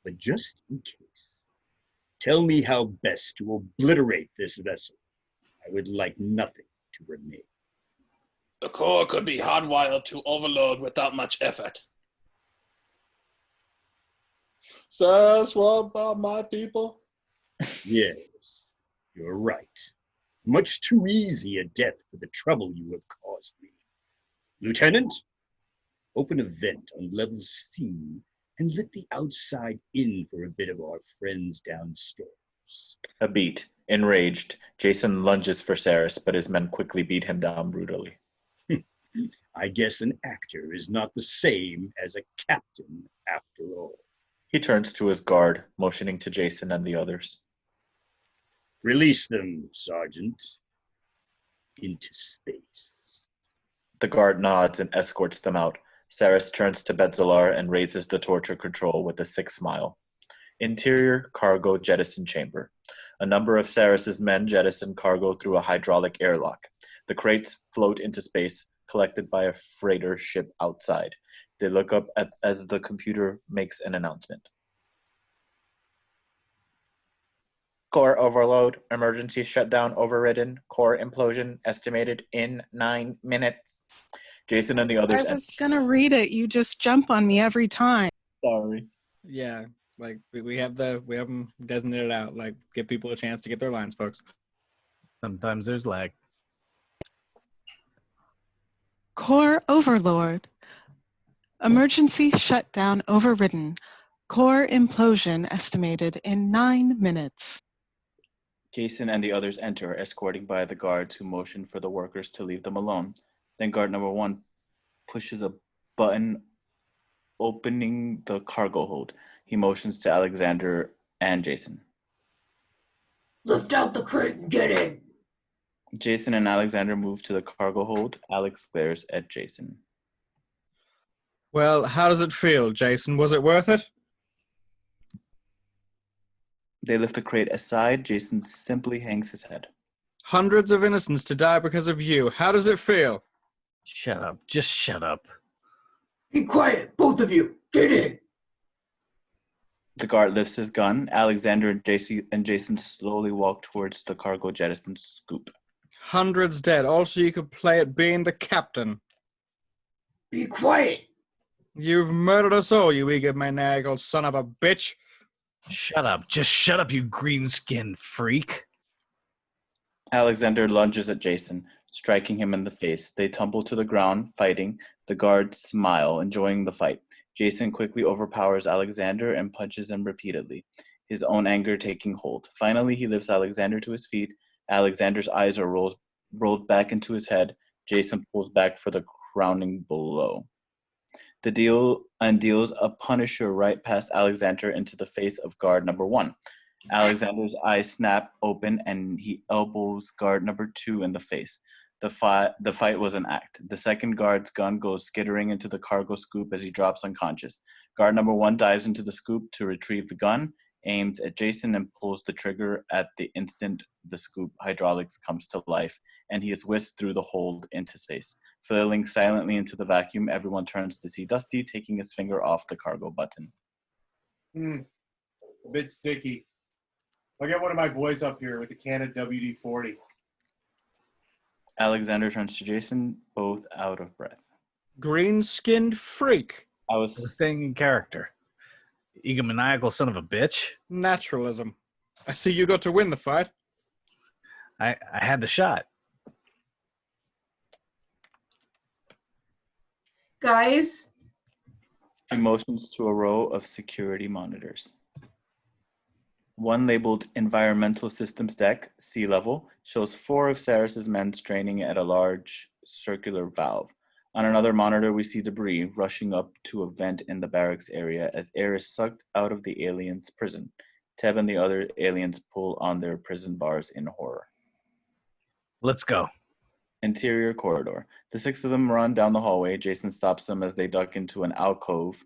But just in case, tell me how best to obliterate this vessel. I would like nothing to remain. The core could be hardwired to overload without much effort. Sarris, what about my people? Yes, you're right. Much too easy a death for the trouble you have caused me. Lieutenant, open a vent on level C and let the outside in for a bit of our friends downstairs. A beat. Enraged, Jason lunges for Sarris, but his men quickly beat him down brutally. I guess an actor is not the same as a captain after all. He turns to his guard, motioning to Jason and the others. Release them, Sergeant. Into space. The guard nods and escorts them out. Sarris turns to Betzalar and raises the torture control with a sick smile. Interior cargo jettison chamber. A number of Sarris's men jettison cargo through a hydraulic airlock. The crates float into space, collected by a freighter ship outside. They look up as the computer makes an announcement. Core overload, emergency shutdown overridden, core implosion estimated in 9 minutes. Jason and the others... I was going to read it. You just jump on me every time. Sorry. Yeah, like we have them designated out. Like, give people a chance to get their lines, folks. Sometimes there's lag. Core overload. Emergency shutdown overridden. Core implosion estimated in 9 minutes. Jason and the others enter, escorting by the guards who motion for the workers to leave them alone. Then guard number 1 pushes a button opening the cargo hold. He motions to Alexander and Jason. Lift out the crate and get in. Jason and Alexander move to the cargo hold. Alex glares at Jason. Well, how does it feel, Jason? Was it worth it? They lift the crate aside. Jason simply hangs his head. Hundreds of innocents to die because of you. How does it feel? Shut up. Just shut up. Be quiet, both of you. Get in. The guard lifts his gun. Alexander and Jason slowly walk towards the cargo jettison scoop. Hundreds dead. Also, you could play at being the captain. Be quiet. You've murdered us all, you egomaniacal son of a bitch. Shut up. Just shut up, you green-skinned freak. Alexander lunges at Jason, striking him in the face. They tumble to the ground, fighting. The guards smile, enjoying the fight. Jason quickly overpowers Alexander and punches him repeatedly, his own anger taking hold. Finally, he lifts Alexander to his feet. Alexander's eyes are rolled back into his head. Jason pulls back for the crowning blow. The deals a punisher right past Alexander into the face of guard number 1. Alexander's eyes snap open and he elbows guard number 2 in the face. The fight was an act. The second guard's gun goes skittering into the cargo scoop as he drops unconscious. Guard number 1 dives into the scoop to retrieve the gun, aims at Jason, and pulls the trigger. At the instant the scoop hydraulics comes to life, and he is whisked through the hold into space. Flailing silently into the vacuum, everyone turns to see Dusty taking his finger off the cargo button. A bit sticky. I'll get one of my boys up here with a can of WD-40. Alexander turns to Jason, both out of breath. Green-skinned freak. I was staying in character. Egomaniacal son of a bitch. Naturalism. I see you got to win the fight. I had the shot. Guys. He motions to a row of security monitors. One labeled Environmental Systems Deck, sea level, shows 4 of Sarris's men straining at a large circular valve. On another monitor, we see debris rushing up to a vent in the barracks area as air is sucked out of the aliens' prison. Teb and the other aliens pull on their prison bars in horror. Let's go. Interior corridor. The 6 of them run down the hallway. Jason stops them as they duck into an alcove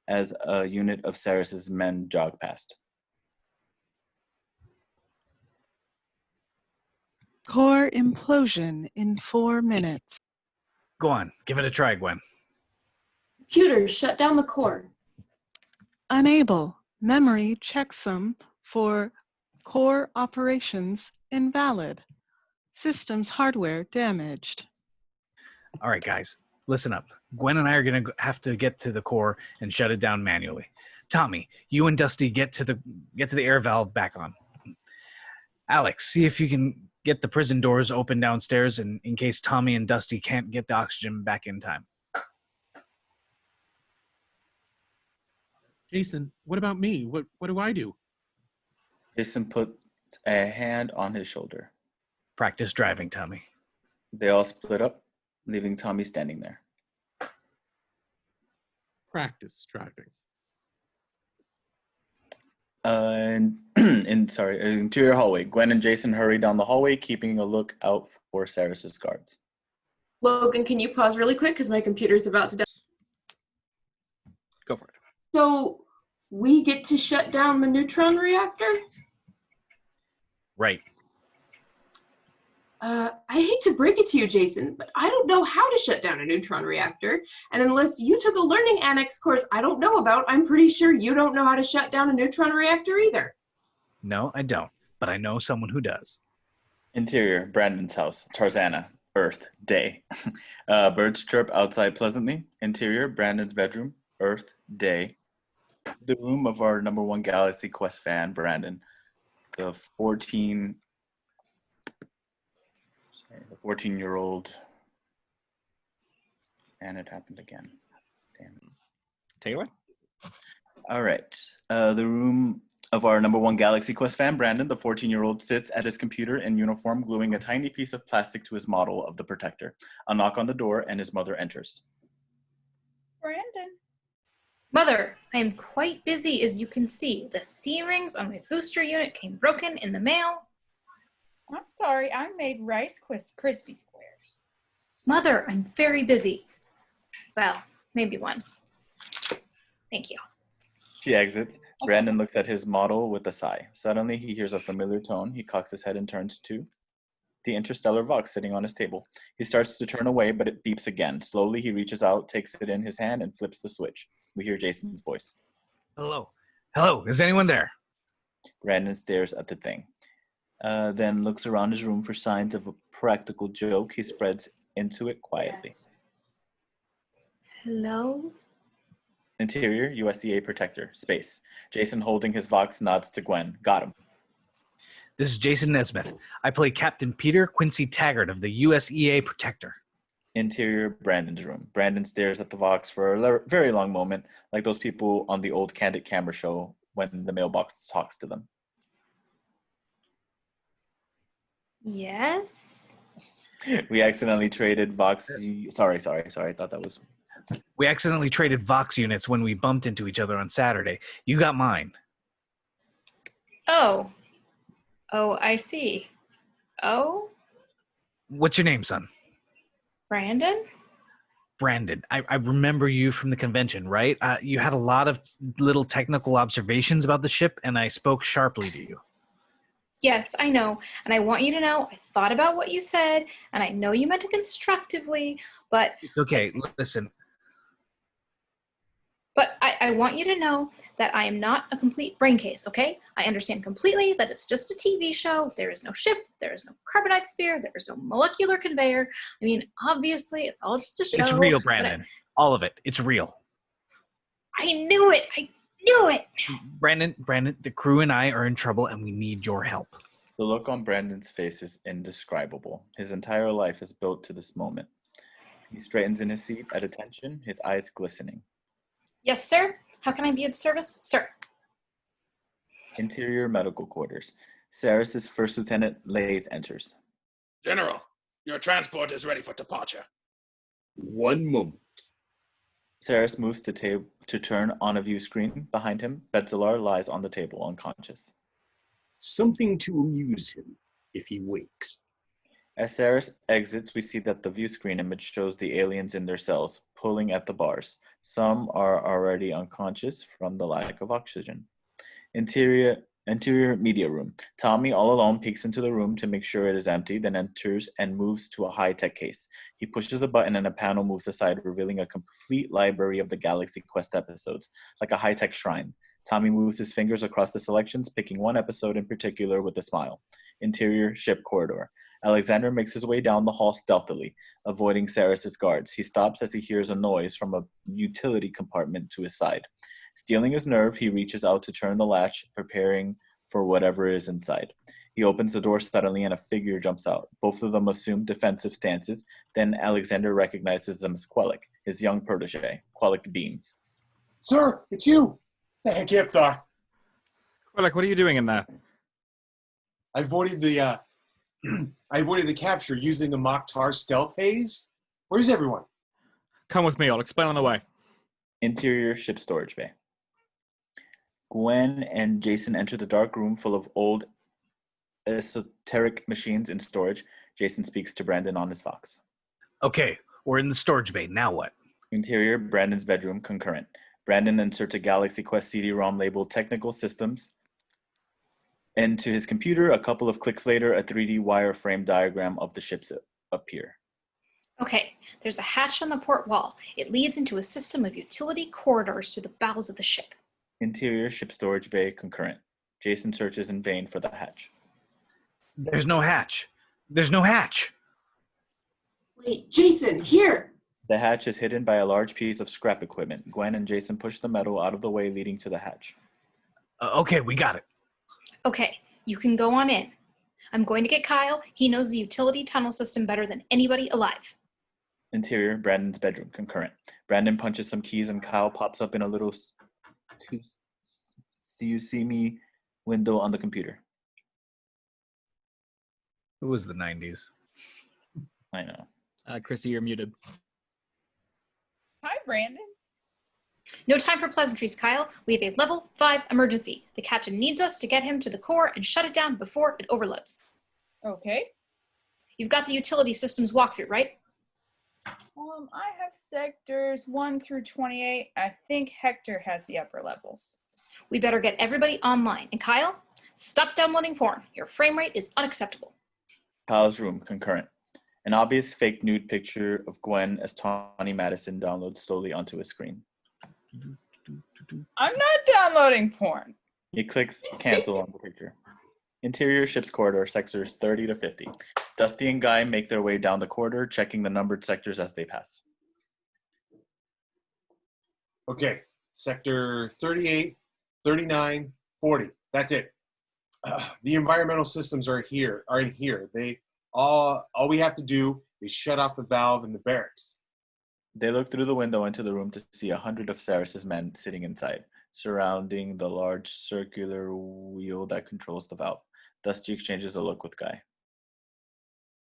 as a unit of Sarris's men jog past. Core implosion in 4 minutes. Go on. Give it a try, Gwen. Computer, shut down the core. Unable. Memory checksum for core operations invalid. Systems hardware damaged. All right, guys, listen up. Gwen and I are going to have to get to the core and shut it down manually. Tommy, you and Dusty get to the air valve back on. Alex, see if you can get the prison doors open downstairs in case Tommy and Dusty can't get the oxygen back in time. Jason, what about me? What do I do? Jason puts a hand on his shoulder. Practice driving, Tommy. They all split up, leaving Tommy standing there. Practice driving. Interior hallway. Gwen and Jason hurry down the hallway, keeping a lookout for Sarris's guards. Logan, can you pause really quick because my computer's about to die? Go for it. So we get to shut down the neutron reactor? Right. I hate to break it to you, Jason, but I don't know how to shut down a neutron reactor. And unless you took a learning annex course I don't know about, I'm pretty sure you don't know how to shut down a neutron reactor either. No, I don't, but I know someone who does. Interior, Brandon's house. Tarzana, Earth, day. Birds chirp outside pleasantly. Interior, Brandon's bedroom. Earth, day. The room of our #1 Galaxy Quest fan, Brandon. The 14-year-old And it happened again. Damn. Take it away. All right. The room of our number one Galaxy Quest fan, Brandon, the 14-year-old, sits at his computer in uniform, gluing a tiny piece of plastic to his model of the Protector. A knock on the door, and his mother enters. Brandon. Mother, I am quite busy, as you can see. The C-rings on my booster unit came broken in the mail. I'm sorry, I made Rice Krispie Squares. Mother, I'm very busy. Well, maybe one. Thank you. She exits. Brandon looks at his model with a sigh. Suddenly, he hears a familiar tone. He cocks his head and turns to the interstellar Vox sitting on his table. He starts to turn away, but it beeps again. Slowly, he reaches out, takes it in his hand, and flips the switch. We hear Jason's voice. Hello. Hello, is anyone there? Brandon stares at the thing, then looks around his room for signs of a practical joke. He spreads into it quietly. Hello? Interior, USEA Protector, space. Jason, holding his Vox, nods to Gwen. Got him. This is Jason Nesmith. I play Captain Peter Quincy Taggart of the USEA Protector. Interior, Brandon's room. Brandon stares at the Vox for a very long moment, like those people on the old Candid Camera show when the mailbox talks to them. Yes? We accidentally traded Vox. Sorry. I thought that was... We accidentally traded Vox units when we bumped into each other on Saturday. You got mine. Oh. Oh, I see. Oh? What's your name, son? Brandon? Brandon. I remember you from the convention, right? You had a lot of little technical observations about the ship, and I spoke sharply to you. Yes, I know. And I want you to know I thought about what you said, and I know you meant it constructively, but... Okay, listen. But I want you to know that I am not a complete brain case, okay? I understand completely that it's just a TV show. There is no ship. There is no carbonite sphere. There is no molecular conveyor. I mean, obviously, it's all just a show. It's real, Brandon. All of it. It's real. I knew it. I knew it. Brandon, the crew and I are in trouble, and we need your help. The look on Brandon's face is indescribable. His entire life is built to this moment. He straightens in his seat at attention, his eyes glistening. Yes, sir? How can I be of service? Sir. Interior medical quarters. Sarris' First Lieutenant Lathe enters. General, your transport is ready for departure. One moment. Sarris moves to turn on a view screen. Behind him, Betzalar lies on the table, unconscious. Something to amuse him if he wakes. As Sarris exits, we see that the view screen image shows the aliens in their cells, pulling at the bars. Some are already unconscious from the lack of oxygen. Interior media room. Tommy, all alone, peeks into the room to make sure it is empty, then enters and moves to a high-tech case. He pushes a button and a panel moves aside, revealing a complete library of the Galaxy Quest episodes, like a high-tech shrine. Tommy moves his fingers across the selections, picking one episode in particular with a smile. Interior ship corridor. Alexander makes his way down the hall stealthily, avoiding Sarris' guards. He stops as he hears a noise from a utility compartment to his side. Stealing his nerve, he reaches out to turn the latch, preparing for whatever is inside. He opens the door suddenly and a figure jumps out. Both of them assume defensive stances. Then Alexander recognizes them as Quellek, his young protege. Quellek beams. Sir, it's you! Thank you, Thar. Quellek, what are you doing in there? I avoided the capture using the Mokhtar stealth haze. Where's everyone? Come with me, I'll explain on the way. Interior ship storage bay. Gwen and Jason enter the dark room full of old esoteric machines in storage. Jason speaks to Brandon on his Vox. Okay, we're in the storage bay. Now what? Interior, Brandon's bedroom, concurrent. Brandon inserts a Galaxy Quest CD-ROM labeled Technical Systems into his computer. A couple of clicks later, a 3D wireframe diagram of the ships appear. Okay, there's a hatch on the port wall. It leads into a system of utility corridors through the bowels of the ship. Interior ship storage bay, concurrent. Jason searches in vain for the hatch. There's no hatch. There's no hatch. Wait, Jason, here! The hatch is hidden by a large piece of scrap equipment. Gwen and Jason push the metal out of the way, leading to the hatch. Okay, we got it. Okay, you can go on in. I'm going to get Kyle. He knows the utility tunnel system better than anybody alive. Interior, Brandon's bedroom, concurrent. Brandon punches some keys and Kyle pops up in a little see you see me window on the computer. It was the 90s. I know. Chrissy, you're muted. Hi, Brandon. No time for pleasantries, Kyle. We have a level 5 emergency. The captain needs us to get him to the core and shut it down before it overloads. Okay. You've got the utility systems walkthrough, right? I have sectors 1 through 28. I think Hector has the upper levels. We better get everybody online. And Kyle, stop downloading porn. Your frame rate is unacceptable. Kyle's room, concurrent. An obvious fake nude picture of Gwen as Tawny Madison downloads slowly onto his screen. I'm not downloading porn. He clicks cancel on the picture. Interior ship's corridor, sectors 30 to 50. Dusty and Guy make their way down the corridor, checking the numbered sectors as they pass. Okay, sector 38, 39, 40. That's it. The environmental systems are in here. All we have to do is shut off the valve in the barracks. They look through the window into the room to see 100 of Sarris's men sitting inside, surrounding the large circular wheel that controls the valve. Dusty exchanges a look with Guy.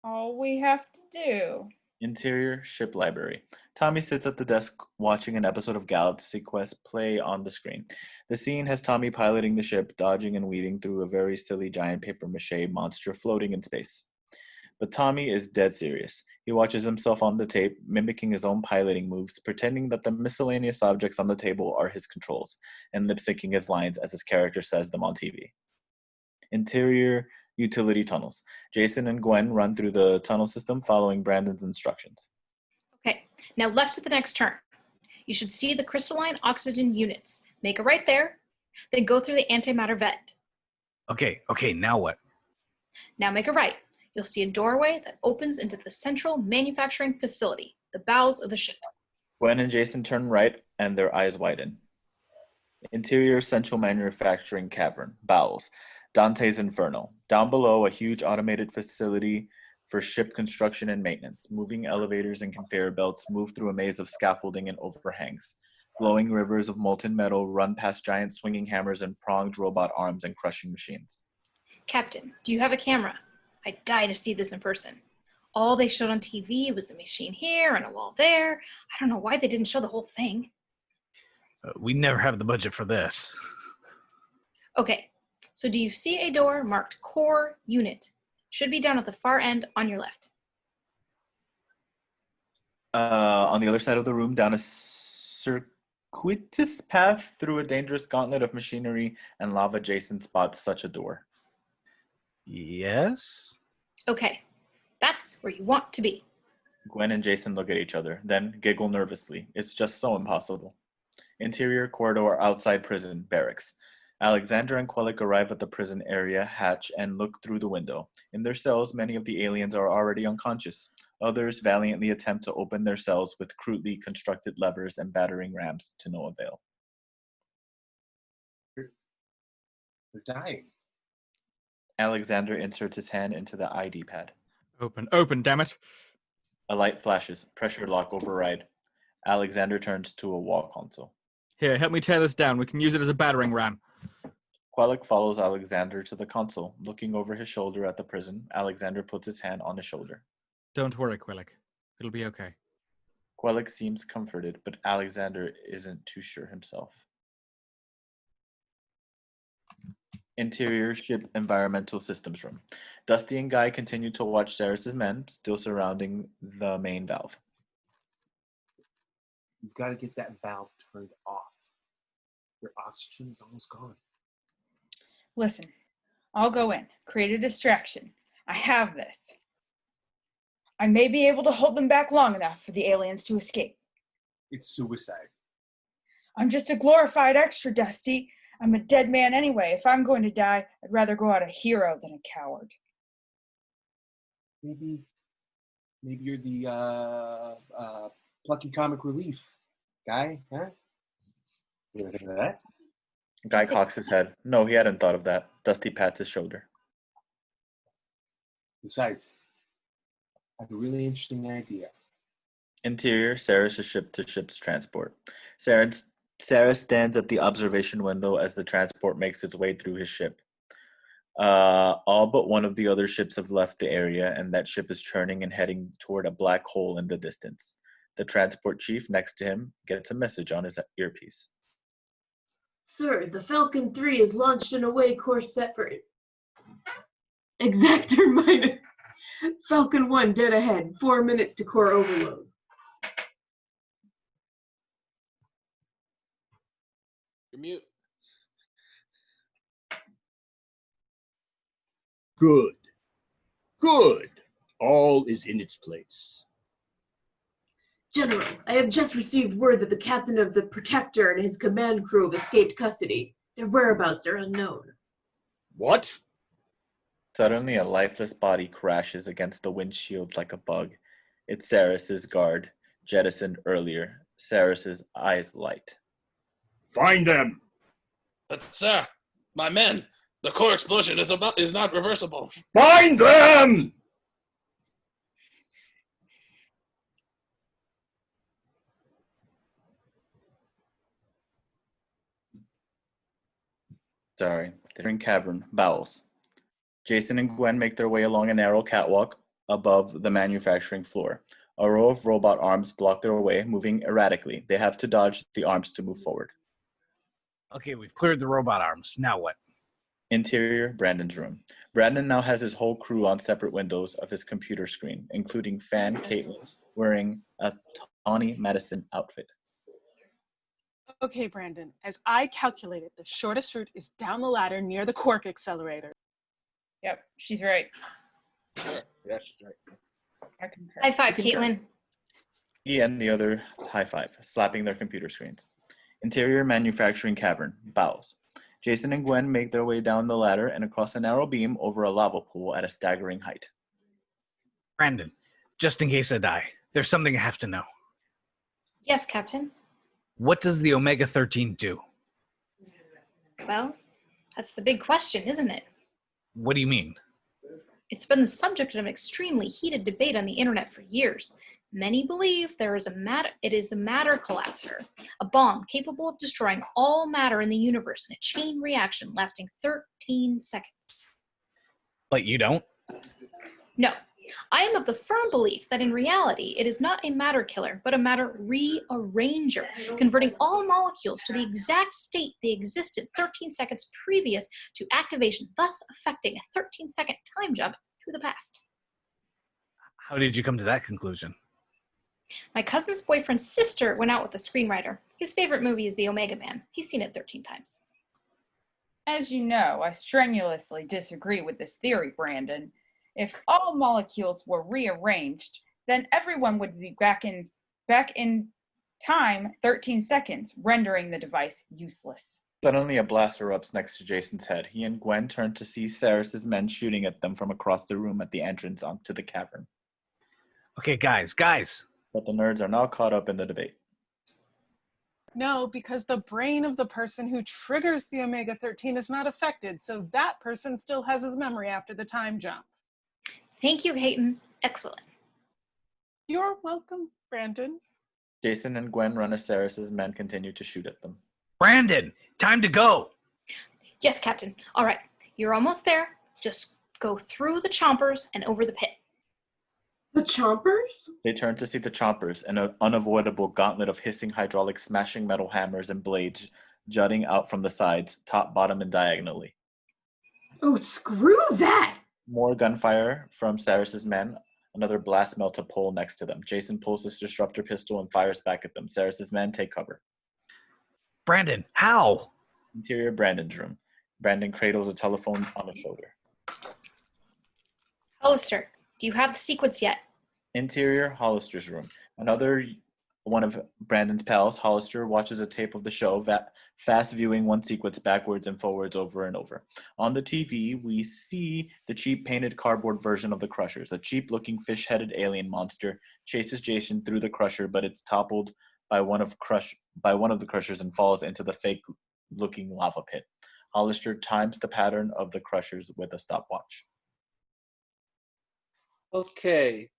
All we have to do. Interior ship library. Tommy sits at the desk watching an episode of Galaxy Quest play on the screen. The scene has Tommy piloting the ship, dodging and weaving through a very silly giant papier-mâché monster floating in space. But Tommy is dead serious. He watches himself on the tape, mimicking his own piloting moves, pretending that the miscellaneous objects on the table are his controls, and lip-syncing his lines as his character says them on TV. Interior utility tunnels. Jason and Gwen run through the tunnel system following Brandon's instructions. Okay, now left to the next turn. You should see the crystalline oxygen units. Make a right there, then go through the antimatter vent. Okay, now what? Now make a right. You'll see a doorway that opens into the central manufacturing facility, the bowels of the ship. Gwen and Jason turn right, and their eyes widen. Interior central manufacturing cavern, bowels. Dante's Inferno. Down below, a huge automated facility for ship construction and maintenance. Moving elevators and conveyor belts move through a maze of scaffolding and overhangs. Glowing rivers of molten metal run past giant swinging hammers and pronged robot arms and crushing machines. Captain, do you have a camera? I'd die to see this in person. All they showed on TV was a machine here and a wall there. I don't know why they didn't show the whole thing. We never have the budget for this. Okay, so do you see a door marked Core Unit? Should be down at the far end on your left. On the other side of the room, down a circuitous path through a dangerous gauntlet of machinery and lava, Jason spots such a door. Yes? Okay, that's where you want to be. Gwen and Jason look at each other, then giggle nervously. It's just so impossible. Interior corridor outside prison, barracks. Alexander and Quellek arrive at the prison area hatch and look through the window. In their cells, many of the aliens are already unconscious. Others valiantly attempt to open their cells with crudely constructed levers and battering rams to no avail. They're dying. Alexander inserts his hand into the ID pad. Open, damn it. A light flashes. Pressure lock override. Alexander turns to a wall console. Here, help me tear this down. We can use it as a battering ram. Quellek follows Alexander to the console. Looking over his shoulder at the prison, Alexander puts his hand on his shoulder. Don't worry, Quellek. It'll be okay. Quellek seems comforted, but Alexander isn't too sure himself. Interior ship environmental systems room. Dusty and Guy continue to watch Sarris's men, still surrounding the main valve. You've got to get that valve turned off. Your oxygen is almost gone. Listen, I'll go in, create a distraction. I have this. I may be able to hold them back long enough for the aliens to escape. It's suicide. I'm just a glorified extra, Dusty. I'm a dead man anyway. If I'm going to die, I'd rather go out a hero than a coward. Maybe you're the plucky comic relief guy, huh? You ever think of that? Guy cocks his head. No, he hadn't thought of that. Dusty pats his shoulder. Besides, I have a really interesting idea. Interior, Sarris is shipped to ship's transport. Sarris stands at the observation window as the transport makes its way through his ship. All but one of the other ships have left the area, and that ship is churning and heading toward a black hole in the distance. The transport chief next to him gets a message on his earpiece. Sir, the Falcon 3 is launched in away course set for exactor minor. Falcon 1 dead ahead, 4 minutes to core overload. You're mute. Good. Good. All is in its place. General, I have just received word that the captain of the Protector and his command crew have escaped custody. Their whereabouts are unknown. What? Suddenly, a lifeless body crashes against the windshield like a bug. It's Sarris's guard, jettisoned earlier. Sarris's eyes light. Find them! But sir, my men, the core explosion is not reversible. Find them! Sorry. They're in cavern. Bowels. Jason and Gwen make their way along a narrow catwalk above the manufacturing floor. A row of robot arms block their way, moving erratically. They have to dodge the arms to move forward. Okay, we've cleared the robot arms. Now what? Interior, Brandon's room. Brandon now has his whole crew on separate windows of his computer screen, including Fan Caitlin, wearing a Tawny Madison outfit. Okay, Brandon, as I calculated, the shortest route is down the ladder near the quark accelerator. Yep, she's right. Sure. Yeah, she's right. I concur. High five, Caitlin. He and the other high five, slapping their computer screens. Interior, manufacturing cavern. Bows. Jason and Gwen make their way down the ladder and across a narrow beam over a lava pool at a staggering height. Brandon, just in case I die, there's something I have to know. Yes, Captain. What does the Omega-13 do? Well, that's the big question, isn't it? What do you mean? It's been the subject of an extremely heated debate on the internet for years. Many believe it is a matter collapser, a bomb capable of destroying all matter in the universe in a chain reaction lasting 13 seconds. But you don't? No. I am of the firm belief that in reality, it is not a matter killer, but a matter rearranger, converting all molecules to the exact state they existed 13 seconds previous to activation, thus affecting a 13-second time jump to the past. How did you come to that conclusion? My cousin's boyfriend's sister went out with a screenwriter. His favorite movie is The Omega Man. He's seen it 13 times. As you know, I strenuously disagree with this theory, Brandon. If all molecules were rearranged, then everyone would be back in time 13 seconds, rendering the device useless. Suddenly, a blast erupts next to Jason's head. He and Gwen turn to see Sarris's men shooting at them from across the room at the entrance onto the cavern. Okay, guys. But the nerds are now caught up in the debate. No, because the brain of the person who triggers the Omega-13 is not affected, so that person still has his memory after the time jump. Thank you, Hayden. Excellent. You're welcome, Brandon. Jason and Gwen run as Sarris's men continue to shoot at them. Brandon, time to go. Yes, Captain. All right, you're almost there. Just go through the chompers and over the pit. The chompers? They turn to see the chompers, an unavoidable gauntlet of hissing hydraulics smashing metal hammers and blades jutting out from the sides, top, bottom, and diagonally. Oh, screw that! More gunfire from Sarris's men. Another blast melts a pole next to them. Jason pulls his disruptor pistol and fires back at them. Sarris's men take cover. Brandon, how? Interior, Brandon's room. Brandon cradles a telephone on his shoulder. Hollister, do you have the sequence yet? Interior, Hollister's room. Another one of Brandon's pals, Hollister, watches a tape of the show, fast viewing one sequence backwards and forwards over and over. On the TV, we see the cheap painted cardboard version of the Crushers. A cheap-looking fish-headed alien monster chases Jason through the Crusher, but it's toppled by one of the Crushers and falls into the fake-looking lava pit. Hollister times the pattern of the Crushers with a stopwatch. Okay,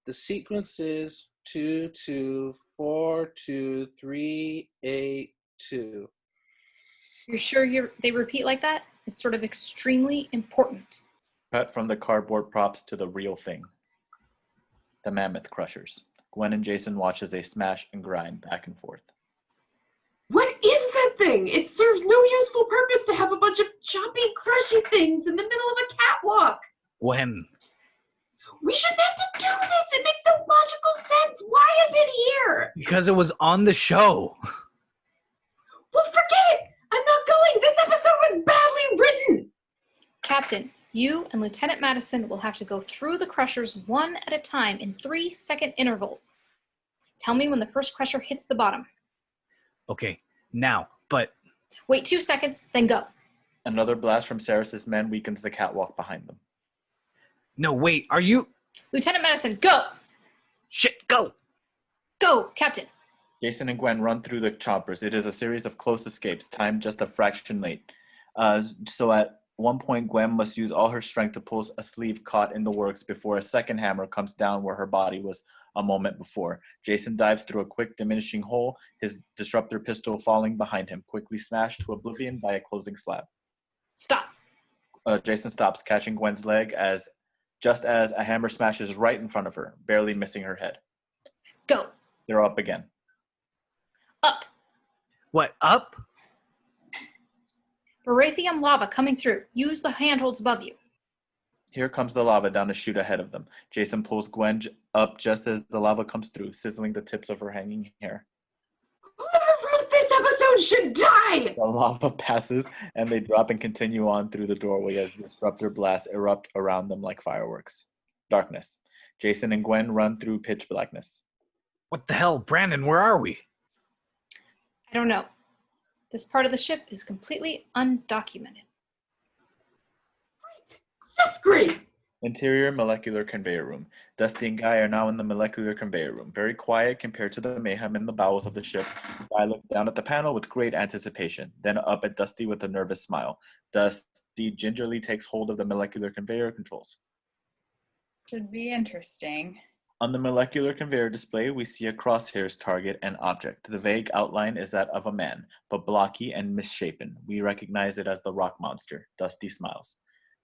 the sequence is 224238 You're sure they repeat like that? It's sort of extremely important. Cut from the cardboard props to the real thing. The Mammoth Crushers. Gwen and Jason watch as they smash and grind back and forth. What is that thing? It serves no useful purpose to have a bunch of choppy, crushy things in the middle of a catwalk. When? We shouldn't have to do this. It makes no logical sense. Why is it here? Because it was on the show. Well, forget it. I'm not going. This episode was badly written. Captain, you and Lieutenant Madison will have to go through the crushers one at a time in 3-second intervals. Tell me when the first crusher hits the bottom. Okay, now, but... Wait 2 seconds, then go. Another blast from Sarris's men weakens the catwalk behind them. No, wait, are you... Lieutenant Madison, go! Shit, go! Go, Captain. Jason and Gwen run through the choppers. It is a series of close escapes, timed just a fraction late. So at one point, Gwen must use all her strength to pull a sleeve caught in the works before a second hammer comes down where her body was a moment before. Jason dives through a quick diminishing hole, his disruptor pistol falling behind him, quickly smashed to oblivion by a closing slab. Stop. Jason stops, catching Gwen's leg just as a hammer smashes right in front of her, barely missing her head. Go. They're up again. Up. What, up? Baratheum lava coming through. Use the handholds above you. Here comes the lava down a chute ahead of them. Jason pulls Gwen up just as the lava comes through, sizzling the tips of her hanging hair. Whoever wrote this episode should die! The lava passes, and they drop and continue on through the doorway as disruptor blasts erupt around them like fireworks. Darkness. Jason and Gwen run through pitch blackness. What the hell, Brandon, where are we? I don't know. This part of the ship is completely undocumented. That's great. Interior molecular conveyor room. Dusty and Guy are now in the molecular conveyor room. Very quiet compared to the mayhem in the bowels of the ship. Guy looks down at the panel with great anticipation, then up at Dusty with a nervous smile. Dusty gingerly takes hold of the molecular conveyor controls. Should be interesting. On the molecular conveyor display, we see a crosshairs target and object. The vague outline is that of a man, but blocky and misshapen. We recognize it as the rock monster. Dusty smiles.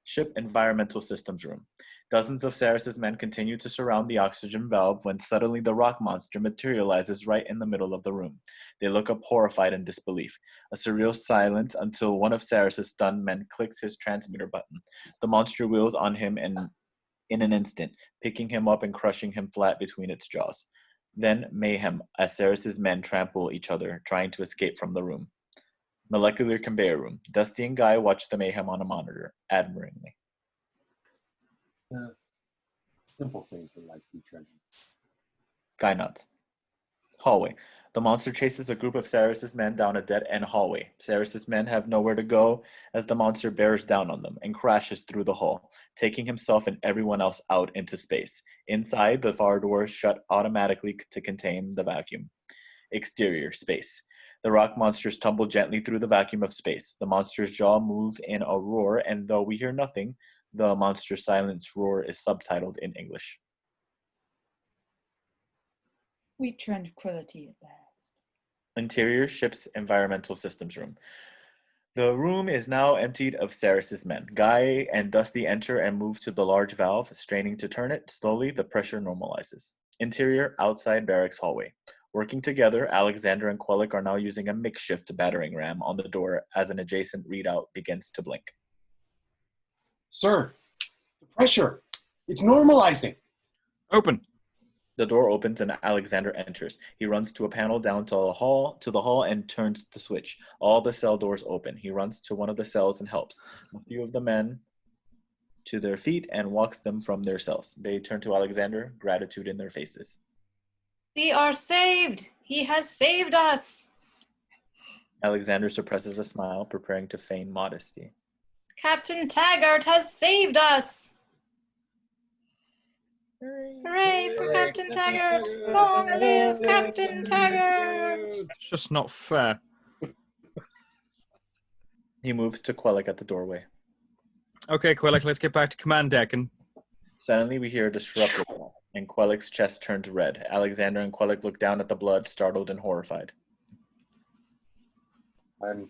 Ship environmental systems room. Dozens of Sarris's men continue to surround the oxygen valve when suddenly the rock monster materializes right in the middle of the room. They look up horrified in disbelief. A surreal silence until one of Sarris's stunned men clicks his transmitter button. The monster wheels on him and in an instant, picking him up and crushing him flat between its jaws. Then mayhem as Sarris's men trample each other, trying to escape from the room. Molecular conveyor room. Dusty and Guy watch the mayhem on a monitor, admiringly. Simple things in life we treasure. Guy nods. Hallway. The monster chases a group of Sarris's men down a dead-end hallway. Sarris's men have nowhere to go as the monster bears down on them and crashes through the hall, taking himself and everyone else out into space. Inside, the far doors shut automatically to contain the vacuum. Exterior, space. The rock monsters tumble gently through the vacuum of space. The monster's jaw moves in a roar, and though we hear nothing, the monster's silence roar is subtitled in English. Sweet tranquility at last. Interior ship's environmental systems room. The room is now emptied of Sarris's men. Guy and Dusty enter and move to the large valve, straining to turn it. Slowly, the pressure normalizes. Interior, outside barracks hallway. Working together, Alexander and Quellek are now using a makeshift battering ram on the door as an adjacent readout begins to blink. Sir, the pressure, it's normalizing. Open. The door opens and Alexander enters. He runs to a panel down to the hall and turns the switch. All the cell doors open. He runs to one of the cells and helps a few of the men to their feet and walks them from their cells. They turn to Alexander, gratitude in their faces. We are saved. He has saved us. Alexander suppresses a smile, preparing to feign modesty. Captain Taggart has saved us. Hooray for Captain Taggart! Long live Captain Taggart! It's just not fair. He moves to Quellek at the doorway. Okay, Quellek, let's get back to command deck and... Suddenly we hear a disruptor. and Quellek's chest turns red. Alexander and Quellek look down at the blood, startled and horrified. I'm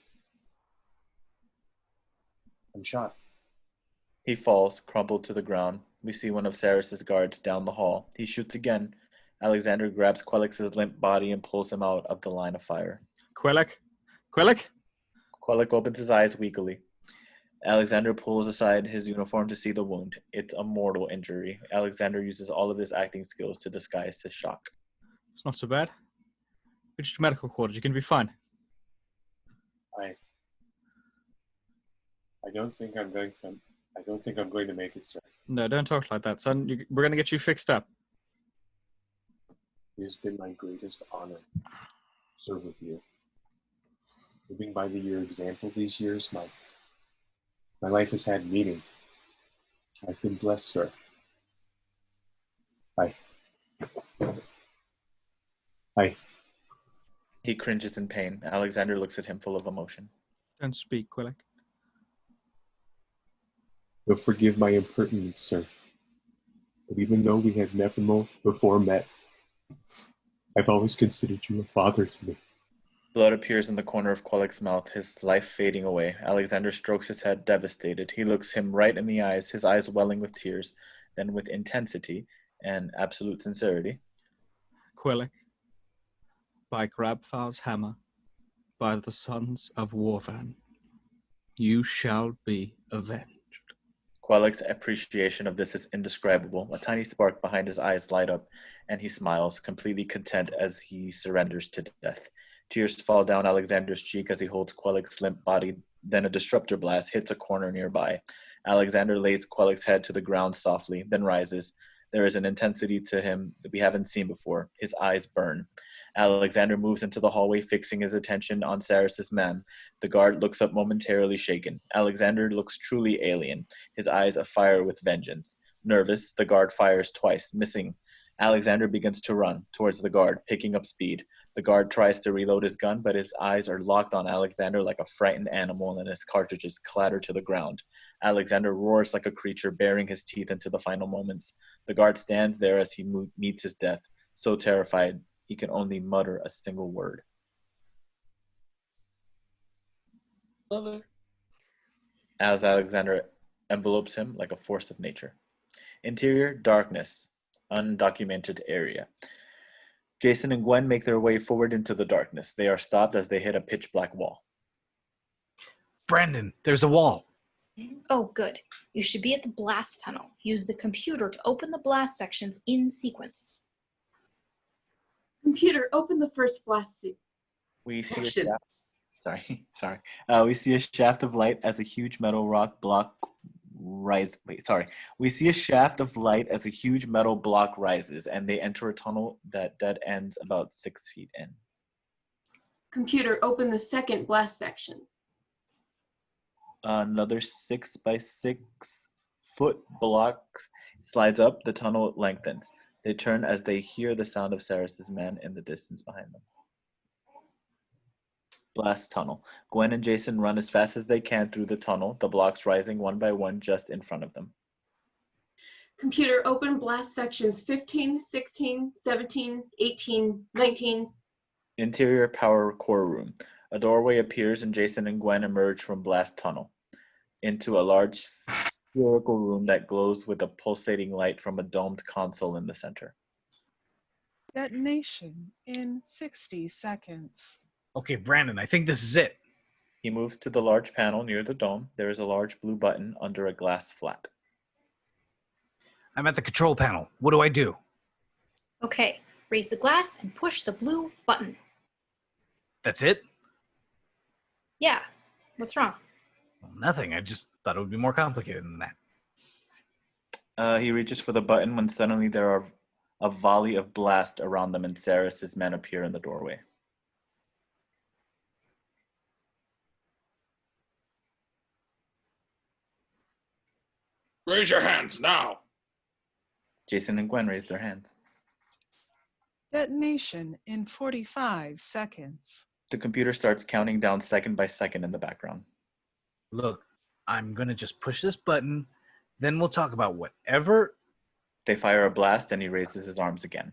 shot. He falls, crumpled to the ground. We see one of Sarris's guards down the hall. He shoots again. Alexander grabs Quellek's limp body and pulls him out of the line of fire. Quellek? Quellek? Quellek opens his eyes weakly. Alexander pulls aside his uniform to see the wound. It's a mortal injury. Alexander uses all of his acting skills to disguise his shock. It's not so bad. Get you to medical quarters. You're going to be fine. I don't think I'm going to make it, sir. No, don't talk like that, son. We're going to get you fixed up. It has been my greatest honor to serve with you. Living by your example these years, my life has had meaning. I've been blessed, sir. He cringes in pain. Alexander looks at him full of emotion. Don't speak, Quellek. You'll forgive my impertinence, sir. But even though we have never before met, I've always considered you a father to me. Blood appears in the corner of Quellek's mouth, his life fading away. Alexander strokes his head, devastated. He looks him right in the eyes, his eyes welling with tears, then with intensity and absolute sincerity. Quellek, by Grabthar's hammer, by the sons of Warvan, you shall be avenged. Quellek's appreciation of this is indescribable. A tiny spark behind his eyes light up, and he smiles, completely content as he surrenders to death. Tears fall down Alexander's cheek as he holds Quellek's limp body. Then a disruptor blast hits a corner nearby. Alexander lays Quellek's head to the ground softly, then rises. There is an intensity to him that we haven't seen before. His eyes burn. Alexander moves into the hallway, fixing his attention on Sarris's man. The guard looks up momentarily shaken. Alexander looks truly alien, his eyes afire with vengeance. Nervous, the guard fires twice, missing. Alexander begins to run towards the guard, picking up speed. The guard tries to reload his gun, but his eyes are locked on Alexander like a frightened animal, and his cartridges clatter to the ground. Alexander roars like a creature, baring his teeth into the final moments. The guard stands there as he meets his death, so terrified he can only mutter a single word. Mother. As Alexander envelopes him like a force of nature. Interior, darkness, undocumented area. Jason and Gwen make their way forward into the darkness. They are stopped as they hit a pitch-black wall. Brandon, there's a wall. Oh, good. You should be at the blast tunnel. Use the computer to open the blast sections in sequence. Computer, open the first blast We see a section. shaft. We see a shaft of light as a huge metal rock block rise. We see a shaft of light as a huge metal block rises, and they enter a tunnel that dead ends about 6 feet in. Computer, open the second blast section. Another 6 by 6 foot block slides up. The tunnel lengthens. They turn as they hear the sound of Sarris's men in the distance behind them. Blast tunnel. Gwen and Jason run as fast as they can through the tunnel, the blocks rising one by one just in front of them. Computer, open blast sections 15, 16, 17, 18, 19. Interior power core room. A doorway appears and Jason and Gwen emerge from blast tunnel into a large spherical room that glows with a pulsating light from a domed console in the center. Detonation in 60 seconds. Okay, Brandon, I think this is it. He moves to the large panel near the dome. There is a large blue button under a glass flat. I'm at the control panel. What do I do? Okay, raise the glass and push the blue button. That's it? Yeah, what's wrong? Well, nothing. I just thought it would be more complicated than that. He reaches for the button when suddenly there are a volley of blast around them and Sarris's men appear in the doorway. Raise your hands now. Jason and Gwen raise their hands. Detonation in 45 seconds. The computer starts counting down second by second in the background. Look, I'm going to just push this button, then we'll talk about whatever They fire a blast and he raises his arms again.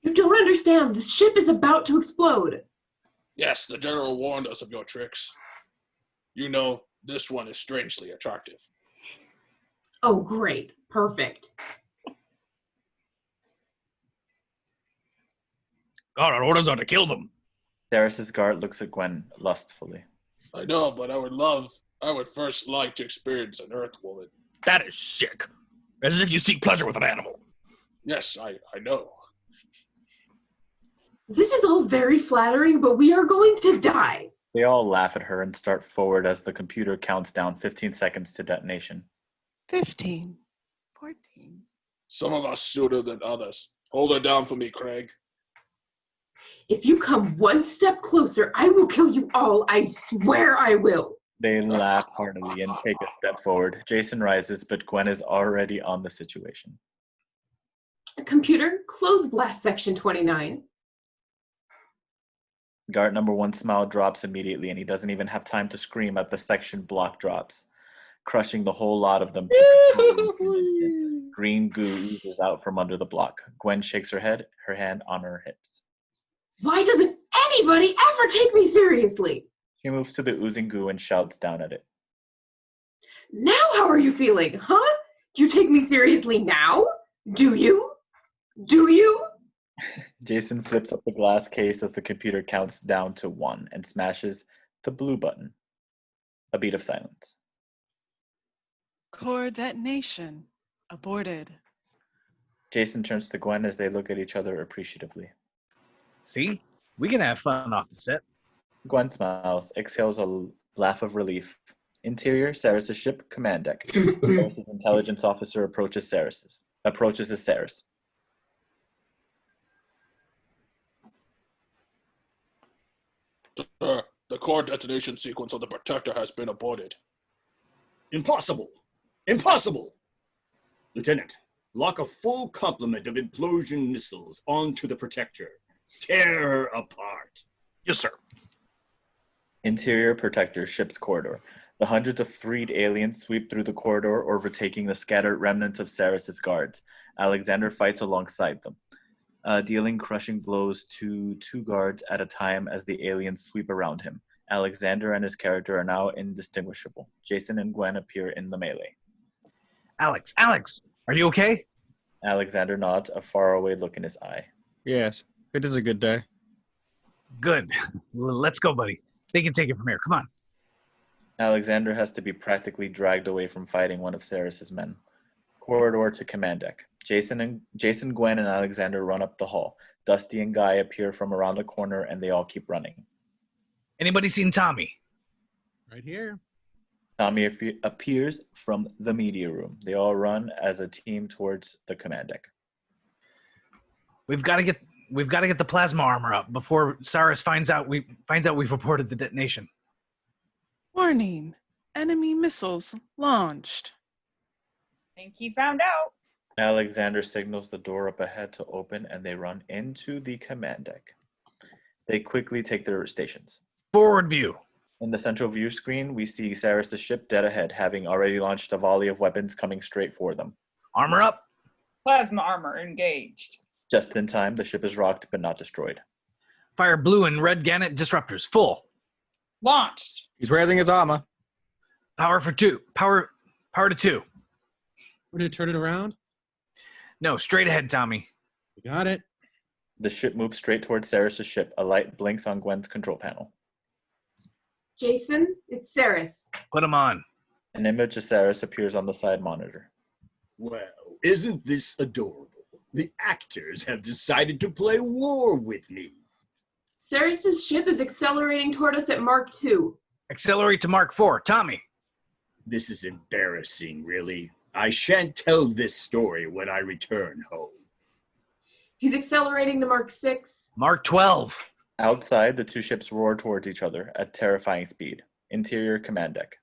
You don't understand. The ship is about to explode. Yes, the General warned us of your tricks. You know, this one is strangely attractive. Oh, great. Perfect. God, our orders are to kill them. Sarris's guard looks at Gwen lustfully. I know, but I would first like to experience an Earth woman. That is sick. As if you seek pleasure with an animal. Yes, I know. This is all very flattering, but we are going to die. They all laugh at her and start forward as the computer counts down 15 seconds to detonation. 15. 14. Some of us sooner than others. Hold her down for me, Craig. If you come one step closer, I will kill you all. I swear I will. They laugh heartily and take a step forward. Jason rises, but Gwen is already on the situation. Computer, close blast section 29. Guard number 1 smile drops immediately, and he doesn't even have time to scream at the section block drops, crushing the whole lot of them to green goo oozes out from under the block. Gwen shakes her head, her hand on her hips. Why doesn't anybody ever take me seriously? She moves to the oozing goo and shouts down at it. Now how are you feeling, huh? Do you take me seriously now? Do you? Do you? Jason flips up the glass case as the computer counts down to 1 and smashes the blue button. A beat of silence. Core detonation. Aborted. Jason turns to Gwen as they look at each other appreciatively. See? We can have fun off the set. Gwen smiles, exhales a laugh of relief. Interior, Sarris' ship, command deck. Sarris' intelligence officer approaches Sarris. The core detonation sequence of the Protector has been aborted. Impossible! Impossible! Lieutenant, lock a full complement of implosion missiles onto the Protector. Tear her apart. Yes, sir. Interior, Protector, ship's corridor. The hundreds of freed aliens sweep through the corridor, overtaking the scattered remnants of Sarris' guards. Alexander fights alongside them, dealing crushing blows to 2 guards at a time as the aliens sweep around him. Alexander and his character are now indistinguishable. Jason and Gwen appear in the melee. Alex, are you okay? Alexander nods, a faraway look in his eye. Yes, it is a good day. Good. Let's go, buddy. They can take it from here. Come on. Alexander has to be practically dragged away from fighting one of Sarris' men. Corridor to command deck. Jason, Gwen, and Alexander run up the hall. Dusty and Guy appear from around the corner, and they all keep running. Anybody seen Tommy? Right here. Tommy appears from the media room. They all run as a team towards the command deck. We've got to get the plasma armor up before Sarris finds out we've reported the detonation. Warning. Enemy missiles launched. Think he found out. Alexander signals the door up ahead to open, and they run into the command deck. They quickly take their stations. Forward view. In the central view screen, we see Sarris' ship dead ahead, having already launched a volley of weapons coming straight for them. Armor up. Plasma armor engaged. Just in time, the ship is rocked but not destroyed. Fire blue and red Gannett disruptors. Full. Launched. He's raising his armor. Power for 2. Power to 2. We're going to turn it around? No, straight ahead, Tommy. You got it. The ship moves straight towards Sarris' ship. A light blinks on Gwen's control panel. Jason, it's Sarris. Put him on. An image of Sarris appears on the side monitor. Well, isn't this adorable? The actors have decided to play war with me. Sarris' ship is accelerating toward us at Mark 2. Accelerate to Mark 4. Tommy. This is embarrassing, really. I shan't tell this story when I return home. He's accelerating to Mark 6. Mark 12. Outside, the 2 ships roar towards each other at terrifying speed. Interior command deck.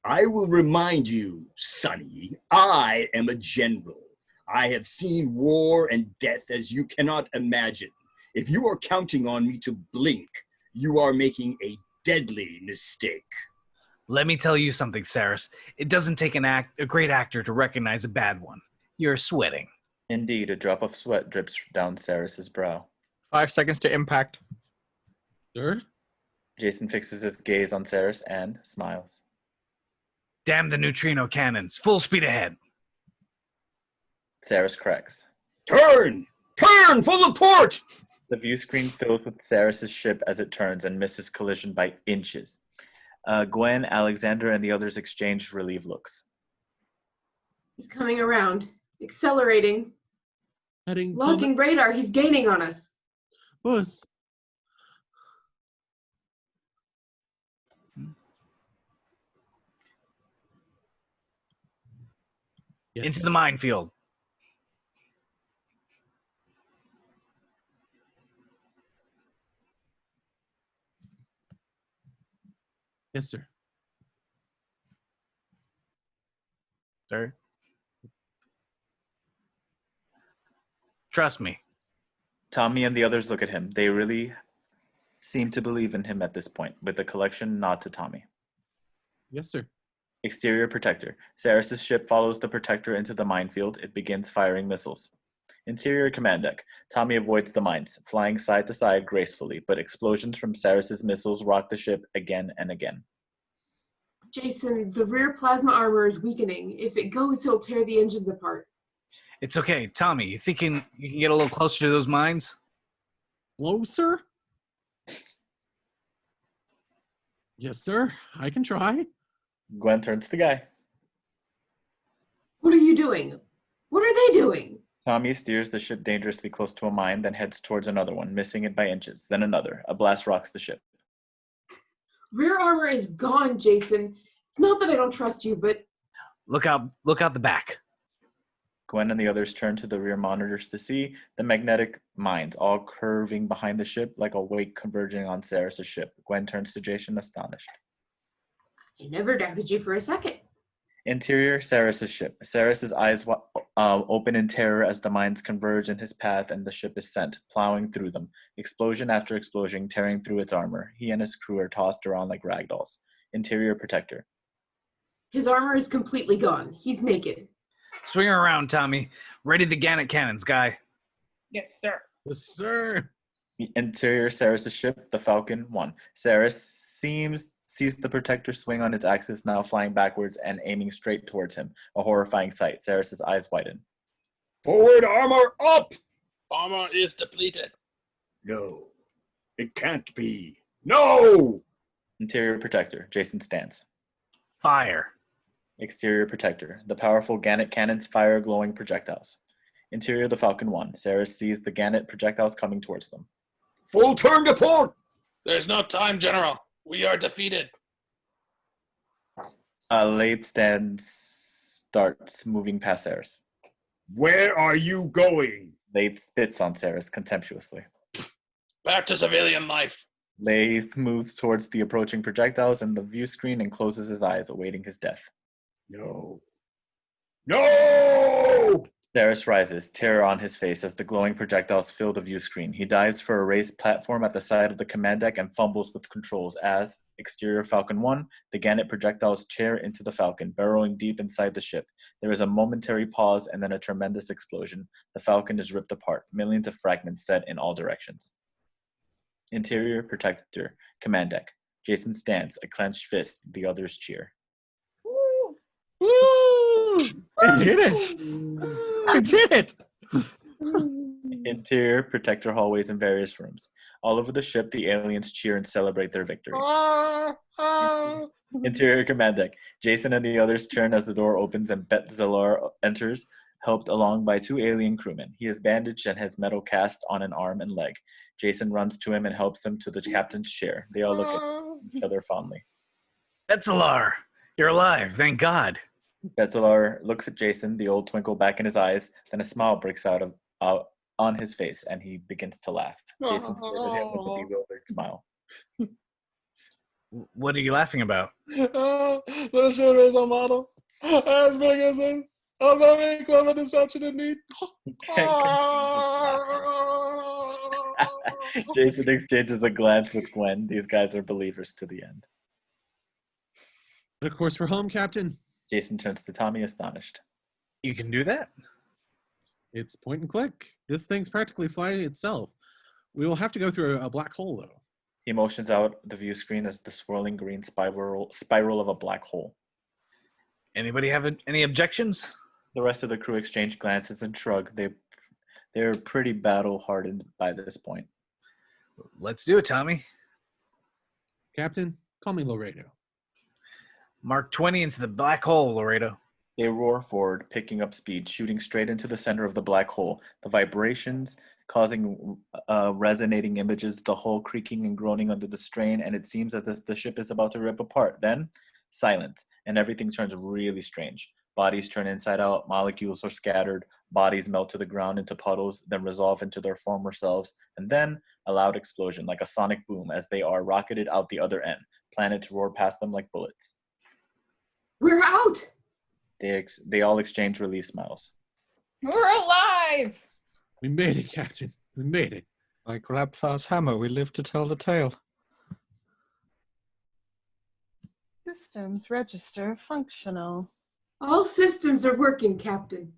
I will remind you, Sonny, I am a general. I have seen war and death as you cannot imagine. If you are counting on me to blink, you are making a deadly mistake. Let me tell you something, Sarris. It doesn't take a great actor to recognize a bad one. You're sweating. Indeed, a drop of sweat drips down Sarris's brow. 5 seconds to impact. Sir? Jason fixes his gaze on Sarris and smiles. Damn the neutrino cannons. Full speed ahead. Sarris corrects. Turn! Turn! Full of port! The view screen fills with Sarris's ship as it turns and misses collision by inches. Gwen, Alexander, and the others exchange relieved looks. He's coming around. Accelerating. Heading. Logging radar. He's gaining on us. Bus. Yes, Into sir. the minefield. Yes, sir. Sir? Trust me. Tommy and the others look at him. They really seem to believe in him at this point, with the collection nod to Tommy. Yes, sir. Exterior protector. Sarris's ship follows the protector into the minefield. It begins firing missiles. Interior command deck. Tommy avoids the mines, flying side to side gracefully, but explosions from Sarris's missiles rock the ship again and again. Jason, the rear plasma armor is weakening. If it goes, he'll tear the engines apart. It's okay. Tommy, you thinking you can get a little closer to those mines? Closer? Yes, sir. I can try. Gwen turns to Guy. What are you doing? What are they doing? Tommy steers the ship dangerously close to a mine, then heads towards another one, missing it by inches. Then another. A blast rocks the ship. Rear armor is gone, Jason. It's not that I don't trust you, but... Look out the back. Gwen and the others turn to the rear monitors to see the magnetic mines all curving behind the ship like a wake converging on Sarris' ship. Gwen turns to Jason, astonished. I never doubted you for a second. Interior, Sarris' ship. Sarris' eyes open in terror as the mines converge in his path and the ship is sent, plowing through them. Explosion after explosion, tearing through its armor. He and his crew are tossed around like ragdolls. Interior protector. His armor is completely gone. He's naked. Swing her around, Tommy. Ready the Gannet cannons, Guy. Yes, sir. Yes, sir. Interior, Sarris' ship, the Falcon 1. Sarris sees the protector swing on its axis, now flying backwards and aiming straight towards him. A horrifying sight. Sarris' eyes widen. Forward armor up! Armor is depleted. No, it can't be. No! Interior protector. Jason stands. Fire. Exterior protector. The powerful Gannet cannons fire glowing projectiles. Interior, the Falcon 1. Sarris sees the Gannet projectiles coming towards them. Full turn to port! There's no time, General. We are defeated. Labe starts moving past Sarris. Where are you going? Labe spits on Sarris contemptuously. Back to civilian life. Labe moves towards the approaching projectiles and the view screen and closes his eyes, awaiting his death. No. No! Sarris rises, terror on his face as the glowing projectiles fill the view screen. He dives for a raised platform at the side of the command deck and fumbles with controls as, exterior Falcon 1, the Gannet projectiles tear into the Falcon, burrowing deep inside the ship. There is a momentary pause and then a tremendous explosion. The Falcon is ripped apart, millions of fragments set in all directions. Interior protector, command deck. Jason stands, a clenched fist. The others cheer. We did it! We did it! Interior protector hallways in various rooms. All over the ship, the aliens cheer and celebrate their victory. Interior command deck. Jason and the others turn as the door opens and Betzalar enters, helped along by 2 alien crewmen. He is bandaged and has metal cast on an arm and leg. Jason runs to him and helps him to the captain's chair. They all look at each other fondly. Betzalar, you're alive, thank God. Betzalar looks at Jason, the old twinkle back in his eyes, then a smile breaks out on his face, and he begins to laugh. Jason stares at him with a bewildered smile. What are you laughing about? The ship is a model. As big as a very clever deception indeed. Jason exchanges a glance with Gwen. These guys are believers to the end. Of course, we're home, Captain. Jason turns to Tommy, astonished. You can do that? It's point and click. This thing's practically flying itself. We will have to go through a black hole, though. He motions out the view screen as the swirling green spiral of a black hole. Anybody have any objections? The rest of the crew exchange glances and shrug. They're pretty battle-hardened by this point. Let's do it, Tommy. Captain, call me Laredo. Mark 20 into the black hole, Laredo. They roar forward, picking up speed, shooting straight into the center of the black hole. The vibrations causing resonating images, the hull creaking and groaning under the strain, and it seems that the ship is about to rip apart. Then, silence, and everything turns really strange. Bodies turn inside out, molecules are scattered, bodies melt to the ground into puddles, then resolve into their former selves, and then a loud explosion, like a sonic boom, as they are rocketed out the other end, planets roar past them like bullets. We're out! They all exchange relief smiles. We're alive! We made it, Captain. We made it. Like Grabthar's hammer, we live to tell the tale. Systems register functional. All systems are working, Captain.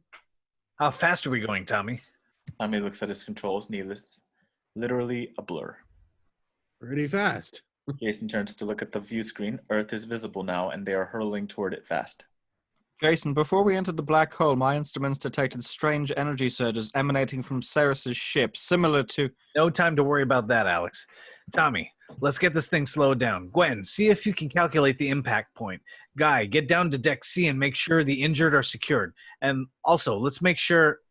How fast are we going, Tommy? Tommy looks at his controls, needless. Literally a blur. Pretty fast. Jason turns to look at the view screen. Earth is visible now, and they are hurtling toward it fast. Jason, before we entered the black hole, my instruments detected strange energy surges emanating from Sarris's ship, similar to... No time to worry about that, Alex. Tommy, let's get this thing slowed down. Gwen, see if you can calculate the impact point. Guy, get down to Deck C and make sure the injured are secured. And also, let's make sure...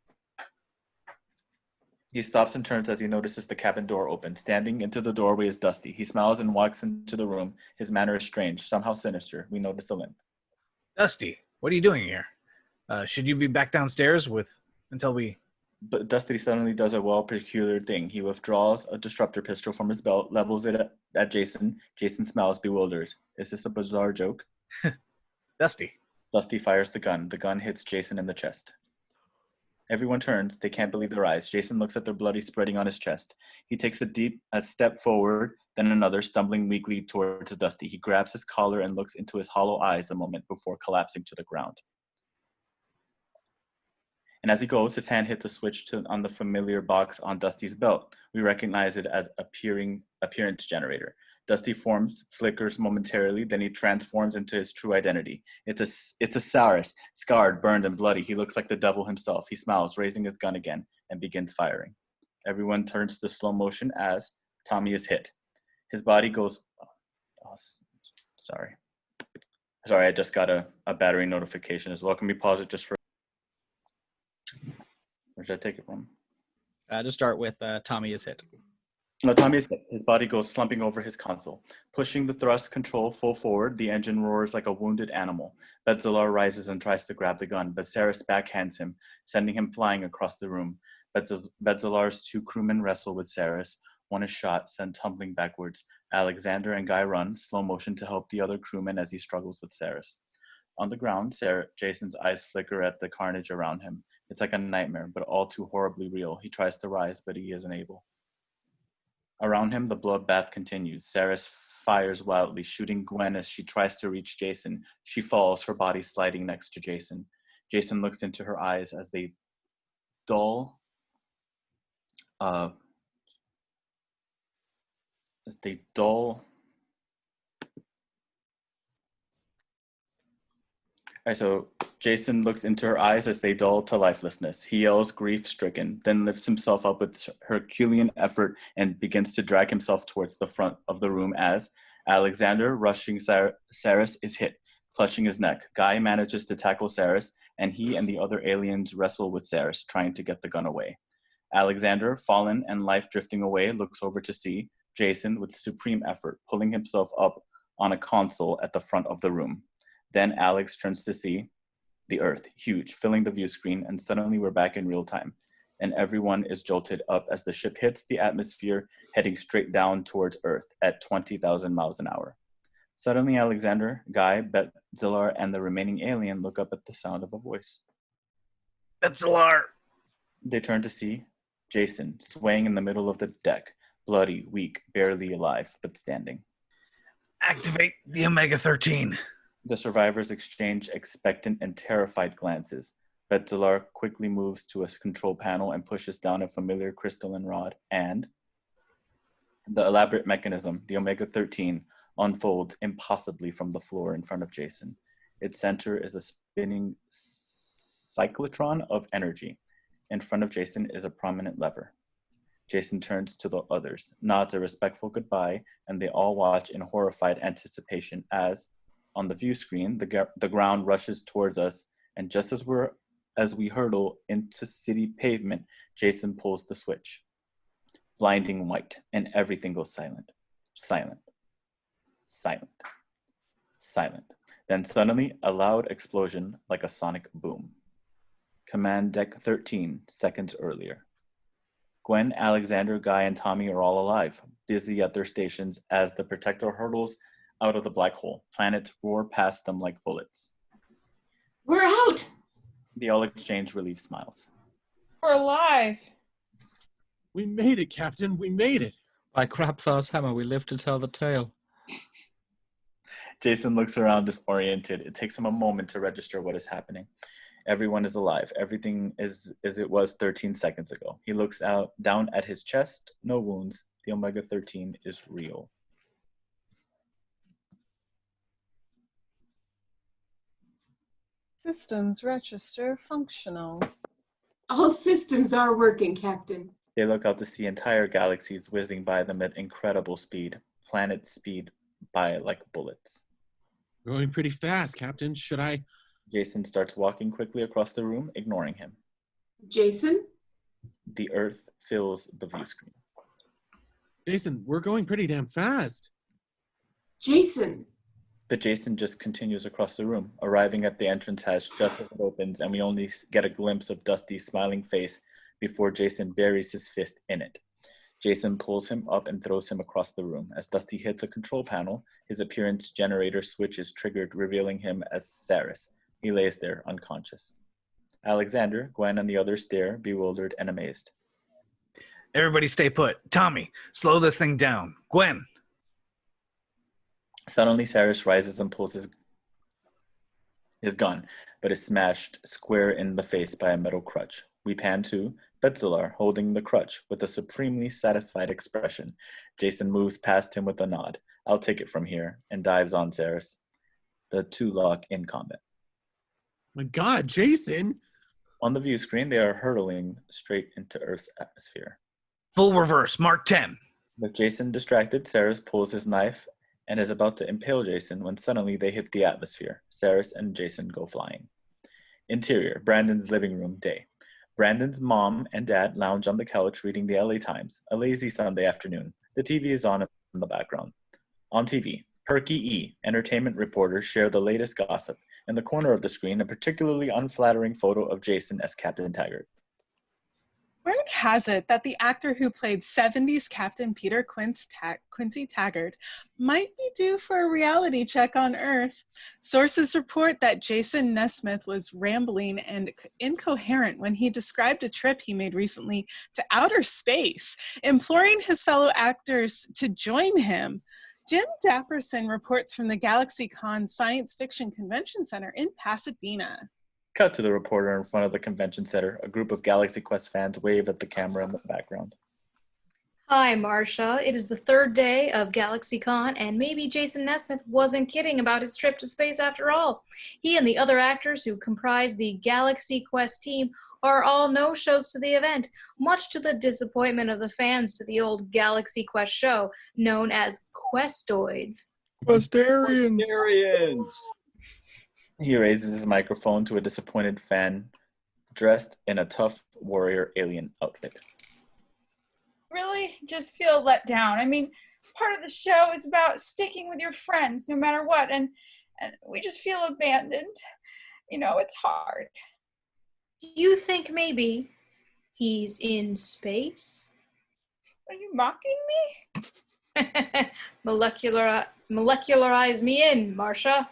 He stops and turns as he notices the cabin door open. Standing into the doorway is Dusty. He smiles and walks into the room. His manner is strange, somehow sinister. We notice a limp. Dusty, what are you doing here? Should you be back downstairs until we... But Dusty suddenly does a peculiar thing. He withdraws a disruptor pistol from his belt, levels it at Jason. Jason smiles, bewildered. Is this a bizarre joke? Dusty. Dusty fires the gun. The gun hits Jason in the chest. Everyone turns. They can't believe their eyes. Jason looks at their bloody spreading on his chest. He takes a step forward, then another, stumbling weakly towards Dusty. He grabs his collar and looks into his hollow eyes a moment before collapsing to the ground. And as he goes, his hand hits a switch on the familiar box on Dusty's belt. We recognize it as appearance generator. Dusty flickers momentarily, then he transforms into his true identity. It's a Sarris, scarred, burned, and bloody. He looks like the devil himself. He smiles, raising his gun again, and begins firing. Everyone turns to slow motion as Tommy is hit. His body goes... Sorry, I just got a battery notification as well. Can we pause it just for... Where should I take it from? To start with, Tommy is hit. No, Tommy is hit. His body goes slumping over his console. Pushing the thrust control full forward, the engine roars like a wounded animal. Betzalar rises and tries to grab the gun, but Sarris backhands him, sending him flying across the room. Betzalar's two crewmen wrestle with Sarris. One is shot, sent tumbling backwards. Alexander and Guy run, slow motion to help the other crewman as he struggles with Sarris. On the ground, Jason's eyes flicker at the carnage around him. It's like a nightmare, but all too horribly real. He tries to rise, but he isn't able. Around him, the bloodbath continues. Sarris fires wildly, shooting Gwen as she tries to reach Jason. She falls, her body sliding next to Jason. Jason looks into her eyes as they dull. Alright, so Jason looks into her eyes as they dull to lifelessness. He yells, grief-stricken, then lifts himself up with Herculean effort and begins to drag himself towards the front of the room as Alexander, rushing Sarris, is hit, clutching his neck. Guy manages to tackle Sarris, and he and the other aliens wrestle with Sarris, trying to get the gun away. Alexander, fallen and life drifting away, looks over to see Jason with supreme effort, pulling himself up on a console at the front of the room. Then Alex turns to see the Earth, huge, filling the view screen, and suddenly we're back in real time. And everyone is jolted up as the ship hits the atmosphere, heading straight down towards Earth at 20,000 miles an hour. Suddenly Alexander, Guy, Betzalar, and the remaining alien look up at the sound of a voice. Betzalar! They turn to see Jason, swaying in the middle of the deck, bloody, weak, barely alive, but standing. Activate the Omega-13. The survivors exchange expectant and terrified glances. Betzalar quickly moves to a control panel and pushes down a familiar crystalline rod, and the elaborate mechanism, the Omega-13, unfolds impossibly from the floor in front of Jason. Its center is a spinning cyclotron of energy. In front of Jason is a prominent lever. Jason turns to the others, nods a respectful goodbye, and they all watch in horrified anticipation as, on the view screen, the ground rushes towards us, and just as we hurtle into city pavement, Jason pulls the switch. Blinding white, and everything goes silent. Silent. Silent. Silent. Then suddenly, a loud explosion like a sonic boom. Command Deck 13, seconds earlier. Gwen, Alexander, Guy, and Tommy are all alive, busy at their stations as the Protector hurtles out of the black hole. Planets roar past them like bullets. We're out! They all exchange relieved smiles. We're alive. We made it, Captain. We made it. By Krapthar's hammer, we live to tell the tale. Jason looks around disoriented. It takes him a moment to register what is happening. Everyone is alive. Everything is as it was 13 seconds ago. He looks down at his chest. No wounds. The Omega-13 is real. Systems register functional. All systems are working, Captain. They look out to see entire galaxies whizzing by them at incredible speed. Planets speed by like bullets. Going pretty fast, Captain. Should I? Jason starts walking quickly across the room, ignoring him. Jason? The Earth fills the view screen. Jason, we're going pretty damn fast. Jason! But Jason just continues across the room, arriving at the entrance hatch just as it opens, and we only get a glimpse of Dusty's smiling face before Jason buries his fist in it. Jason pulls him up and throws him across the room. As Dusty hits a control panel, his appearance generator switch is triggered, revealing him as Sarris. He lays there, unconscious. Alexander, Gwen, and the others stare, bewildered and amazed. Everybody stay put. Tommy, slow this thing down. Gwen. Suddenly, Sarris rises and pulls his gun, but is smashed square in the face by a metal crutch. We pan to Betzalar holding the crutch with a supremely satisfied expression. Jason moves past him with a nod. I'll take it from here, and dives on Sarris. The two lock in combat. My God, Jason! On the view screen, they are hurtling straight into Earth's atmosphere. Full reverse, Mark 10. With Jason distracted, Sarris pulls his knife and is about to impale Jason when suddenly they hit the atmosphere. Sarris and Jason go flying. Interior, Brandon's living room, day. Brandon's mom and dad lounge on the couch reading the LA Times, a lazy Sunday afternoon. The TV is on in the background. On TV, Perky E, entertainment reporters share the latest gossip. In the corner of the screen, a particularly unflattering photo of Jason as Captain Taggart. Word has it that the actor who played 70s Captain Peter Quincy Taggart might be due for a reality check on Earth. Sources report that Jason Nesmith was rambling and incoherent when he described a trip he made recently to outer space, imploring his fellow actors to join him. Jim Dapperson reports from the GalaxyCon Science Fiction Convention Center in Pasadena. Cut to the reporter in front of the convention center. A group of Galaxy Quest fans wave at the camera in the background. Hi, Marcia. It is the third day of GalaxyCon, and maybe Jason Nesmith wasn't kidding about his trip to space after all. He and the other actors who comprise the Galaxy Quest team are all no-shows to the event, much to the disappointment of the fans to the old Galaxy Quest show, known as Questoids. Questarians! He raises his microphone to a disappointed fan dressed in a tough warrior alien outfit. Really just feel let down. I mean, part of the show is about sticking with your friends no matter what, and we just feel abandoned. You know, it's hard. You think maybe he's in space? Are you mocking me? Molecularize me in, Marcia.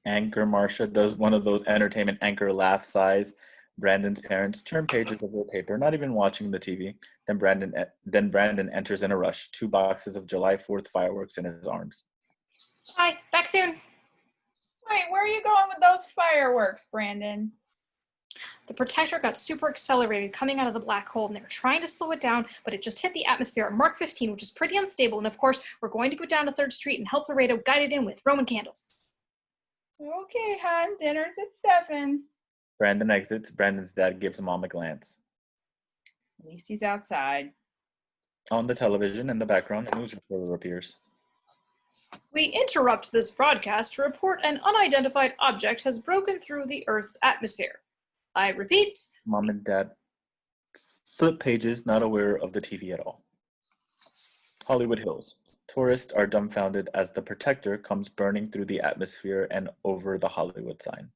Anchor Marcia does one of those entertainment anchor laugh sighs. Brandon's parents turn pages of their paper, not even watching the TV. Then Brandon enters in a rush, 2 boxes of July 4th fireworks in his arms. Bye, back soon. Wait, where are you going with those fireworks, Brandon? The Protector got super accelerated coming out of the black hole, and they were trying to slow it down, but it just hit the atmosphere at Mark 15, which is pretty unstable. And of course, we're going to go down to 3rd Street and help Laredo guide it in with Roman candles. Okay, hon, dinner's at 7. Brandon exits. Brandon's dad gives Mom a glance. At least he's outside. On the television, in the background, a news reporter appears. We interrupt this broadcast to report an unidentified object has broken through the Earth's atmosphere. I repeat. Mom and Dad flip pages, not aware of the TV at all. Hollywood Hills. Tourists are dumbfounded as the Protector comes burning through the atmosphere and over the Hollywood sign.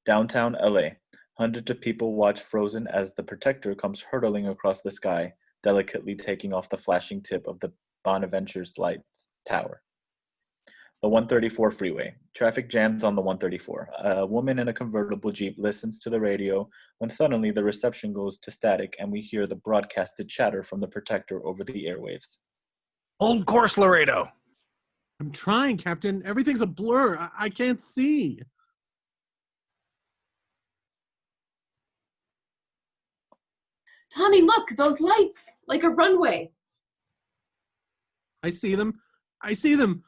Downtown LA. Hundreds of people watch frozen as the Protector comes hurtling across the sky, delicately taking off the flashing tip of the Bonaventure's lights tower. The 134 freeway. Traffic jams on the 134. A woman in a convertible Jeep listens to the radio when suddenly the reception goes to static and we hear the broadcasted chatter from the Protector over the airwaves. Hold course, Laredo. I'm trying, Captain. Everything's a blur. I can't see. Tommy, look, those lights, like a runway. I see them. I see them.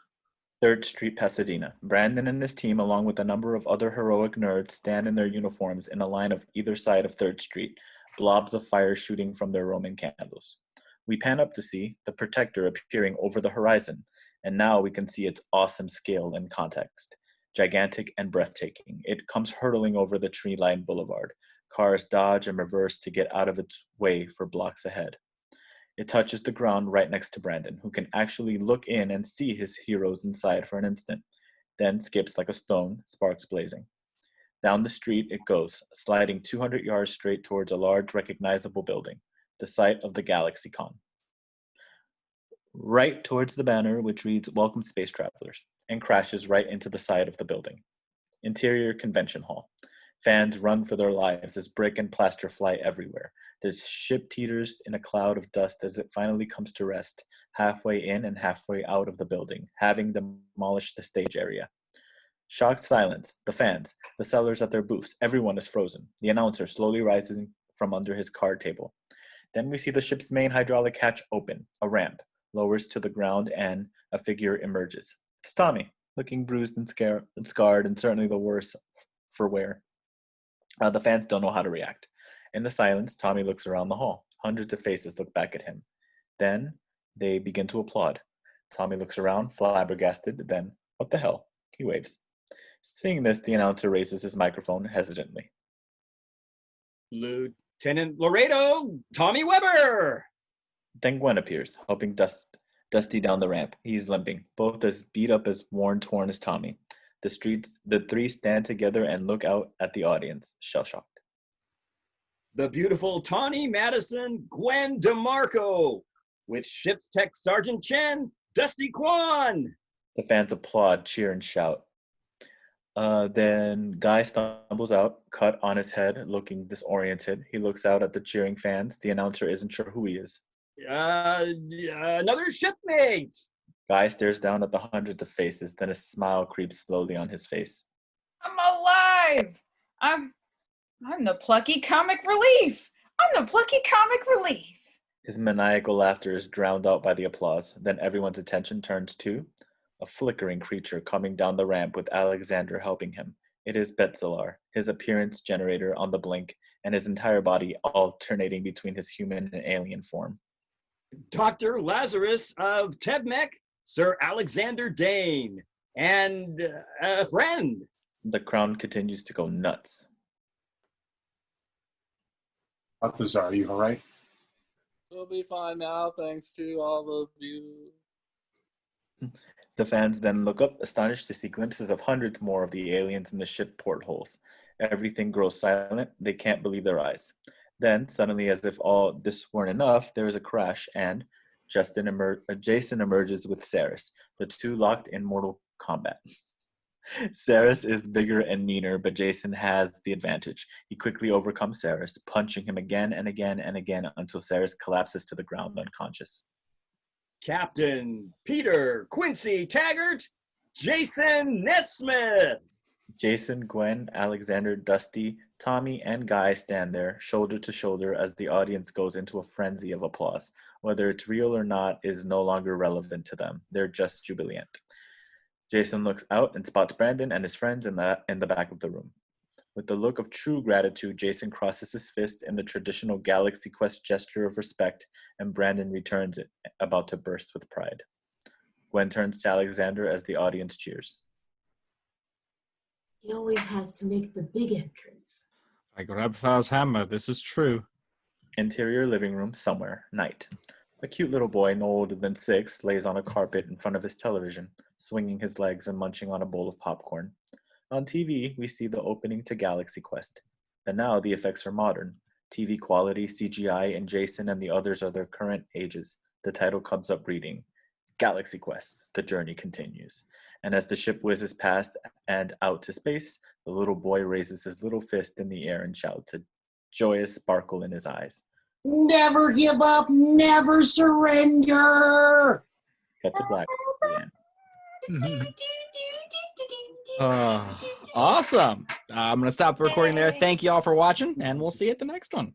3rd Street, Pasadena. Brandon and his team, along with a number of other heroic nerds, stand in their uniforms in a line of either side of 3rd Street, blobs of fire shooting from their Roman candles. We pan up to see the Protector appearing over the horizon, and now we can see its awesome scale and context. Gigantic and breathtaking, it comes hurtling over the tree-lined boulevard. Cars dodge and reverse to get out of its way for blocks ahead. It touches the ground right next to Brandon, who can actually look in and see his heroes inside for an instant, then skips like a stone, sparks blazing. Down the street it goes, sliding 200 yards straight towards a large recognizable building, the site of the GalaxyCon. Right towards the banner which reads "Welcome Space Travelers," and crashes right into the side of the building. Interior convention hall. Fans run for their lives as brick and plaster fly everywhere. The ship teeters in a cloud of dust as it finally comes to rest, halfway in and halfway out of the building, having demolished the stage area. Shocked silence. The fans, the sellers at their booths, everyone is frozen. The announcer slowly rises from under his card table. Then we see the ship's main hydraulic hatch open. A ramp lowers to the ground and a figure emerges. It's Tommy, looking bruised and scarred and certainly the worse for wear. The fans don't know how to react. In the silence, Tommy looks around the hall. Hundreds of faces look back at him. Then they begin to applaud. Tommy looks around, flabbergasted. Then, what the hell? He waves. Seeing this, the announcer raises his microphone hesitantly. Lieutenant Laredo, Tommy Weber! Then Gwen appears, helping Dusty down the ramp. He's limping, both as beat up as torn as Tommy. The three stand together and look out at the audience, shell-shocked. The beautiful Tawny Madison Gwen DeMarco, with Ship's Tech Sergeant Chen, Dusty Kwan. The fans applaud, cheer, and shout. Then Guy stumbles out, cut on his head, looking disoriented. He looks out at the cheering fans. The announcer isn't sure who he is. Another shipmate. Guy stares down at the hundreds of faces, then a smile creeps slowly on his face. I'm alive. I'm the plucky comic relief. I'm the plucky comic relief. His maniacal laughter is drowned out by the applause. Then everyone's attention turns to a flickering creature coming down the ramp with Alexander helping him. It is Betzalar, his appearance generator on the blink, and his entire body alternating between his human and alien form. Dr. Lazarus of Tebmec, Sir Alexander Dane, and a friend. The crowd continues to go nuts. Balthazar, are you all right? We'll be fine now, thanks to all of you. The fans then look up, astonished to see glimpses of hundreds more of the aliens in the ship portholes. Everything grows silent. They can't believe their eyes. Then, suddenly, as if all this weren't enough, there is a crash, and Jason emerges with Sarris, the two locked in mortal combat. Sarris is bigger and meaner, but Jason has the advantage. He quickly overcomes Sarris, punching him again and again and again until Sarris collapses to the ground unconscious. Captain Peter Quincy Taggart, Jason Nesmith. Jason, Gwen, Alexander, Dusty, Tommy, and Guy stand there, shoulder to shoulder, as the audience goes into a frenzy of applause. Whether it's real or not is no longer relevant to them. They're just jubilant. Jason looks out and spots Brandon and his friends in the back of the room. With the look of true gratitude, Jason crosses his fist in the traditional Galaxy Quest gesture of respect, and Brandon returns it, about to burst with pride. Gwen turns to Alexander as the audience cheers. He always has to make the big entrance. I grab Thaw's hammer. This is true. Interior living room somewhere. Night. A cute little boy, no older than 6, lays on a carpet in front of his television, swinging his legs and munching on a bowl of popcorn. On TV, we see the opening to Galaxy Quest. But now the effects are modern. TV quality, CGI, and Jason and the others are their current ages. The title comes up reading, Galaxy Quest, the journey continues. And as the ship whizzes past and out to space, the little boy raises his little fist in the air and shouts, a joyous sparkle in his eyes. Never give up, never surrender! Cut to black again. Awesome. I'm going to stop the recording there. Thank you all for watching, and we'll see you at the next one.